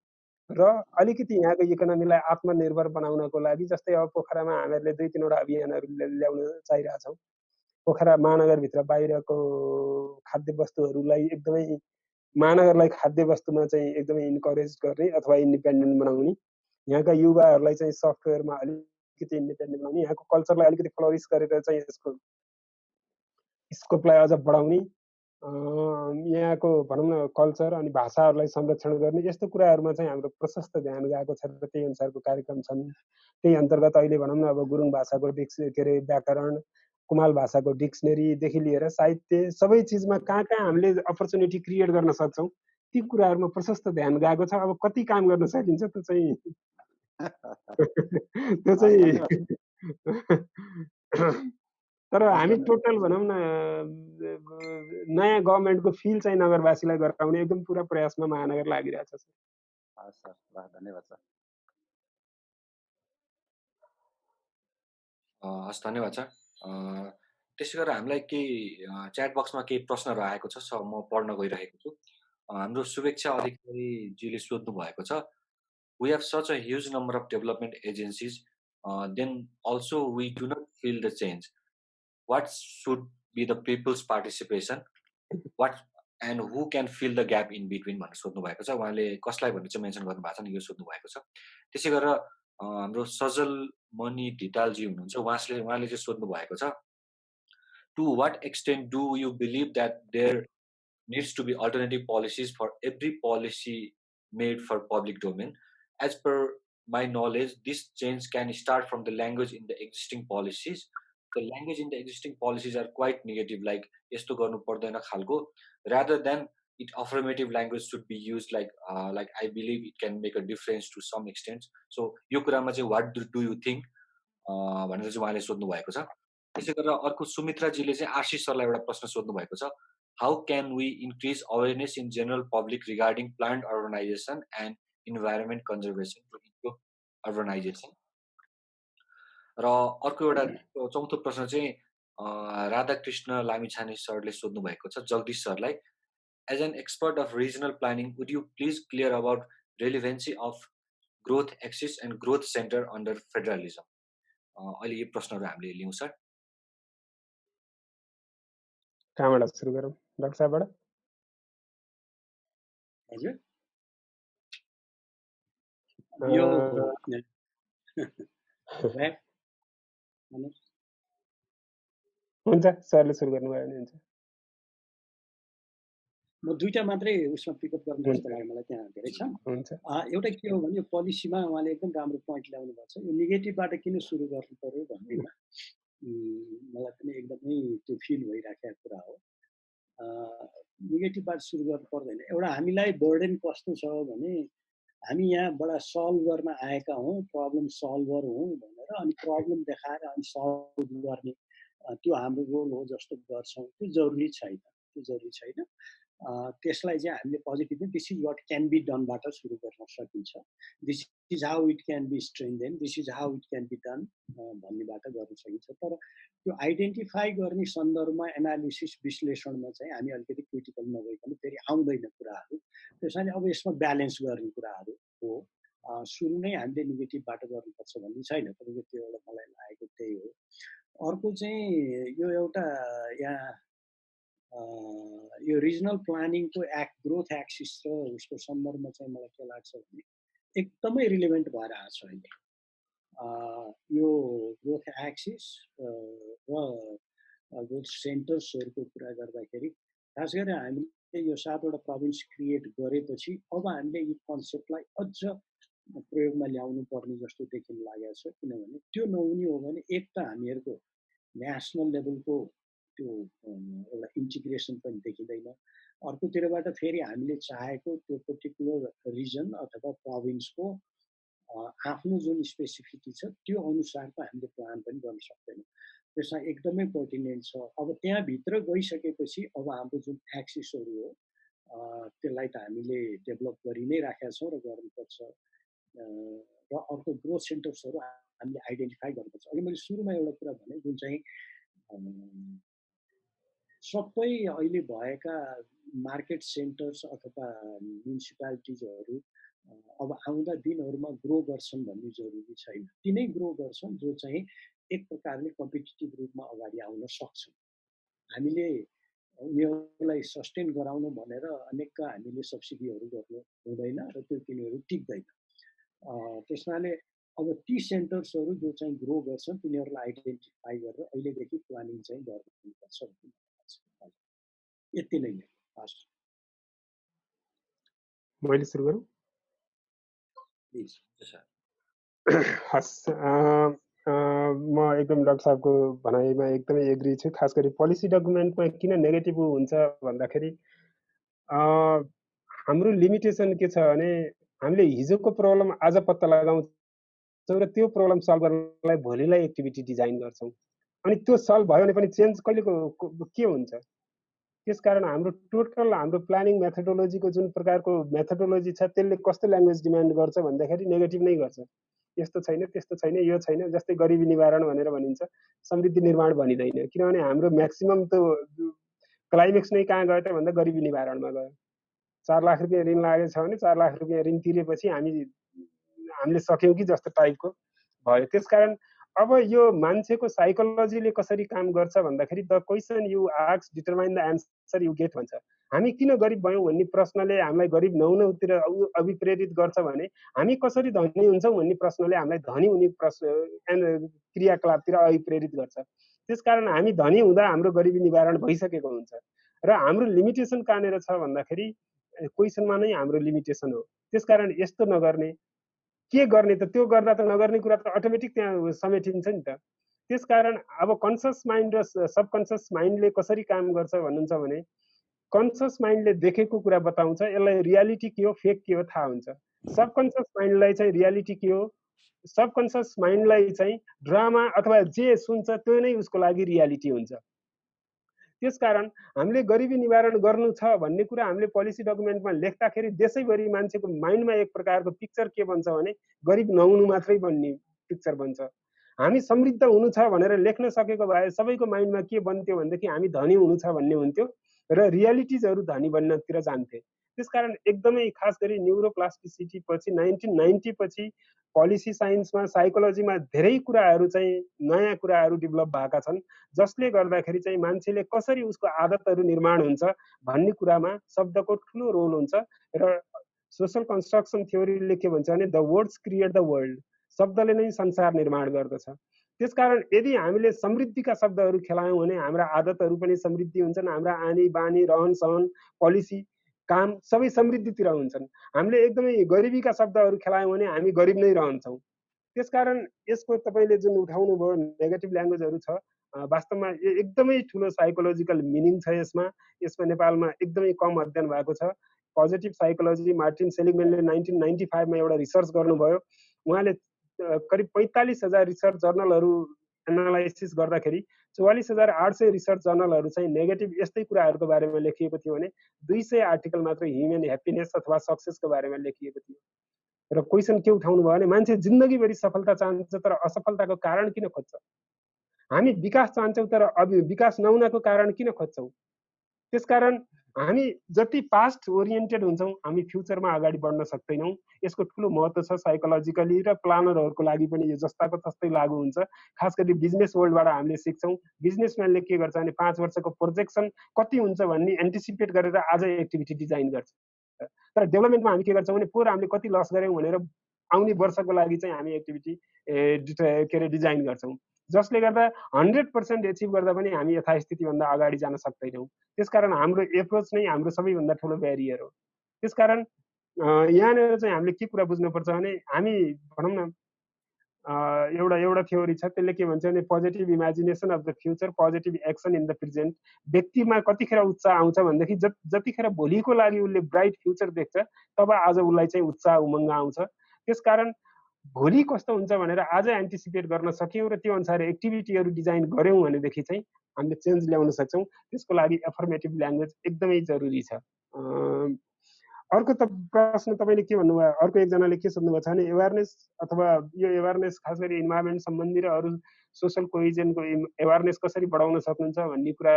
र अलिकति यहाँको इकोनोमीलाई आत्मनिर्भर बनाउनको लागि, जस्तै अब पोखरामा हामीहरूले 2-3वटा अभियानहरू ल्याउन चाहिरहेछौँ। पोखरा महानगरभित्र बाहिरको खाद्य वस्तुहरूलाई एकदमै महानगरलाई खाद्य वस्तुमा चाहिँ एकदमै इन्करेज गर्ने अथवा इन्डिपेन्डेन्ट बनाउने, यहाँका युवाहरूलाई चाहिँ सफ्टवेयरमा अलिकति इन्डिपेन्डेन्ट बनाउने, यहाँको कल्चरलाई अलिकति फ्लोरिस गरेर चाहिँ यसको स्कोपलाई अझ बढाउने, यहाँको भनौँ न कल्चर अनि भाषाहरूलाई संरक्षण गर्ने, यस्तो कुराहरूमा चाहिँ हाम्रो प्रशस्त ध्यान गएको छ र त्यही अनुसारको कार्यक्रम छन्। त्यही अन्तर्गत अहिले भनौँ न अब गुरुङ भाषाको व्याकरण, कुमाल भाषाको डिक्सनरीदेखि लिएर साहित्य सबै चिजमा कहाँ हामीले अपर्च्युनिटी क्रिएट गर्न सक्छौँ ती कुराहरूमा प्रशस्त ध्यान गएको छ। अब कति काम गर्न सकिन्छ त्यो चाहिँ तर हामी टोटल भनौँ न नयाँ गभर्मेन्टको फिल चाहिँ नगरवासीलाई गराउने एकदम पुरा प्रयासमा महानगर लागिरहेछ सर। हस् सर, ल धन्यवाद सर। हस् धन्यवाद सर। त्यसै गरेर हामीलाई केही च्याट बक्समा केही प्रश्नहरू आएको छ, म पढ्न गइरहेको छु। हाम्रो शुभेच्छा अधिकारीजीले सोध्नु भएको छ, we have such a huge number of development agencies, then also we do not feel the change. What should be the people's participation? What and who can fill the gap in between भनेर सोध्नु भएको छ। उहाँले कसलाई भन्ने चाहिँ mention गर्नुभएको छ नि, यो सोध्नु भएको छ। त्यसै गरेर हाम्रो सजल मणि ढितालजी हुनुहुन्छ, उहाँले चाहिँ सोध्नु भएको छ, to what extent do you believe that there needs to be alternative policies for every policy made for public domain? As per my knowledge, this change can start from the language in the existing policies. The language in the existing policies are quite negative, like yesto garnu pardaina khalko, rather than it affirmative language should be used, like I believe it can make a difference to some extent. So यो कुरामा चाहिँ what do you think भनेर चाहिँ उहाँले सोध्नु भएको छ। त्यसै गरेर अर्को सुमित्राजीले चाहिँ आशिष सरलाई एउटा प्रश्न सोध्नु भएको छ, how can we increase awareness in general public regarding planned urbanization and environment conservation to improve urbanization? र अर्को एउटा चौथो प्रश्न चाहिँ राधाकृष्ण लामिछाने सरले सोध्नु भएको छ जगदीश सरलाई, as an expert of regional planning, would you please clear about relevancy of growth axis and growth center under federalism? अहिले यो प्रश्नहरू हामीले लियौँ सर। कहाँबाट सुरु गरौँ डाक्टर साहबबाट? हजुर यो हुन्छ सरले सुरु गर्नुभयो भने हुन्छ। म दुईटा मात्रै उसमा पिकअप गर्नु जस्तो लाग्यो मलाई, त्यहाँ धेरै छ। एउटा के हो भने यो पोलिसीमा उहाँले एकदम राम्रो पोइन्ट ल्याउनु भएको छ, यो नेगेटिभबाट किन सुरु गर्नु पर्यो भन्नेमा मलाई पनि एकदमै त्यो फिल भइराखेको कुरा हो। नेगेटिभबाट सुरु गर्नु पर्दैन। एउटा हामीलाई बर्डन कस्तो छ भने हामी यहाँबाट सल्भ गर्न आएका हौँ, प्रब्लम सल्भर हौँ भनेर अनि प्रब्लम देखाएर अनि सल्भ गर्ने त्यो हाम्रो रोल हो जस्तो गर्छौँ, त्यो जरुरी छैन। त्यसलाई चाहिँ हामीले positively this is what can be डनबाट सुरु गर्न सकिन्छ, this is how it can be strengthen, this is how it can be done भन्नेबाट गर्न सकिन्छ। तर त्यो आइडेन्टिफाई गर्ने सन्दर्भमा एनालिसिस विश्लेषणमा चाहिँ हामी अलिकति क्रिटिकल नभइकन फेरि आउँदैन कुराहरू। त्यसैले अब यसमा ब्यालेन्स गर्ने कुराहरू हो। सुरु नै हामीले नेगेटिभबाट गर्नुपर्छ भन्ने छैन, तपाईँको त्यो एउटा मलाई लागेको त्यही हो। अर्को चाहिँ यो एउटा यहाँ यो रिजनल प्लानिङको ग्रोथ एक्सिस र उसको सन्दर्भमा चाहिँ मलाई के लाग्छ भने एकदमै रिलेभेन्ट भएर आएको छ अहिले यो ग्रोथ एक्सिस र ग्रोथ सेन्टर्सहरूको कुरा गर्दाखेरि। खास गरेर हामीले यो 7वटा प्रोभिन्स क्रिएट गरेपछि अब हामीले यो कन्सेप्टलाई अझ प्रयोगमा ल्याउनु पर्ने जस्तो देखिन लागेको छ। किनभने त्यो नहुने हो भने एक त हामीहरूको नेसनल लेभलको त्यो एउटा इन्टिग्रेसन पनि देखिँदैन, अर्कोतिरबाट फेरि हामीले चाहेको त्यो पर्टिकुलर रिजन अथवा प्रोभिन्सको आफ्नो जुन स्पेसिफिटी छ त्यो अनुसारको हामीले प्लान पनि गर्न सक्दैनौँ। त्यसमा एकदमै पर्टिनेन्ट छ। अब त्यहाँभित्र गइसकेपछि अब हाम्रो जुन एक्सिसहरू हो त्यसलाई त हामीले डेभलप गरि नै राखेका छौँ र गर्नुपर्छ। र अर्को ग्रोथ सेन्टर्सहरू हामीले आइडेन्टिफाई गर्नुपर्छ। अघि मैले सुरुमा एउटा कुरा भने जुन चाहिँ सबै अहिले भएका मार्केट सेन्टर्स अथवा म्युनिसिपालिटिजहरू अब आउँदा दिनहरूमा ग्रो गर्छन् भन्ने जरुरी छैन। तिनै ग्रो गर्छन् जो चाहिँ एक प्रकारले कम्पिटिटिभ रूपमा अगाडि आउन सक्छन्। हामीले उनीहरूलाई सस्टेन गराउनु भनेर अनेकका हामीले सब्सिडीहरू गर्नु हुँदैन र त्यो तिनीहरू टिक्दैन। त्यसमाले अब ती सेन्टर्सहरू जो चाहिँ ग्रो गर्छन् तिनीहरूलाई आइडेन्टिफाई गरेर अहिलेदेखि प्लानिङ चाहिँ गर्नुपर्छ। यति नै हो। मैले सुरु गरौँ? हस्, म एकदम डाक्टर साहबको भनाइमा एकदमै एग्री छु। खास गरी पोलिसी डकुमेन्टमा किन नेगेटिभ हुन्छ भन्दाखेरि हाम्रो लिमिटेसन के छ भने हामीले हिजोको प्रब्लम आज पत्ता लगाउँछौँ र त्यो प्रब्लम सल्भ गर्नलाई भोलिलाई एक्टिभिटी डिजाइन गर्छौँ। अनि त्यो सल्भ भयो भने पनि चेन्ज कहिलेको के हुन्छ? त्यसकारण हाम्रो टोटल हाम्रो प्लानिङ मेथोडोलोजीको जुन प्रकारको मेथोडोलोजी छ त्यसले कस्तो ल्याङ्ग्वेज डिमान्ड गर्छ भन्दाखेरि नेगेटिभ नै गर्छ। यस्तो छैन, त्यस्तो छैन, यो छैन, जस्तै गरिबी निवारण भनेर भनिन्छ, समृद्धि निर्माण भनिँदैन, किनभने हाम्रो म्याक्सिमम त क्लाइमेक्स नै कहाँ गयो त भन्दा गरिबी निवारणमा गयो। 4 लाख रुपियाँ ऋण लागेको छ भने 4 लाख रुपियाँ ऋण तिरेपछि हामीले सक्यौँ कि जस्तो टाइपको भयो। त्यसकारण अब यो मान्छेको साइकोलोजीले कसरी काम गर्छ भन्दाखेरि the question you ask determine the answer you get भन्छ। हामी किन गरिब भयौँ भन्ने प्रश्नले हामीलाई गरिब नहुनतिर अभिप्रेरित गर्छ भने हामी कसरी धनी हुन्छौँ भन्ने प्रश्नले हामीलाई धनी हुने क्रियाकलापतिर अभिप्रेरित गर्छ। त्यसकारण हामी धनी हुँदा हाम्रो गरिबी निवारण भइसकेको हुन्छ र हाम्रो लिमिटेसन कहाँनिर छ भन्दाखेरि क्वेसनमा नै हाम्रो लिमिटेसन हो। त्यसकारण यस्तो नगर्ने, के गर्ने त, त्यो गर्दा त नगर्ने कुरा त अटोमेटिक त्यहाँ समेटिन्छ नि त। त्यसकारण अब कन्सियस माइन्ड र सबकन्सियस माइन्डले कसरी काम गर्छ भन्नुहुन्छ भने कन्सियस माइन्डले देखेको कुरा बताउँछ, यसलाई रियालिटी के हो फेक के हो थाहा हुन्छ। सबकन्सियस माइन्डलाई चाहिँ रियालिटी के हो, सबकन्सियस माइन्डलाई चाहिँ ड्रामा अथवा जे सुन्छ त्यो नै उसको लागि रियालिटी हुन्छ। त्यसकारण हामीले गरिबी निवारण गर्नु छ भन्ने कुरा हामीले पोलिसी डकुमेन्टमा लेख्दाखेरि देशैभरि मान्छेको माइन्डमा एक प्रकारको पिक्चर के बन्छ भने गरिब नहुनु मात्रै बन्ने पिक्चर बन्छ। हामी समृद्ध हुनु छ भनेर लेख्न सकेको भए सबैको माइन्डमा के बन्थ्यो भनेदेखि हामी धनी हुनु छ भन्ने हुन्थ्यो र रियालिटिजहरू धनी बन्नतिर जान्थे। त्यसकारण एकदमै खास गरी न्युरोप्लास्टिसिटी पछि 1990 पछि पोलिसी साइन्समा साइकोलोजीमा धेरै कुराहरू चाहिँ नयाँ कुराहरू डेभलप भएका छन्, जसले गर्दाखेरि चाहिँ मान्छेले कसरी उसको आदतहरू निर्माण हुन्छ भन्ने कुरामा शब्दको ठुलो रोल हुन्छ। र सोसल कन्स्ट्रक्सन थ्योरीले के भन्छ भने the words create the world, शब्दले नै संसार निर्माण गर्दछ। त्यसकारण यदि हामीले समृद्धिका शब्दहरू खेलायौँ भने हाम्रा आदतहरू पनि समृद्धि हुन्छन्, हाम्रा आनी बानी रहन सहन पोलिसी काम सबै समृद्धितिर हुन्छन्। हामीले एकदमै गरिबीका शब्दहरू खेलायौँ भने हामी गरिब नै रहन्छौँ। त्यसकारण यसको तपाईँले जुन उठाउनु भयो नेगेटिभ ल्याङ्ग्वेजहरू छ, वास्तवमा एकदमै ठुलो साइकोलोजिकल मिनिङ छ यसमा। नेपालमा एकदमै कम अध्ययन भएको छ। पोजिटिभ साइकोलोजी मार्टिन सेलिगमेनले 1995 मा एउटा रिसर्च गर्नुभयो। उहाँले करिब 45,000 रिसर्च जर्नलहरू एनालाइसिस गर्दाखेरि 44,800 रिसर्च जर्नलहरू चाहिँ नेगेटिभ यस्तै कुराहरूको बारेमा लेखिएको थियो भने 200 आर्टिकल मात्र ह्युमन ह्याप्पिनेस अथवा सक्सेसको बारेमा लेखिएको थियो। र क्वेसन के उठाउनु भयो भने मान्छे जिन्दगीभरि सफलता चाहन्छ तर असफलताको कारण किन खोज्छ? हामी विकास चाहन्छौँ तर विकास नहुनको कारण किन खोज्छौँ? त्यसकारण हामी जति पास्ट ओरिएन्टेड हुन्छौँ हामी फ्युचरमा अगाडि बढ्न सक्दैनौँ। यसको ठुलो महत्त्व छ साइकोलोजिकली र प्लानरहरूको लागि पनि यो जस्ताको तस्तै लागु हुन्छ। खास गरी बिजनेस वर्ल्डबाट हामीले सिक्छौँ। बिजनेसम्यानले के गर्छ भने 5 वर्षको प्रोजेक्सन कति हुन्छ भन्ने एन्टिसिपेट गरेर आज एक्टिभिटी डिजाइन गर्छ। तर डेभलपमेन्टमा हामी के गर्छौँ भने पोहोर हामीले कति लस गऱ्यौँ भनेर आउने वर्षको लागि चाहिँ हामी एक्टिभिटी के अरे डिजाइन गर्छौँ, जसले गर्दा 100% एचिभ गर्दा पनि हामी यथास्थितिभन्दा अगाडि जान सक्दैनौँ। त्यसकारण हाम्रो एप्रोच नै हाम्रो सबैभन्दा ठुलो ब्यारियर हो। त्यसकारण यहाँनिर चाहिँ हामीले के कुरा बुझ्नुपर्छ भने हामी भनौँ न एउटा थ्योरी छ, त्यसले के भन्छ भने positive imagination of the future, positive action in the present. व्यक्तिमा कतिखेर उत्साह आउँछ भनेदेखि जतिखेर भोलिको लागि उसले ब्राइट फ्युचर देख्छ तब आज उसलाई चाहिँ उत्साह उमङ्ग आउँछ। त्यसकारण भोलि कस्तो हुन्छ भनेर आज एन्टिसिपेट गर्न सक्यौँ र त्यो अनुसार एक्टिभिटीहरू डिजाइन गऱ्यौँ भनेदेखि चाहिँ हामीले चेन्ज ल्याउन सक्छौँ। त्यसको लागि एफर्मेटिभ ल्याङ्ग्वेज एकदमै जरुरी छ। अर्को प्रश्न तपाईँले के भन्नुभयो, अर्को एकजनाले के सोध्नुभएको छ भने एवेरनेस अथवा यो एवेरनेस खास गरी इन्भाइरोमेन्ट सम्बन्धी र अरू सोसल कोहिजनको एवेरनेस कसरी बढाउन सक्नुहुन्छ भन्ने कुरा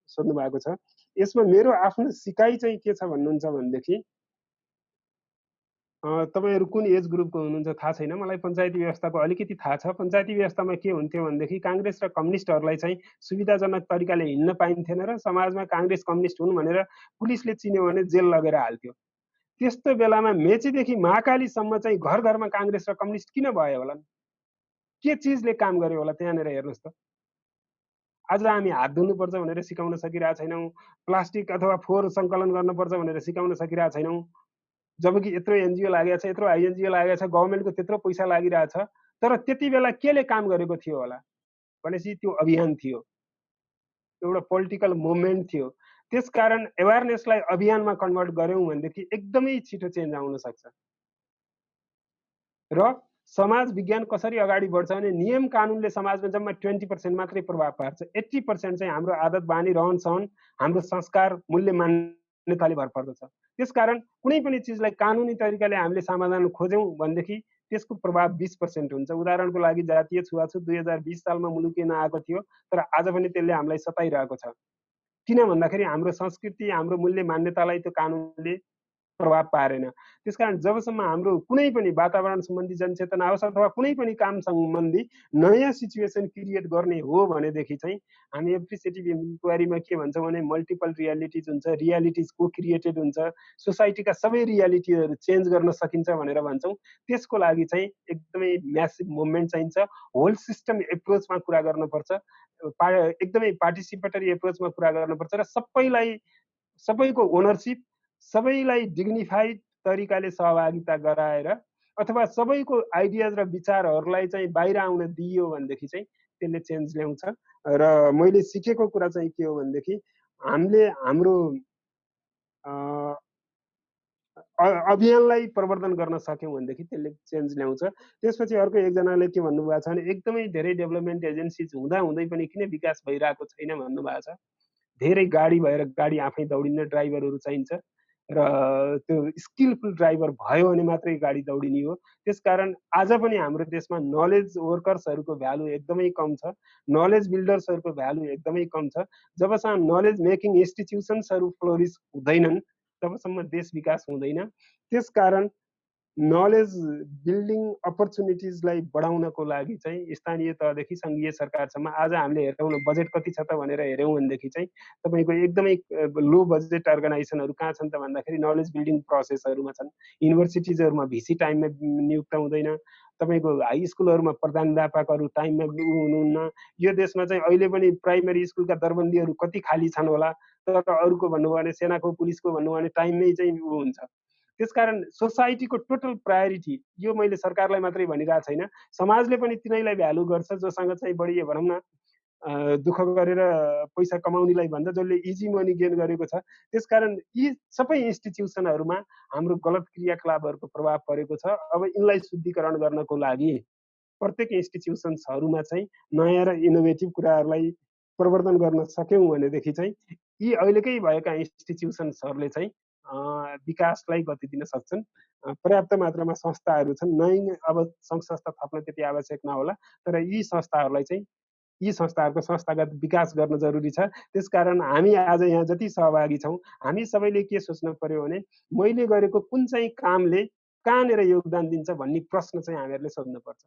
सोध्नु भएको छ। यसमा मेरो आफ्नो सिकाइ चाहिँ के छ भन्नुहुन्छ भनेदेखि तपाईँहरू कुन एज ग्रुपको हुनुहुन्छ थाहा छैन मलाई, पञ्चायती व्यवस्थाको अलिकति थाहा छ। पञ्चायती व्यवस्थामा के हुन्थ्यो भनेदेखि काङ्ग्रेस र कम्युनिस्टहरूलाई चाहिँ सुविधाजनक तरिकाले हिँड्न पाइन्थेन र समाजमा काङ्ग्रेस कम्युनिस्ट हुन् भनेर पुलिसले चिन्यो भने जेल लगेर हाल्थ्यो। त्यस्तो बेलामा मेचीदेखि महाकालीसम्म चाहिँ घर घरमा काङ्ग्रेस र कम्युनिस्ट किन भयो होला? के चिजले काम गर्यो होला त्यहाँनिर हेर्नुहोस् त। आज हामी हात धुनुपर्छ भनेर सिकाउन सकिरहेको छैनौँ, प्लास्टिक अथवा फोहोर सङ्कलन गर्नुपर्छ भनेर सिकाउन सकिरहेको छैनौँ, जबकि यत्रो एनजिओ लागेको छ, यत्रो आइएनजिओ लागेको छ, गभर्मेन्टको त्यत्रो पैसा लागिरहेछ। तर त्यति बेला केले काम गरेको थियो होला भनेपछि त्यो अभियान थियो, एउटा पोलिटिकल मुभमेन्ट थियो। त्यसकारण एवेरनेसलाई अभियानमा कन्भर्ट गऱ्यौँ भनेदेखि एकदमै छिटो चेन्ज आउन सक्छ। र समाज विज्ञान कसरी अगाडि बढ्छ भने नियम कानुनले समाजमा जम्मा 20% मात्रै प्रभाव पार्छ, 80% चाहिँ हाम्रो आदत बानी रहन सहन हाम्रो संस्कार मूल्य मान्यताले भर पर्दछ। त्यसकारण कुनै पनि चिजलाई कानुनी तरिकाले हामीले समाधान खोज्यौँ भनेदेखि त्यसको प्रभाव 20% हुन्छ। उदाहरणको लागि जातीय छुवाछुत 2020 सालमा मुलुकै नआएको थियो, तर आज पनि त्यसले हामीलाई सताइरहेको छ। किन भन्दाखेरि हाम्रो संस्कृति हाम्रो मूल्य मान्यतालाई त्यो कानुनले प्रभाव पारेन। त्यसकारण जबसम्म हाम्रो कुनै पनि वातावरण सम्बन्धी जनचेतना होस् अथवा कुनै पनि काम सम्बन्धी नयाँ सिचुएसन क्रिएट गर्ने हो भनेदेखि चाहिँ हामी एप्रिसिएटिभ इन्क्वायरीमा के भन्छौँ भने मल्टिपल रियालिटिज हुन्छ, रियालिटिज को क्रिएटेड हुन्छ, सोसाइटीका सबै रियालिटीहरू चेन्ज गर्न सकिन्छ भनेर भन्छौँ। त्यसको लागि चाहिँ एकदमै म्यासिभ मुभमेन्ट चाहिन्छ, होल सिस्टम एप्रोचमा कुरा गर्नुपर्छ, एकदमै पार्टिसिपेटरी एप्रोचमा कुरा गर्नुपर्छ र सबैको ओनरसिप, सबैलाई डिग्निफाइड तरिकाले सहभागिता गराएर अथवा सबैको आइडियाज र विचारहरूलाई चाहिँ बाहिर आउन दिइयो भनेदेखि चाहिँ त्यसले चेन्ज ल्याउँछ। र मैले सिकेको कुरा चाहिँ के हो भनेदेखि हामीले हाम्रो अभियानलाई प्रवर्धन गर्न सक्यौँ भनेदेखि त्यसले चेन्ज ल्याउँछ। त्यसपछि अर्को एकजनाले के भन्नुभएको छ भने एकदमै धेरै डेभलपमेन्ट एजेन्सिज हुँदाहुँदै पनि किन विकास भइरहेको छैन भन्नुभएको छ। धेरै गाडी भएर गाडी आफै दौडिने ड्राइभरहरू चाहिन्छ र त्यो स्किलफुल ड्राइभर भयो भने मात्रै गाडी दौडिने हो। त्यसकारण आज पनि हाम्रो देशमा नलेज वर्कर्सहरूको भ्यालु एकदमै कम छ, नलेज बिल्डर्सहरूको भ्यालु एकदमै कम छ। जबसम्म नलेज मेकिङ इन्स्टिट्युसन्सहरू फ्लोरिस हुँदैनन् तबसम्म देश विकास हुँदैन। त्यसकारण नलेज बिल्डिङ अपर्च्युनिटिजलाई बढाउनको लागि चाहिँ स्थानीय तहदेखि सङ्घीय सरकारसम्म आज हामीले हेरौँ न बजेट कति छ त भनेर हेऱ्यौँ भनेदेखि चाहिँ तपाईँको एकदमै लो बजेट अर्गनाइजेसनहरू कहाँ छन् त भन्दाखेरि नलेज बिल्डिङ प्रोसेसहरूमा छन्। युनिभर्सिटिजहरूमा भिसी टाइममा नियुक्त हुँदैन, तपाईँको हाई स्कुलहरूमा प्रधानाध्यापकहरू टाइममा हुनुहुन्न। यो देशमा चाहिँ अहिले पनि प्राइमेरी स्कुलका दरबन्दीहरू कति खाली छन् होला, तर अरूको भन्नुभयो भने सेनाको पुलिसको भन्नुभयो भने टाइममै चाहिँ हुन्छ। त्यसकारण सोसाइटीको टोटल प्रायोरिटी यो मैले सरकारलाई मात्रै भनिरहेको छैन, समाजले पनि तिनैलाई भ्यालु गर्छ जोसँग चाहिँ बढी भनौँ न दुःख गरेर पैसा कमाउनेलाई भन्दा जसले इजी मनी गेन गरेको छ। त्यसकारण यी सबै इन्स्टिट्युसनहरूमा हाम्रो गलत क्रियाकलापहरूको प्रभाव परेको छ। अब यिनलाई शुद्धिकरण गर्नको लागि प्रत्येक इन्स्टिट्युसन्सहरूमा चाहिँ नयाँ र इनोभेटिभ कुराहरूलाई प्रवर्धन गर्न सक्यौँ भनेदेखि चाहिँ यी अहिलेकै भएका इन्स्टिट्युसन्सहरूले चाहिँ विकासलाई गति दिन सक्छन्। पर्याप्त मात्रामा संस्थाहरू छन्, नयाँ अब सङ्घ संस्था थप्न त्यति आवश्यक नहोला, तर यी संस्थाहरूलाई चाहिँ यी संस्थाहरूको संस्थागत विकास गर्न जरुरी छ। त्यसकारण हामी आज यहाँ जति सहभागी छौँ हामी सबैले के सोच्नु पर्यो भने मैले गरेको कुन चाहिँ कामले कहाँनिर योगदान दिन्छ भन्ने प्रश्न चाहिँ हामीहरूले सोध्नुपर्छ।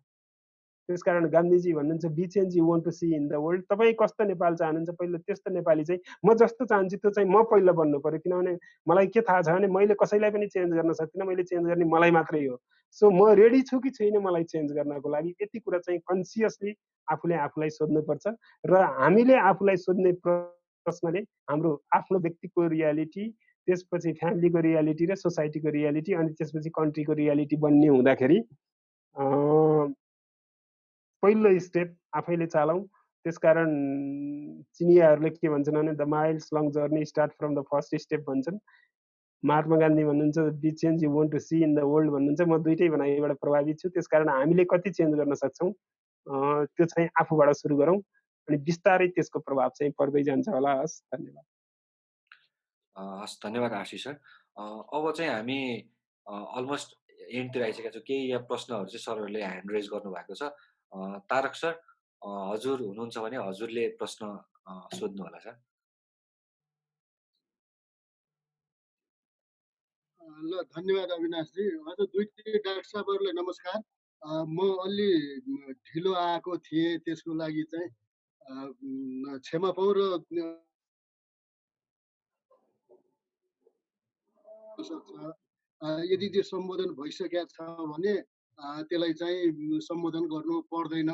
त्यसकारण गान्धीजी भन्नुहुन्छ be change you want to see in the world. तपाईँ कस्तो नेपाल चाहनुहुन्छ पहिला त्यस्तो नेपाली चाहिँ म जस्तो चाहन्छु त्यो चाहिँ म पहिला बन्नु पर्यो। किनभने मलाई के थाहा छ भने मैले कसैलाई पनि चेन्ज गर्न सक्दिनँ, मैले चेन्ज गर्ने मलाई मात्रै हो। सो म रेडी छु कि छैन मलाई चेन्ज गर्नको लागि, यति कुरा चाहिँ कन्सियसली आफूले आफूलाई सोध्नुपर्छ। र हामीले आफूलाई सोध्ने प्रश्नले हाम्रो आफ्नो व्यक्तिको रियालिटी, त्यसपछि फ्यामिलीको रियालिटी र सोसाइटीको रियालिटी अनि त्यसपछि कन्ट्रीको रियालिटी बन्ने हुँदाखेरि पहिलो स्टेप आफैले चालौँ। त्यसकारण चिनियाहरूले के भन्छन् भने the miles long journey start from the first step भन्छन्। महात्मा गान्धी भन्नुहुन्छ be change you want to see in the world भन्नुहुन्छ। म दुइटै भनाइबाट प्रभावित छु। त्यसकारण हामीले कति चेन्ज गर्न सक्छौँ त्यो चाहिँ आफूबाट सुरु गरौँ अनि बिस्तारै त्यसको प्रभाव चाहिँ पर्दै जान्छ होला। हस्, धन्यवाद। हस्, धन्यवाद आशिष सर। अब चाहिँ हामी अलमोस्ट एन्डतिर आइसकेका छौँ। केही यहाँ प्रश्नहरू चाहिँ सरहरूले ह्यान्ड रेज गर्नुभएको छ। तारक सर हजुर हुनुहुन्छ भने हजुरले प्रश्न सोध्नु होला सर। ल, धन्यवाद अविनाशजी। हजुर दुईटै डाक्टर साहबहरूलाई नमस्कार। म अलि ढिलो आएको थिएँ, त्यसको लागि चाहिँ क्षमा पाउँ र यदि त्यो सम्बोधन भइसकेको छ भने त्यसलाई चाहिँ सम्बोधन गर्नु पर्दैन।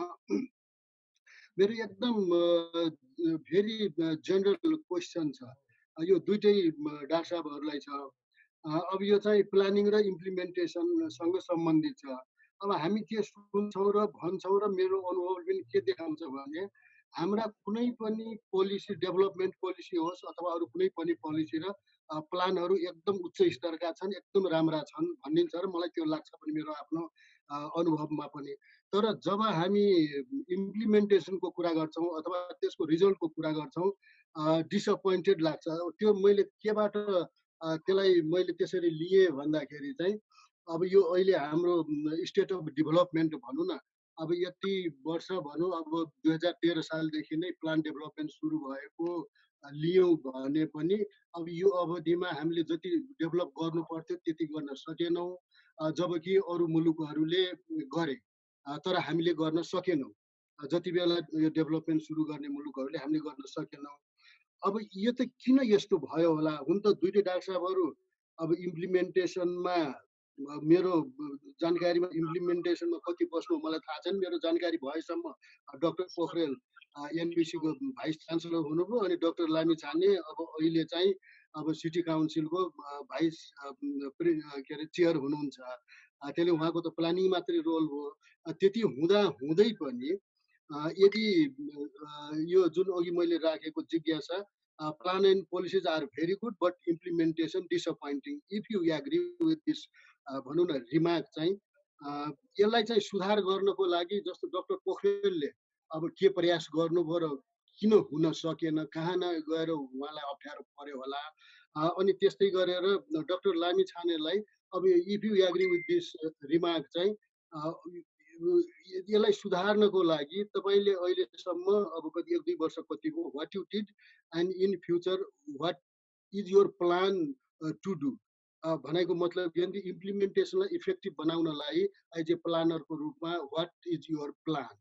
मेरो एकदम भेरी जेनरल क्वेसन छ, यो दुईटै डाक्टर साहबहरूलाई छ। अब यो चाहिँ प्लानिङ र इम्प्लिमेन्टेसनसँग सम्बन्धित छ। अब हामी के सुन्छौँ र भन्छौँ र मेरो अनुभव पनि के देखाउँछ भने हाम्रा कुनै पनि पोलिसी, डेभलपमेन्ट पोलिसी होस् अथवा अरू कुनै पनि पोलिसी र प्लानहरू एकदम उच्च स्तरका छन्, एकदम राम्रा छन् भनिन्छ र मलाई त्यो लाग्छ पनि मेरो आफ्नो अनुभवमा पनि। तर जब हामी इम्प्लिमेन्टेसनको कुरा गर्छौँ अथवा त्यसको रिजल्टको कुरा गर्छौँ डिसअपोइन्टेड लाग्छ। त्यो मैले केबाट त्यसलाई मैले त्यसरी लिएँ भन्दाखेरि चाहिँ अब यो अहिले हाम्रो स्टेट अफ डेभलपमेन्ट भनौँ न, अब यति वर्ष भनौँ अब 2013 सालदेखि नै प्लान डेभलपमेन्ट सुरु भएको लियौँ भने पनि अब यो अवधिमा हामीले जति डेभलप गर्नु पर्थ्यो त्यति गर्न सकेनौँ, जबकि अरू मुलुकहरूले गरे तर हामीले गर्न सकेनौँ। जति बेला यो डेभलपमेन्ट सुरु गर्ने मुलुकहरूले हामीले गर्न सकेनौँ। अब यो त किन यस्तो भयो होला? हुन त दुईटै डाक्टर साहबहरू अब इम्प्लिमेन्टेसनमा मेरो जानकारीमा इम्प्लिमेन्टेसनमा कति बस्नु मलाई थाहा छैन। मेरो जानकारी भएसम्म डाक्टर पोखरेल एनबिसीको भाइस चान्सलर हुनुभयो अनि डाक्टर लामिछाने अब अहिले चाहिँ अब सिटी काउन्सिलको भाइस के अरे चेयर हुनुहुन्छ। त्यसले उहाँको त प्लानिङ मात्रै रोल हो। त्यति हुँदा हुँदै पनि यदि यो जुन अघि मैले राखेको जिज्ञासा plan and policies are very good but implementation disappointing, if you agree with this भनौँ न रिमार्क चाहिँ यसलाई चाहिँ सुधार गर्नको लागि जस्तो डाक्टर पोखरेलले अब के प्रयास गर्नुभयो र किन हुन सकेन, कहाँ न गएर उहाँलाई अप्ठ्यारो पर्यो होला। अनि त्यस्तै गरेर डाक्टर लामिछानेलाई अब if you agree with this remark चाहिँ यसलाई सुधार्नको लागि तपाईँले अहिलेसम्म अब कति 1-2 वर्ष कति हो what you did and in future what is your plan to do भनेको मतलब के भने इम्प्लिमेन्टेसनलाई इफेक्टिभ बनाउनलाई एज ए प्लानरको रूपमा वाट इज योर प्लान?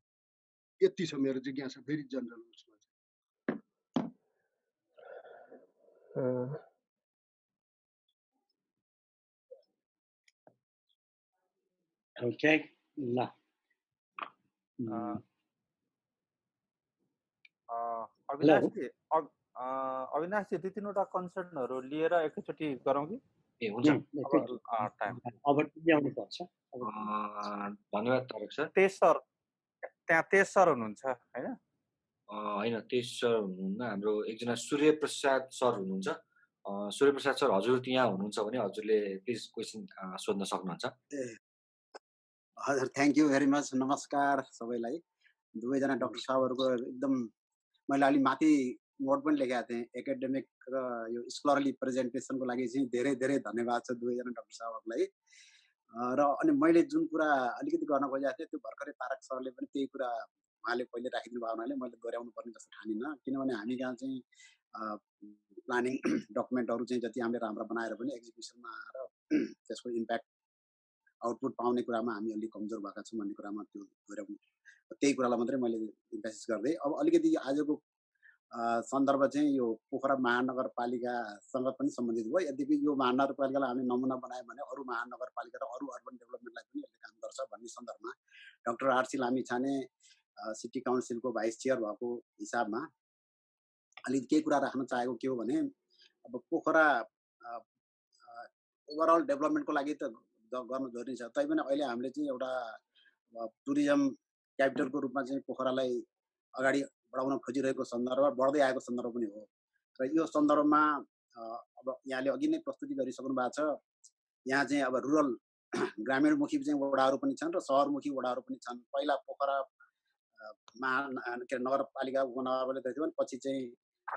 यति छ मेरो जिज्ञासा, भेरी जनरल उसमा। ओके ल अविनाशजी 2-3वटा कन्सर्नहरू लिएर एकैचोटि गरौँ कि? ए हुन्छ, अब ल्याउनु पर्छ। धन्यवाद तारक सर। तेज सर त्यहाँ तेज सर हुनुहुन्छ हैन? होइन तेज सर हुनुहुन्न, हाम्रो एकजना सूर्य प्रसाद सर हुनुहुन्छ। सूर्य प्रसाद सर हजुर त्यहाँ हुनुहुन्छ भने हजुरले प्लिज क्वेसन सोध्न सक्नुहुन्छ। हजुर थ्याङ्क यू भेरी मच। नमस्कार सबैलाई। दुवैजना डाक्टर साहबहरूको एकदम मैले अलि माथि नोट पनि लेखेका थिएँ एकाडेमिक र यो स्कलरली प्रेजेन्टेसनको लागि चाहिँ धेरै धेरै धन्यवाद छ दुवैजना डाक्टर साहबहरूलाई। र अनि मैले जुन कुरा अलिकति गर्न खोजेको थिएँ त्यो भर्खरै तारक सरले पनि त्यही कुरा उहाँले पहिले राखिदिनु भएको हुनाले मैले दोहोऱ्याउनु पर्ने जस्तो ठानिनँ, किनभने हामी कहाँ चाहिँ प्लानिङ डकुमेन्टहरू चाहिँ जति हामीले राम्रो बनाएर पनि एक्जिक्युसनमा आएर त्यसको इम्प्याक्ट आउटपुट पाउने कुरामा हामी अलिक कमजोर भएका छौँ भन्ने कुरामा त्यो दोहोऱ्याउनु, त्यही कुरालाई मात्रै मैले इम्फेसिस गर्दै अब अलिकति आजको सन्दर्भ चाहिँ यो पोखरा महानगरपालिकासँग पनि सम्बन्धित भयो। यद्यपि यो महानगरपालिकालाई हामी नमुना बनायौँ भने अरू महानगरपालिका र अरू अर्बन डेभलपमेन्टलाई पनि यसले काम गर्छ भन्ने सन्दर्भमा डाक्टर आरसी लामिछाने सिटी काउन्सिलको भाइस चेयर भएको हिसाबमा अलिकति केही कुरा राख्न चाहेको के हो भने अब पोखरा ओभरअल डेभलपमेन्टको लागि त गर्नु जरुरी छ, तैपनि अहिले हामीले चाहिँ एउटा टुरिज्म क्यापिटलको रूपमा चाहिँ पोखरालाई अगाडि बढाउन खोजिरहेको सन्दर्भ बढ्दै आएको सन्दर्भ पनि हो। र यो सन्दर्भमा अब यहाँले अघि नै प्रस्तुति गरिसक्नु भएको छ। यहाँ चाहिँ अब रुरल ग्रामीणमुखी चाहिँ वडाहरू पनि छन् र सहरमुखी वडाहरू पनि छन्। पहिला पोखरा नगरपालिका उपनगरपालिका थियो भने पछि चाहिँ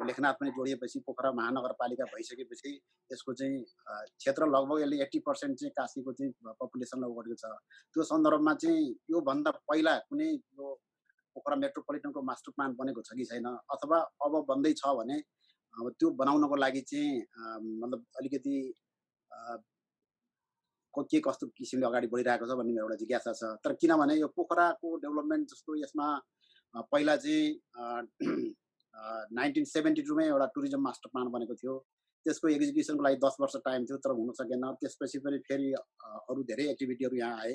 लेखनाथ पनि जोडिएपछि पोखरा महानगरपालिका भइसकेपछि यसको चाहिँ क्षेत्र लगभग यसले 80% चाहिँ काशीको चाहिँ पपुलेसनलाई ओगटेको छ। त्यो सन्दर्भमा चाहिँ योभन्दा पहिला कुनै यो पोखरा मेट्रोपोलिटनको मास्टर प्लान बनेको छ कि छैन, अथवा अब बन्दै छ भने अब त्यो बनाउनको लागि चाहिँ मतलब अलिकति के कस्तो किसिमले अगाडि बढिरहेको छ भन्ने एउटा जिज्ञासा छ। तर किनभने यो पोखराको डेभलपमेन्ट जस्तो यसमा पहिला चाहिँ 1972 मै एउटा टुरिज्म मास्टर प्लान बनेको थियो। त्यसको एक्जिक्युसनको लागि 10 वर्ष टाइम थियो तर हुन सकेन। त्यसपछि पनि फेरि अरू धेरै एक्टिभिटीहरू यहाँ आए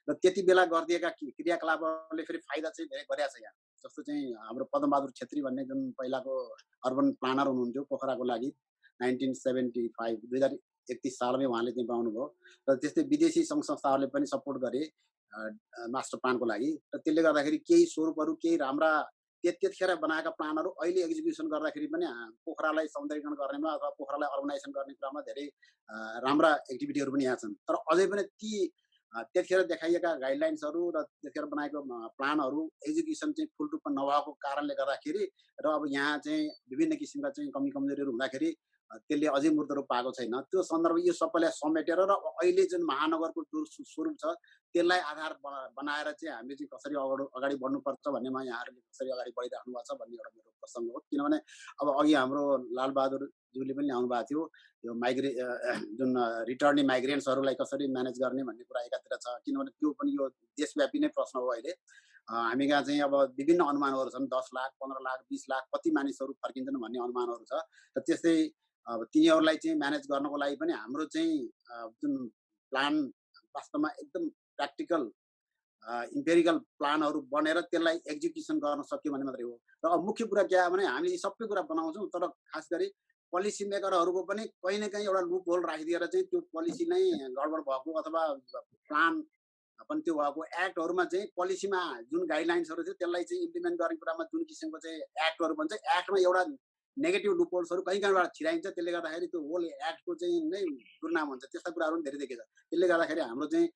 र त्यति बेला गरिदिएका क्रियाकलापहरूले फेरि फाइदा चाहिँ धेरै गरेको छ यहाँ। जस्तो चाहिँ हाम्रो पद्मबहादुर छेत्री भन्ने जुन पहिलाको अर्बन प्लानर हुनुहुन्थ्यो पोखराको लागि 1975 2031 सालमै उहाँले चाहिँ बनाउनु भयो र त्यस्तै विदेशी सङ्घ संस्थाहरूले पनि सपोर्ट गरे मास्टर प्लानको लागि। र त्यसले गर्दाखेरि केही स्वरूपहरू केही राम्रा त्यतिखेर बनाएका प्लानहरू अहिले एक्जिक्युसन गर्दाखेरि पनि पोखरालाई सौन्दर्यीकरण गर्नेमा अथवा पोखरालाई अर्बनाइजेसन गर्ने कुरामा धेरै राम्रा एक्टिभिटीहरू पनि यहाँ छन्। तर अझै पनि ती त्यतिखेर देखाइएका गाइडलाइन्सहरू र त्यतिखेर बनाएको प्लानहरू एक्जिक्युसन चाहिँ फुल रूपमा नभएको कारणले गर्दाखेरि र अब यहाँ चाहिँ विभिन्न किसिमका चाहिँ कमजोरीहरू हुँदाखेरि त्यसले अझै मूर्त रूप पाएको छैन। त्यो सन्दर्भ यो सबैलाई समेटेर र अहिले जुन महानगरको स्वरूप छ त्यसलाई आधार बनाएर चाहिँ हामीले चाहिँ कसरी अगाडि बढ्नुपर्छ भन्नेमा यहाँहरूले कसरी अगाडि बढिराख्नु भएको छ भन्ने एउटा मेरो प्रसङ्ग हो। किनभने अब अघि हाम्रो लालबहादुर ज्यूले पनि ल्याउनु भएको थियो यो जुन रिटर्निङ माइग्रेन्ट्सहरूलाई कसरी म्यानेज गर्ने भन्ने कुरा एकातिर छ। किनभने त्यो पनि यो देशव्यापी नै प्रश्न हो। अहिले हामी कहाँ चाहिँ अब विभिन्न अनुमानहरू छन्, 10 लाख 15 लाख 20 लाख कति मानिसहरू फर्किन्छन् भन्ने अनुमानहरू छ। र त्यस्तै अब तिनीहरूलाई चाहिँ म्यानेज गर्नको लागि पनि हाम्रो चाहिँ जुन प्लान वास्तवमा एकदम प्र्याक्टिकल इम्पेरिकल प्लानहरू बनेर त्यसलाई एक्जिक्युसन गर्न सक्यो भने मात्रै हो। र अब मुख्य कुरा के भने हामीले सबै कुरा बनाउँछौँ तर खास गरी पोलिसी मेकरहरूको पनि कहीँ न कहीँ एउटा लुप होल राखिदिएर चाहिँ त्यो पोलिसी नै गडबड भएको अथवा प्लान पनि त्यो भएको एक्टहरूमा चाहिँ पोलिसीमा जुन गाइडलाइन्सहरू थियो त्यसलाई चाहिँ इम्प्लिमेन्ट गर्ने कुरामा जुन किसिमको चाहिँ एक्टहरू भन्छ एक्टमा एउटा नेगेटिभ लुप होल्सहरू कहीँ कहीँबाट छिराइन्छ। त्यसले गर्दाखेरि त्यो होल एक्टको चाहिँ नै दुर्नाम हुन्छ। त्यस्ता कुराहरू पनि धेरै देखिन्छ। त्यसले गर्दाखेरि हाम्रो चाहिँ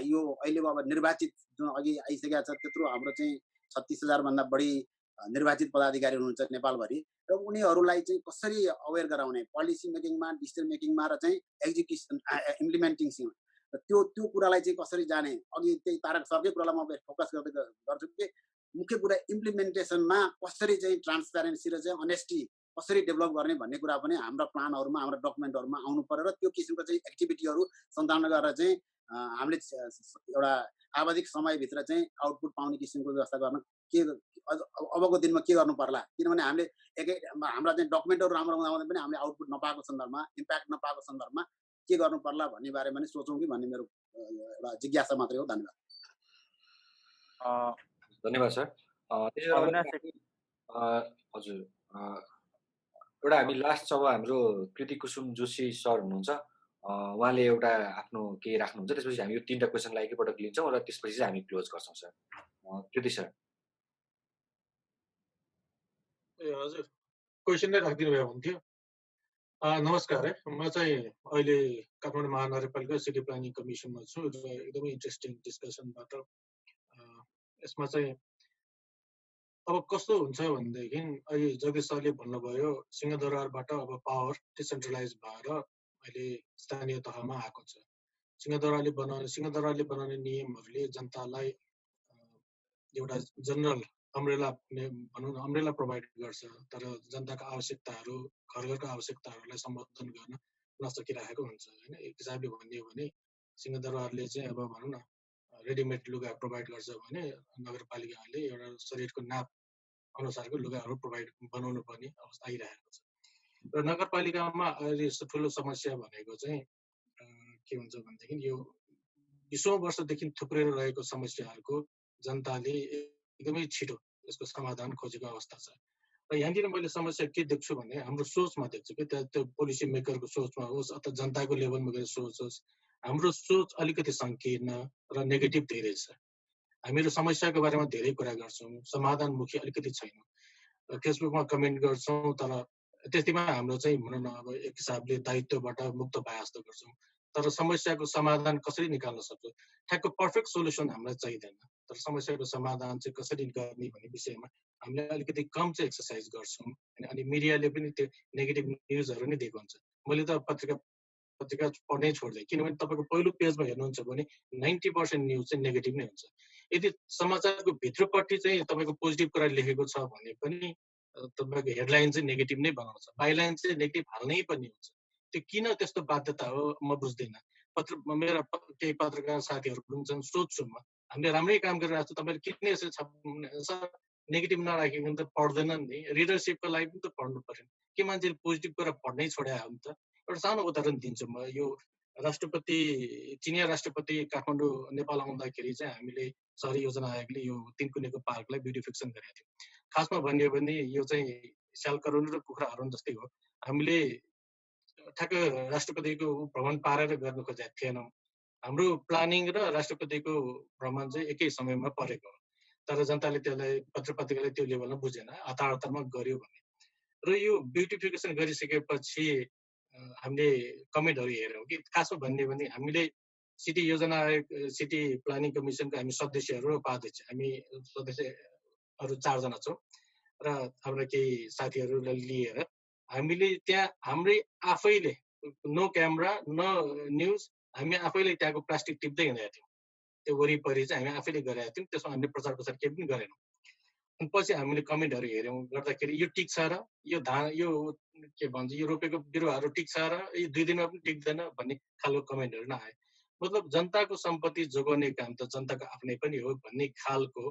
यो अहिले अब निर्वाचित जुन अघि आइसकेका छ त्यत्रो हाम्रो चाहिँ 36,000 भन्दा बढी निर्वाचित पदाधिकारी हुनुहुन्छ नेपालभरि र उनीहरूलाई चाहिँ कसरी अवेर गराउने पोलिसी मेकिङमा डिसिजन मेकिङमा र चाहिँ एक्जिक्युसन इम्प्लिमेन्टिङसँग त्यो कुरालाई चाहिँ कसरी जाने। अघि त्यही तारक सरकै कुरालाई म फोकस गर्छु कि मुख्य कुरा इम्प्लिमेन्टेसनमा कसरी चाहिँ ट्रान्सप्यारेन्सी र चाहिँ अनेस्टी कसरी डेभलप गर्ने भन्ने कुरा पनि हाम्रा प्लानहरूमा हाम्रा डकुमेन्टहरूमा आउनु पर्यो र त्यो किसिमको चाहिँ एक्टिभिटीहरू सञ्चालन गरेर चाहिँ हामीले एउटा आवधिक समयभित्र चाहिँ आउटपुट पाउने किसिमको व्यवस्था गर्न के अबको दिनमा के गर्नु पर्ला। किनभने हामीले हाम्रा चाहिँ डकुमेन्टहरू राम्रो हुँदा पनि हामीले आउटपुट नपाएको सन्दर्भमा इम्प्याक्ट नपाएको सन्दर्भमा के गर्नु पर्ला भन्ने बारेमा पनि सोचौँ कि भन्ने मेरो एउटा जिज्ञासा मात्रै हो। धन्यवाद। धन्यवाद सर। हजुर एउटा हामी लास्ट अब हाम्रो कृति कुसुम जोशी सर हुनुहुन्छ, उहाँले एउटा आफ्नो केही राख्नुहुन्छ, त्यसपछि हामी यो 3टा क्वेसनलाई एकैपटक लिन्छौँ र त्यसपछि चाहिँ हामी क्लोज गर्छौँ सर। कृति सर। हजुर क्वेसन नै राखिदिनु भयो हुन्थ्यो। नमस्कार है, म चाहिँ अहिले काठमाडौँ महानगरपालिका सिटी प्लानिङ कमिसनमा छु र एकदमै इन्ट्रेस्टिङ डिस्कसनबाट यसमा चाहिँ अब कस्तो हुन्छ भनेदेखि अहिले जगदीश सरले भन्नुभयो सिंहदरबारबाट अब पावर डिसेन्ट्रलाइज भएर अहिले स्थानीय तहमा आएको छ। सिंहदरबारले बनाउने नियमहरूले जनतालाई एउटा जनरल अम्ब्रेला भनौँ न अम्ब्रेला प्रोभाइड गर्छ, तर जनताको आवश्यकताहरू घरको आवश्यकताहरूलाई सम्बोधन गर्न नसकिरहेको हुन्छ होइन। एक हिसाबले भन्ने हो भने सिंहदरबारले चाहिँ अब भनौँ न रेडिमेड लुगा प्रोभाइड गर्छ भने नगरपालिकाले एउटा शरीरको नाप अनुसारको लुगाहरू बनाउनु पर्ने अवस्था आइरहेको छ। र नगरपालिकामा अहिले ठुलो समस्या भनेको चाहिँ के हुन्छ भनेदेखि यो 20औं वर्षदेखि थुप्रेर रहेको समस्याहरूको जनताले एकदमै छिटो यसको समाधान खोजेको अवस्था छ। र यहाँनिर मैले समस्या के देख्छु भने हाम्रो सोचमा देख्छु कि त्यो पोलिसी मेकरको सोचमा होस् अथवा जनताको लेभलमा गएर सोच होस्, हाम्रो सोच अलिकति सङ्कीर्ण र नेगेटिभ धेरै छ। हामीहरू समस्याको बारेमा धेरै कुरा गर्छौँ, समाधानमुखी अलिकति छैन। फेसबुकमा कमेन्ट गर्छौँ तर त्यतिमा हाम्रो चाहिँ भनौँ न अब एक हिसाबले दायित्वबाट मुक्त भए जस्तो गर्छौँ, तर समस्याको समाधान कसरी निकाल्न सक्छौँ, ठ्याक्क पर्फेक्ट सोल्युसन हामीलाई चाहिँदैन, तर समस्याको समाधान चाहिँ कसरी गर्ने भन्ने विषयमा हामीले अलिकति कम चाहिँ एक्सर्साइज गर्छौँ। अनि मिडियाले पनि त्यो नेगेटिभ न्युजहरू नै दिएको हुन्छ। मैले त पत्रिका पढ्नै छोड्दै, किनभने तपाईँको पहिलो पेजमा हेर्नुहुन्छ भने 90% न्युज चाहिँ नेगेटिभ नै हुन्छ। यदि समाचारको भित्रपट्टि चाहिँ तपाईँको पोजिटिभ कुरा लेखेको छ भने पनि तपाईँको हेडलाइन चाहिँ नेगेटिभ नै बनाउँछ, बाइलाइन चाहिँ नेगेटिभ हाल्नै पर्ने हुन्छ। त्यो किन त्यस्तो बाध्यता हो म बुझ्दिनँ। मेरा केही पत्रकार साथीहरू पनि छन्, सोध्छु म हामीले राम्रै काम गरिरहेको छ, तपाईँले किन यसरी छाप्नु नेगेटिभ नराखिकन त पढ्दैनन् नि, रिडरसिपको लागि पनि त पढ्नु पर्यो। के मान्छेले पोजिटिभ कुरा पढ्नै छोड्या हो नि त। एउटा सानो उदाहरण दिन्छु म। यो राष्ट्रपति चिनिया राष्ट्रपति काठमाडौँ नेपाल आउँदाखेरि चाहिँ हामीले सहरी योजना आयोगले यो तिनकुनेको पार्कलाई ब्युटिफिकेसन गरेको थियो। खासमा भन्यो भने यो चाहिँ स्यालकरोन र कुखुरा हरण जस्तै हो। हामीले ठ्याक्क राष्ट्रपतिको भ्रमण पारेर गर्न खोजेका थिएनौँ। हाम्रो प्लानिङ र राष्ट्रपतिको भ्रमण चाहिँ एकै समयमा परेको हो। तर जनताले त्यसलाई पत्रपत्रिकाले त्यो लेभलमा बुझेन, हतारमा गर्यो भन्ने। र यो ब्युटिफिकेसन गरिसकेपछि हामीले कमेन्टहरू हेऱ्यौँ कि खासमा भन्ने भने हामीले सिटी योजना आयोग सिटी प्लानिङ कमिसनको हामी सदस्यहरू र उपाध्यक्ष हामी सदस्यहरू 4 जना छौँ र हाम्रो केही साथीहरूलाई लिएर हामीले त्यहाँ हाम्रै आफैले नो क्यामेरा न न्युज हामी आफैले त्यहाँको प्लास्टिक टिप्दै हिँडेका थियौँ। त्यो वरिपरि चाहिँ हामी आफैले गरेका थियौँ, त्यसमा हामीले प्रचार प्रसार केही पनि गरेनौँ। अनि पछि हामीले कमेन्टहरू हेऱ्यौँ गर्दाखेरि यो टिक्छ र यो धान यो के भन्छ यो रोपेको बिरुवाहरू टिक्छ र यो 2 दिनमा पनि टिक्दैन भन्ने खालको कमेन्टहरू नै आयो। मतलब जनताको सम्पत्ति जोगाउने काम त जनताको आफ्नै पनि हो भन्ने खालको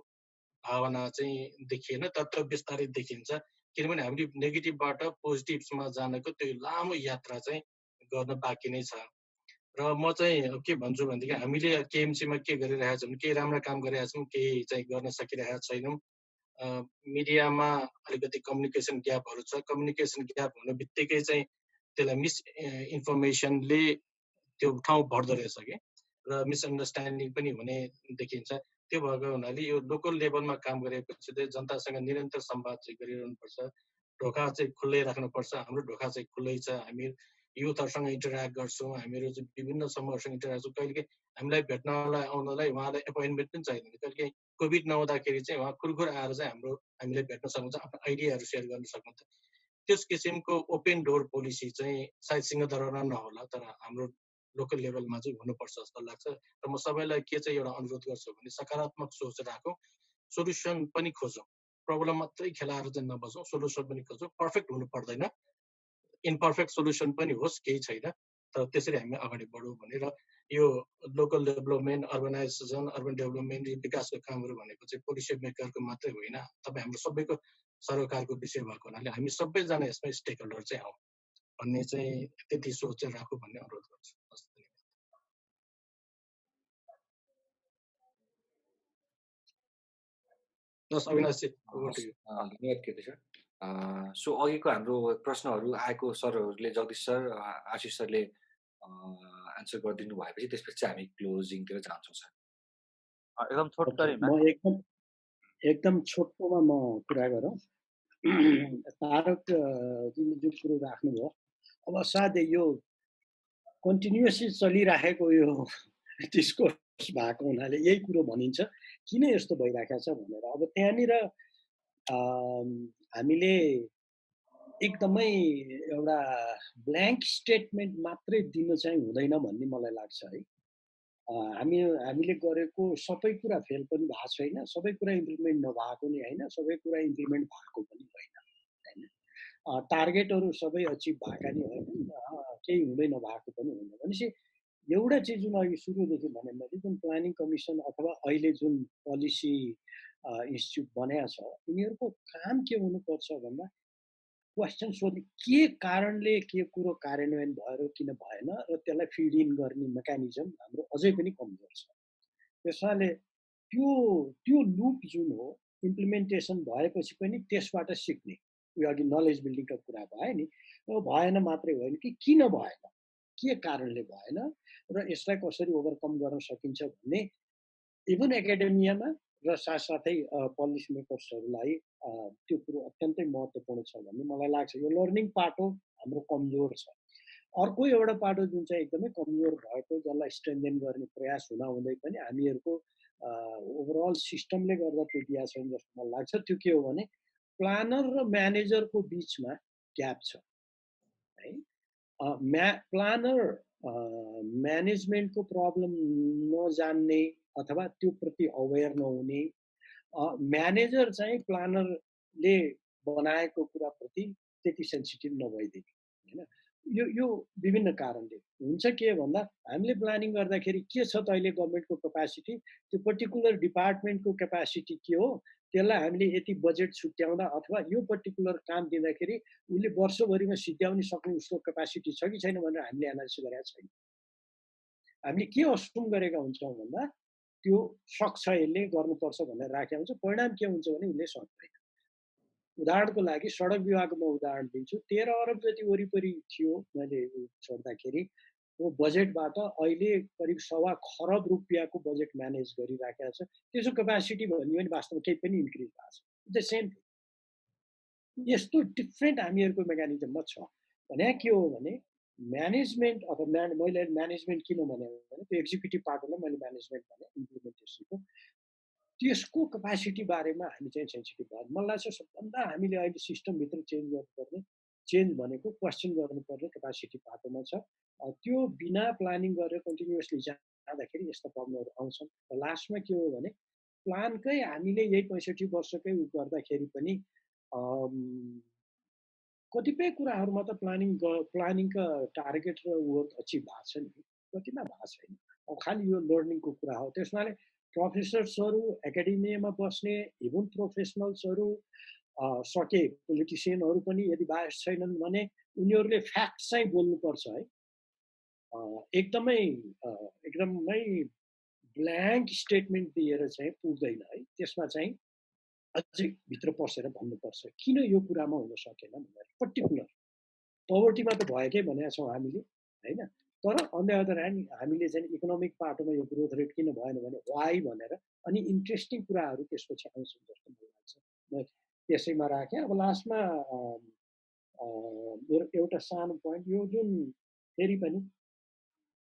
भावना चाहिँ देखिएन, तत्त्व विस्तारित देखिन्छ। किनभने हामीले नेगेटिभबाट पोजिटिभमा जानको त्यो लामो यात्रा चाहिँ गर्न बाँकी नै छ। र म चाहिँ के भन्छु भनेदेखि हामीले केएमसीमा के गरिरहेका छौँ, केही राम्रो काम गरिरहेका छौँ, केही चाहिँ गर्न सकिरहेका छैनौँ। मिडियामा अलिकति कम्युनिकेसन ग्यापहरू छ। कम्युनिकेसन ग्याप हुने बित्तिकै चाहिँ त्यसलाई मिसइन्फर्मेसनले त्यो ठाउँ भर्दो रहेछ कि र मिसअन्डरस्ट्यान्डिङ पनि हुने देखिन्छ। त्यो भएको हुनाले यो लोकल लेभलमा काम गरेपछि चाहिँ जनतासँग निरन्तर संवाद चाहिँ गरिरहनुपर्छ। ढोका चाहिँ खुल्लै राख्नुपर्छ। हाम्रो ढोका चाहिँ खुल्लै छ। हामी युथहरूसँग इन्टरेक्ट गर्छौँ, हामीहरू चाहिँ विभिन्न समूहहरूसँग इन्टरेक्ट गर्छौँ। कहिलेकाहीँ हामीलाई भेट्नलाई आउनलाई उहाँलाई एपोइन्टमेन्ट पनि चाहिँदैन। कहिलेकाहीँ कोभिड नहुँदाखेरि चाहिँ उहाँ खुरखुर आएर चाहिँ हामीले भेट्न सक्नुहुन्छ, आफ्नो आइडियाहरू सेयर गर्न सक्नुहुन्छ। त्यस किसिमको ओपन डोर पोलिसी चाहिँ सायद सिंहदरबारमा नहोला, तर हाम्रो लोकल लेभलमा चाहिँ हुनुपर्छ जस्तो लाग्छ। र म सबैलाई के चाहिँ एउटा अनुरोध गर्छु भने सकारात्मक सोच राखौँ, सोल्युसन पनि खोजौँ। प्रब्लम मात्रै खेलाएर चाहिँ नबसौँ, सोल्युसन पनि खोजौँ। पर्फेक्ट हुनु पर्दैन, इम्पर्फेक्ट सोल्युसन पनि होस्, केही छैन, तर त्यसरी हामी अगाडि बढौँ भनेर यो local development, urbanisation, urban development, विकासको कामहरू भनेको चाहिँ पोलिसी मेकरको मात्रै होइन, तपाईँ हाम्रो सबैको सरोकारको विषय भएको हुनाले हामी सबैजना यसमा स्टेक होल्डर चाहिँ हौँ भन्ने चाहिँ त्यति सोच चाहिँ राखौँ भन्ने अनुरोध गर्छु। धन्यवाद केतु सर। सो अघिको हाम्रो प्रश्नहरू आएको सरहरूले, जगदीश सर, आशिष सरले आन्सर गरिदिनु भएपछि त्यसपछि हामी क्लोजिङतिर जान्छौँ सर। एकदम छोटकरीमा म एकदम छोटोमा म कुरा गरौँ। तारक जुन कुरो राख्नुभयो, अब सायद यो कन्टिन्युसली चलिराखेको यो डिस्कोर्स भएको हुनाले यही कुरो भनिन्छ, किन यस्तो भइरहेको छ भनेर। अब त्यहाँनिर हामीले एकदमै एउटा ब्ल्याङ्क स्टेटमेन्ट मात्रै दिन चाहिँ हुँदैन भन्ने मलाई लाग्छ है। हामीले गरेको सबै कुरा फेल पनि भएको छैन, सबै कुरा इम्प्लिमेन्ट नभएको नि होइन, सबै कुरा इम्प्लिमेन्ट भएको पनि होइन होइन। टार्गेटहरू सबै अचिभ भएका नि होइन, केही हुँदै नभएको पनि होइन। भनेपछि एउटा चिज जुन अघि सुरुदेखि भने मैले, जुन प्लानिङ कमिसन अथवा अहिले जुन पोलिसी इन्स्टिट्युट बनाएको छ, यिनीहरूको काम के हुनुपर्छ भन्दा क्वेसन सोध्ने, के कारणले के कुरो कार्यान्वयन भयो र किन भएन, र त्यसलाई फिड इन गर्ने मेकानिजम हाम्रो अझै पनि कमजोर छ। त्यसैले त्यो लुप जुन हो, इम्प्लिमेन्टेसन भएपछि पनि त्यसबाट सिक्ने, यो अघि नलेज बिल्डिङको कुरा भयो नि, भएन मात्रै होइन कि किन भएन, के कारणले भएन र यसलाई कसरी ओभरकम गर्न सकिन्छ भन्ने इभन एकाडेमियामा र साथसाथै पोलिसी मेकर्सहरूलाई त्यो कुरो अत्यन्तै महत्त्वपूर्ण छ भन्ने मलाई लाग्छ। यो लर्निङ पार्ट हो, हाम्रो कमजोर छ। अर्को एउटा पाटो जुन चाहिँ एकदमै कमजोर भएको, जसलाई स्ट्रेन्थेन गर्ने प्रयास हुँदाहुँदै पनि हामीहरूको ओभरअल सिस्टमले गर्दा त्यो दिएको छैन जस्तो मलाई लाग्छ। त्यो के हो भने प्लानर र म्यानेजरको बिचमा ग्याप छ है। प्लानर म्यानेजमेन्टको प्रब्लम नजान्ने अथवा त्यो प्रति अवेर नहुने, म्यानेजर चाहिँ प्लानरले बनाएको कुराप्रति त्यति सेन्सिटिभ नभइदिने होइन। यो विभिन्न कारणले हुन्छ। के भन्दा हामीले प्लानिङ गर्दाखेरि के छ त अहिले गभर्मेन्टको क्यापासिटी, त्यो पर्टिकुलर डिपार्टमेन्टको क्यापासिटी के हो, त्यसलाई हामीले यति बजेट छुट्याउँदा अथवा यो पर्टिकुलर काम दिँदाखेरि उसले वर्षभरिमा सिद्ध्याउन सक्ने उसको क्यापासिटी छ कि छैन भनेर हामीले एनालिसिस गरेका छैन। हामीले के अस्युम गरेका हुन्छौँ भन्दा त्यो सक्छ, यसले गर्नुपर्छ भनेर राखेका हुन्छ। परिणाम के हुन्छ भने उसले सक्दैन। उदाहरणको लागि सडक विभागको म उदाहरण दिन्छु। 13 अरब जति वरिपरि थियो मैले छोड्दाखेरि, को बजेटबाट अहिले करिब 1.25 खरब रुपियाँको बजेट म्यानेज गरिराखेको छ। त्यसको क्यापासिटी भन्यो भने वास्तवमा केही पनि इन्क्रिज भएको छ। द सेम यस्तो डिफ्रेन्ट हामीहरूको मेकानिजममा छ। भने के हो भने म्यानेजमेन्ट अथवा मैले म्यानेजमेन्ट किन भने त्यो एक्जिक्युटिभ पार्टलाई मैले म्यानेजमेन्ट भने इम्प्लिमेन्टेसनको त्यसको क्यापासिटी बारेमा हामी चाहिँ सेन्सिटिभ भयो। मलाई लाग्छ सबभन्दा हामीले अहिले सिस्टमभित्र चेन्ज गर्नुपर्ने चेन्ज भनेको क्वेसन गर्नुपर्ने क्यापासिटी पाटोमा छ। त्यो बिना प्लानिङ गरेर कन्टिन्युअसली जाँदाखेरि यस्ता प्रब्लमहरू आउँछन्। र लास्टमा के हो भने प्लानकै हामीले यही 65 वर्षकै गर्दाखेरि पनि कतिपय कुराहरूमा त प्लानिङका टार्गेट र वर्क अचिभ भएको छ नि, कतिमा भएको छैन। अब खालि यो लर्निङको कुरा हो। त्यसमाले प्रोफेसर्सहरू एकाडेमियामा बस्ने इभन प्रोफेसनल्सहरू सके पोलिटिसियनहरू पनि यदि बायस छैनन् भने उनीहरूले फ्याक्ट चाहिँ बोल्नुपर्छ है। एकदमै ब्ल्याङ्क स्टेटमेन्ट दिएर चाहिँ पुग्दैन है। त्यसमा चाहिँ अझै भित्र पसेर भन्नुपर्छ किन यो कुरामा हुन सकेन भनेर। पर्टिकुलर पोभर्टीमा त भएकै भनेका छौँ हामीले होइन, तर अन द अदर ह्यान्ड हामीले चाहिँ इकोनोमिक पार्टमा यो ग्रोथ रेट किन भएन भने वाइ भनेर अनि इन्ट्रेस्टिङ कुराहरू त्यसपछि आउँछन् जस्तो मलाई लाग्छ। म त्यसैमा राखेँ। अब लास्टमा मेरो एउटा सानो पोइन्ट, यो जुन फेरि पनि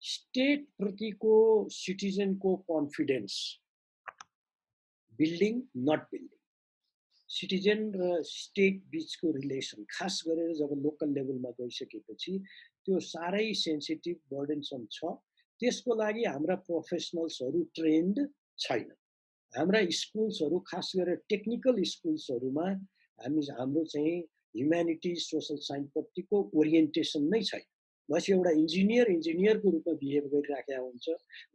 स्टेट प्रतिको सिटिजनको confidence building not building, citizen र स्टेट बिचको रिलेसन खास गरेर जब लोकल लेभलमा गइसकेपछि त्यो साह्रै सेन्सिटिभ बर्डनसम छ। त्यसको लागि हाम्रा प्रोफेसनल्सहरू ट्रेन्ड छैन। हाम्रा स्कुल्सहरू खास गरेर टेक्निकल स्कुल्सहरूमा हाम्रो चाहिँ ह्युम्यानिटिज सोसल साइन्सप्रतिको ओरिएन्टेसन नै छैन। बस एउटा इन्जिनियरको रूपमा बिहेभ गरिराखेका हुन्छ,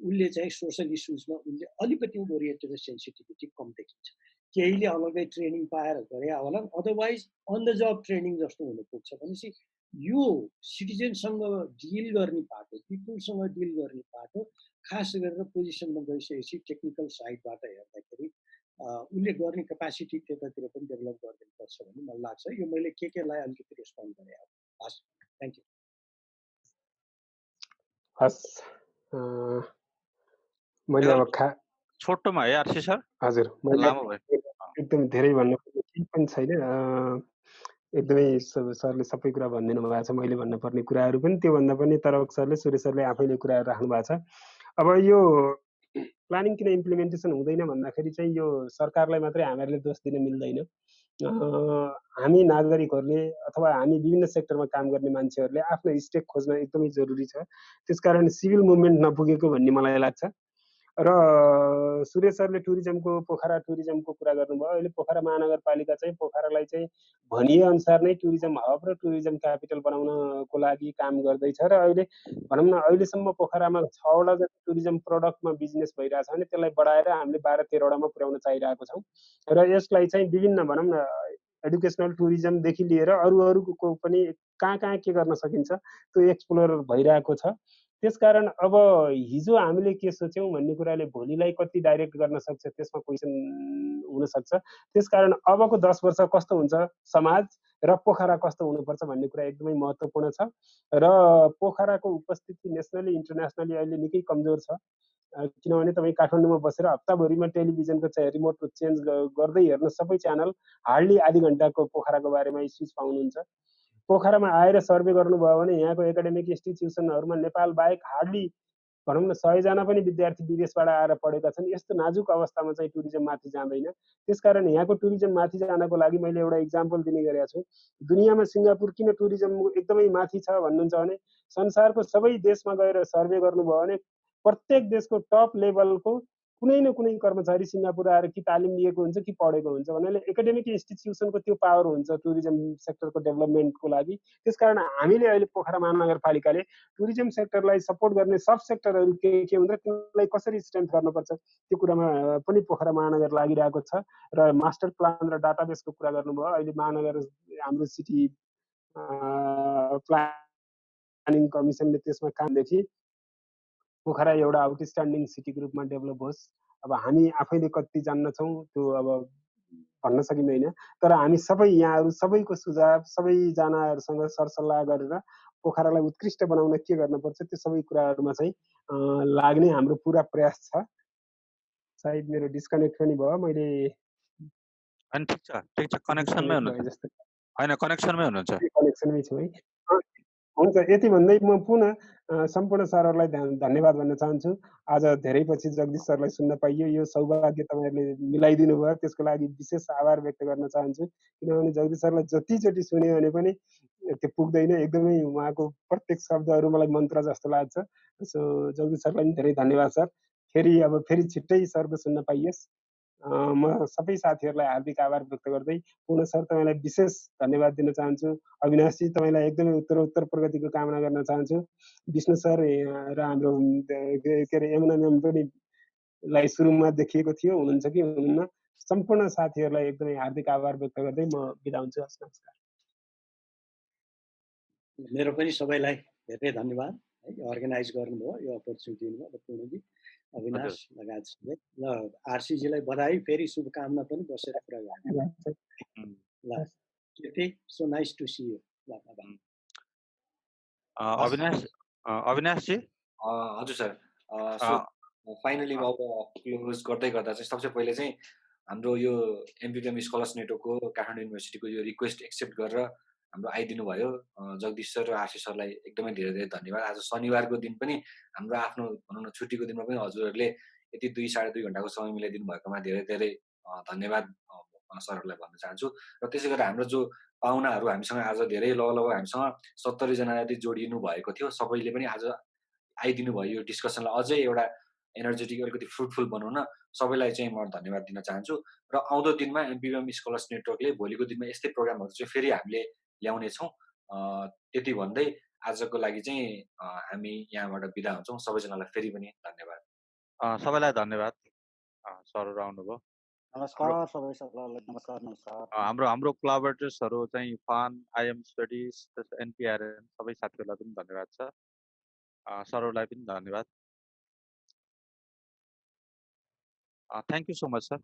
उसले चाहिँ सोसल इस्युजमा उसले अलिकति ओरिएन्टेड सेन्सिटिभिटी कम देखिन्छ। केहीले अलग्गै ट्रेनिङ पाएर गरे होला, otherwise on the job training जस्तो हुनु पुग्छ। भनेपछि यो सिटिजनसँग डिल गर्ने पाटो, पिपुलसँग डिल गर्ने पाटो खास गरेर पोजिसनमा गइसकेपछि टेक्निकल साइडबाट हेर्दाखेरि उसले गर्ने क्यापासिटी त्यतातिर पनि डेभलप गरिदिनुपर्छ भन्ने मलाई लाग्छ। यो मैले केलाई अलिकति रेस्पोन्ड गरेँ। हस्, थ्याङ्क यू। हस्, मैले अब छोटोमा है आरसी सर। हजुर, मैले एकदम धेरै भन्नु केही पनि छैन। एकदमै सरले सबै कुरा भनिदिनु भएको छ। मैले भन्नुपर्ने कुराहरू पनि त्योभन्दा पनि तरक सरले सुरेश सरले आफैले कुराहरू राख्नु भएको छ। अब यो प्लानिङ किन इम्प्लिमेन्टेसन हुँदैन भन्दाखेरि चाहिँ यो सरकारलाई मात्रै हामीहरूले दोष दिन मिल्दैन। हामी नागरिकहरूले अथवा हामी विभिन्न सेक्टरमा काम गर्ने मान्छेहरूले आफ्नो स्टेक खोज्न एकदमै जरुरी छ। त्यसकारण सिभिल मुभमेन्ट नपुगेको भन्ने मलाई लाग्छ। र सुरेश सरले टुरिज्मको पोखरा टुरिज्मको कुरा गर्नुभयो। अहिले पोखरा महानगरपालिका चाहिँ पोखरालाई चाहिँ भनिए अनुसार नै टुरिज्म हब र टुरिज्म क्यापिटल बनाउनको लागि काम गर्दैछ। र अहिले भनौँ न अहिलेसम्म पोखरामा 6वटा जति टुरिज्म प्रडक्टमा बिजनेस भइरहेछ भने त्यसलाई बढाएर हामीले 12-13वटामा पुर्याउन चाहिरहेको छौँ। र यसलाई चाहिँ विभिन्न भनौँ न एडुकेसनल टुरिज्मदेखि लिएर अरूको पनि कहाँ के गर्न सकिन्छ त्यो एक्सप्लोर भइरहेको छ। त्यसकारण अब हिजो हामीले के सोच्यौँ भन्ने कुराले भोलिलाई कति डाइरेक्ट गर्न सक्छ त्यसमा क्वेसन हुनसक्छ। त्यसकारण अबको 10 वर्ष कस्तो हुन्छ समाज र पोखरा कस्तो हुनुपर्छ भन्ने कुरा एकदमै महत्त्वपूर्ण छ। र पोखराको उपस्थिति नेसनली इन्टरनेसनली अहिले निकै कमजोर छ। किनभने तपाईँ काठमाडौँमा बसेर हप्ताभरिमा टेलिभिजनको चाहिँ रिमोट चेन्ज गर्दै हेर्नु सबै च्यानल हार्डली आधी घन्टाको पोखराको बारेमा इस्युज पाउनुहुन्छ। पोखरामा आएर सर्वे गर्नुभयो भने यहाँको एकाडेमिक इन्स्टिट्युसनहरूमा नेपाल बाहेक हार्डली भनौँ न 100 जना पनि विद्यार्थी विदेशबाट आएर पढेका छन्। यस्तो नाजुक अवस्थामा चाहिँ टुरिज्म माथि जाँदैन। त्यसकारण यहाँको टुरिज्म माथि जानको लागि मैले एउटा इक्जाम्पल दिने गरेको छु। दुनियाँमा सिङ्गापुर किन टुरिज्म एकदमै माथि छ भन्नुहुन्छ भने संसारको सबै देशमा गएर सर्वे गर्नुभयो भने प्रत्येक देशको टप लेभलको कुनै न कुनै कर्मचारी सिङ्गापुर आएर कि तालिम लिएको हुन्छ कि पढेको हुन्छ। भन्नाले एकाडेमिक इन्स्टिट्युसनको त्यो पावर हुन्छ टुरिज्म सेक्टरको डेभलपमेन्टको लागि। त्यसकारण हामीले अहिले पोखरा महानगरपालिकाले टुरिज्म सेक्टरलाई सपोर्ट गर्ने सब सेक्टरहरू के हुन्छ त्यसलाई कसरी स्ट्रेन्थ गर्नुपर्छ त्यो कुरामा पनि पोखरा महानगर लागिरहेको छ। र मास्टर प्लान र डाटाबेसको कुरा गर्नुभयो। अहिले महानगर हाम्रो सिटी प्लानिङ कमिसनले त्यसमा कामदेखि पोखरा एउटा आउटस्ट्यान्डिङ सिटी ग्रुपमा डेभलप होस्। अब हामी आफैले कति जान्नछौँ त्यो अब भन्न सकिँदैन। तर हामी सबै यहाँहरू सबैको सुझाव सबैजनाहरूसँग सरसल्लाह गरेर पोखरालाई उत्कृष्ट बनाउन के गर्न पर्छ त्यो सबै कुराहरूमा चाहिँ लाग्ने हाम्रो पुरा प्रयास छ। सायद मेरो डिस्कनेक्ट पनि भयो, मैले अनि ठिक छ कनेक्सनमै हुनुहुन्छ जस्तो हैन कनेक्सनमै हुनुहुन्छ कनेक्सनमै छु है। हुन्छ, यति भन्दै म पुनः सम्पूर्ण सरहरूलाई धन्यवाद भन्न चाहन्छु। आज धेरै पछि जगदीश सरलाई सुन्न पाइयो, यो सौभाग्य तपाईँहरूले मिलाइदिनु भयो, त्यसको लागि विशेष आभार व्यक्त गर्न चाहन्छु। किनभने जगदीश सरलाई जतिचोटि सुन्यो भने पनि त्यो पुग्दैन, एकदमै उहाँको प्रत्येक शब्दहरू मलाई मन्त्र जस्तो लाग्छ। सो जगदीश सरलाई पनि धेरै धन्यवाद सर। फेरि छिट्टै सरको सुन्न पाइयोस्। म सबै साथीहरूलाई हार्दिक आभार व्यक्त गर्दै पुनः सर तपाईँलाई विशेष धन्यवाद दिन चाहन्छु। अविनाशजी तपाईँलाई एकदमै उत्तरोत्तर प्रगतिको कामना गर्न चाहन्छु। विष्णु सर र हाम्रो के अरे यमुना म्याम पनि लाई सुरुमा देखिएको थियो, हुनुहुन्छ कि हुनुहुन्न, सम्पूर्ण साथीहरूलाई एकदमै हार्दिक आभार व्यक्त गर्दै म बिदा हुन्छु। हस्, नमस्कार। मेरो पनि सबैलाई धेरै धन्यवाद है, अर्गनाइज गर्नुभयो, यो अपर्च्युनिटी दिनुभयो पूर्णजी, अविनाश लगायत सबै। ल आरसीजीलाई बधाई, फेरि शुभकामना पनि बसेर कुरा गर्ने। ल केटी, सो नाइस टु सी यु। ल अविनाशजी हजुर सर। सो फाइनली अब क्लोज गर्दै गर्दा चाहिँ सबसे पहिले चाहिँ हाम्रो यो एमपीपीएम स्कलर्स नेटवर्कको काठमाडौँ युनिभर्सिटीको यो रिक्वेस्ट एक्सेप्ट गरेर हाम्रो आइदिनु भयो जगदीश सर र आशिष सरलाई एकदमै धेरै धेरै धन्यवाद। आज शनिबारको दिन पनि हाम्रो आफ्नो भनौँ न छुट्टीको दिनमा पनि हजुरहरूले यति 2-2.5 घन्टाको समय मिलाइदिनु भएकोमा धेरै धेरै धन्यवाद सरहरूलाई भन्न चाहन्छु। र त्यसै गरेर हाम्रो जो पाहुनाहरू हामीसँग आज धेरै लगभग हामीसँग 70 जना जति जोडिनु भएको थियो, सबैले पनि आज आइदिनु भयो यो डिस्कसनलाई अझै एउटा एनर्जेटिक अलिकति फ्रुटफुल बनाउन सबैलाई चाहिँ म धन्यवाद दिन चाहन्छु। र आउँदो दिनमा एमपीपीएम स्कलर्स नेटवर्कले भोलिको दिनमा यस्तै प्रोग्रामहरू चाहिँ फेरि हामीले ल्याउनेछौँ। त्यति भन्दै आजको लागि चाहिँ हामी यहाँबाट बिदा हुन्छौँ। सबैजनालाई फेरि पनि धन्यवाद। सबैलाई धन्यवाद, सरहरू आउनुभयो। नमस्कार सबै सरलाई, नमस्कार नमस्कार। हाम्रो कोलाबोरेटर्सहरू चाहिँ फान, आइएम स्टडिज, एनपीआरएन सबै साथीहरूलाई पनि धन्यवाद छ। सरहरूलाई पनि धन्यवाद। Thank you so much sir.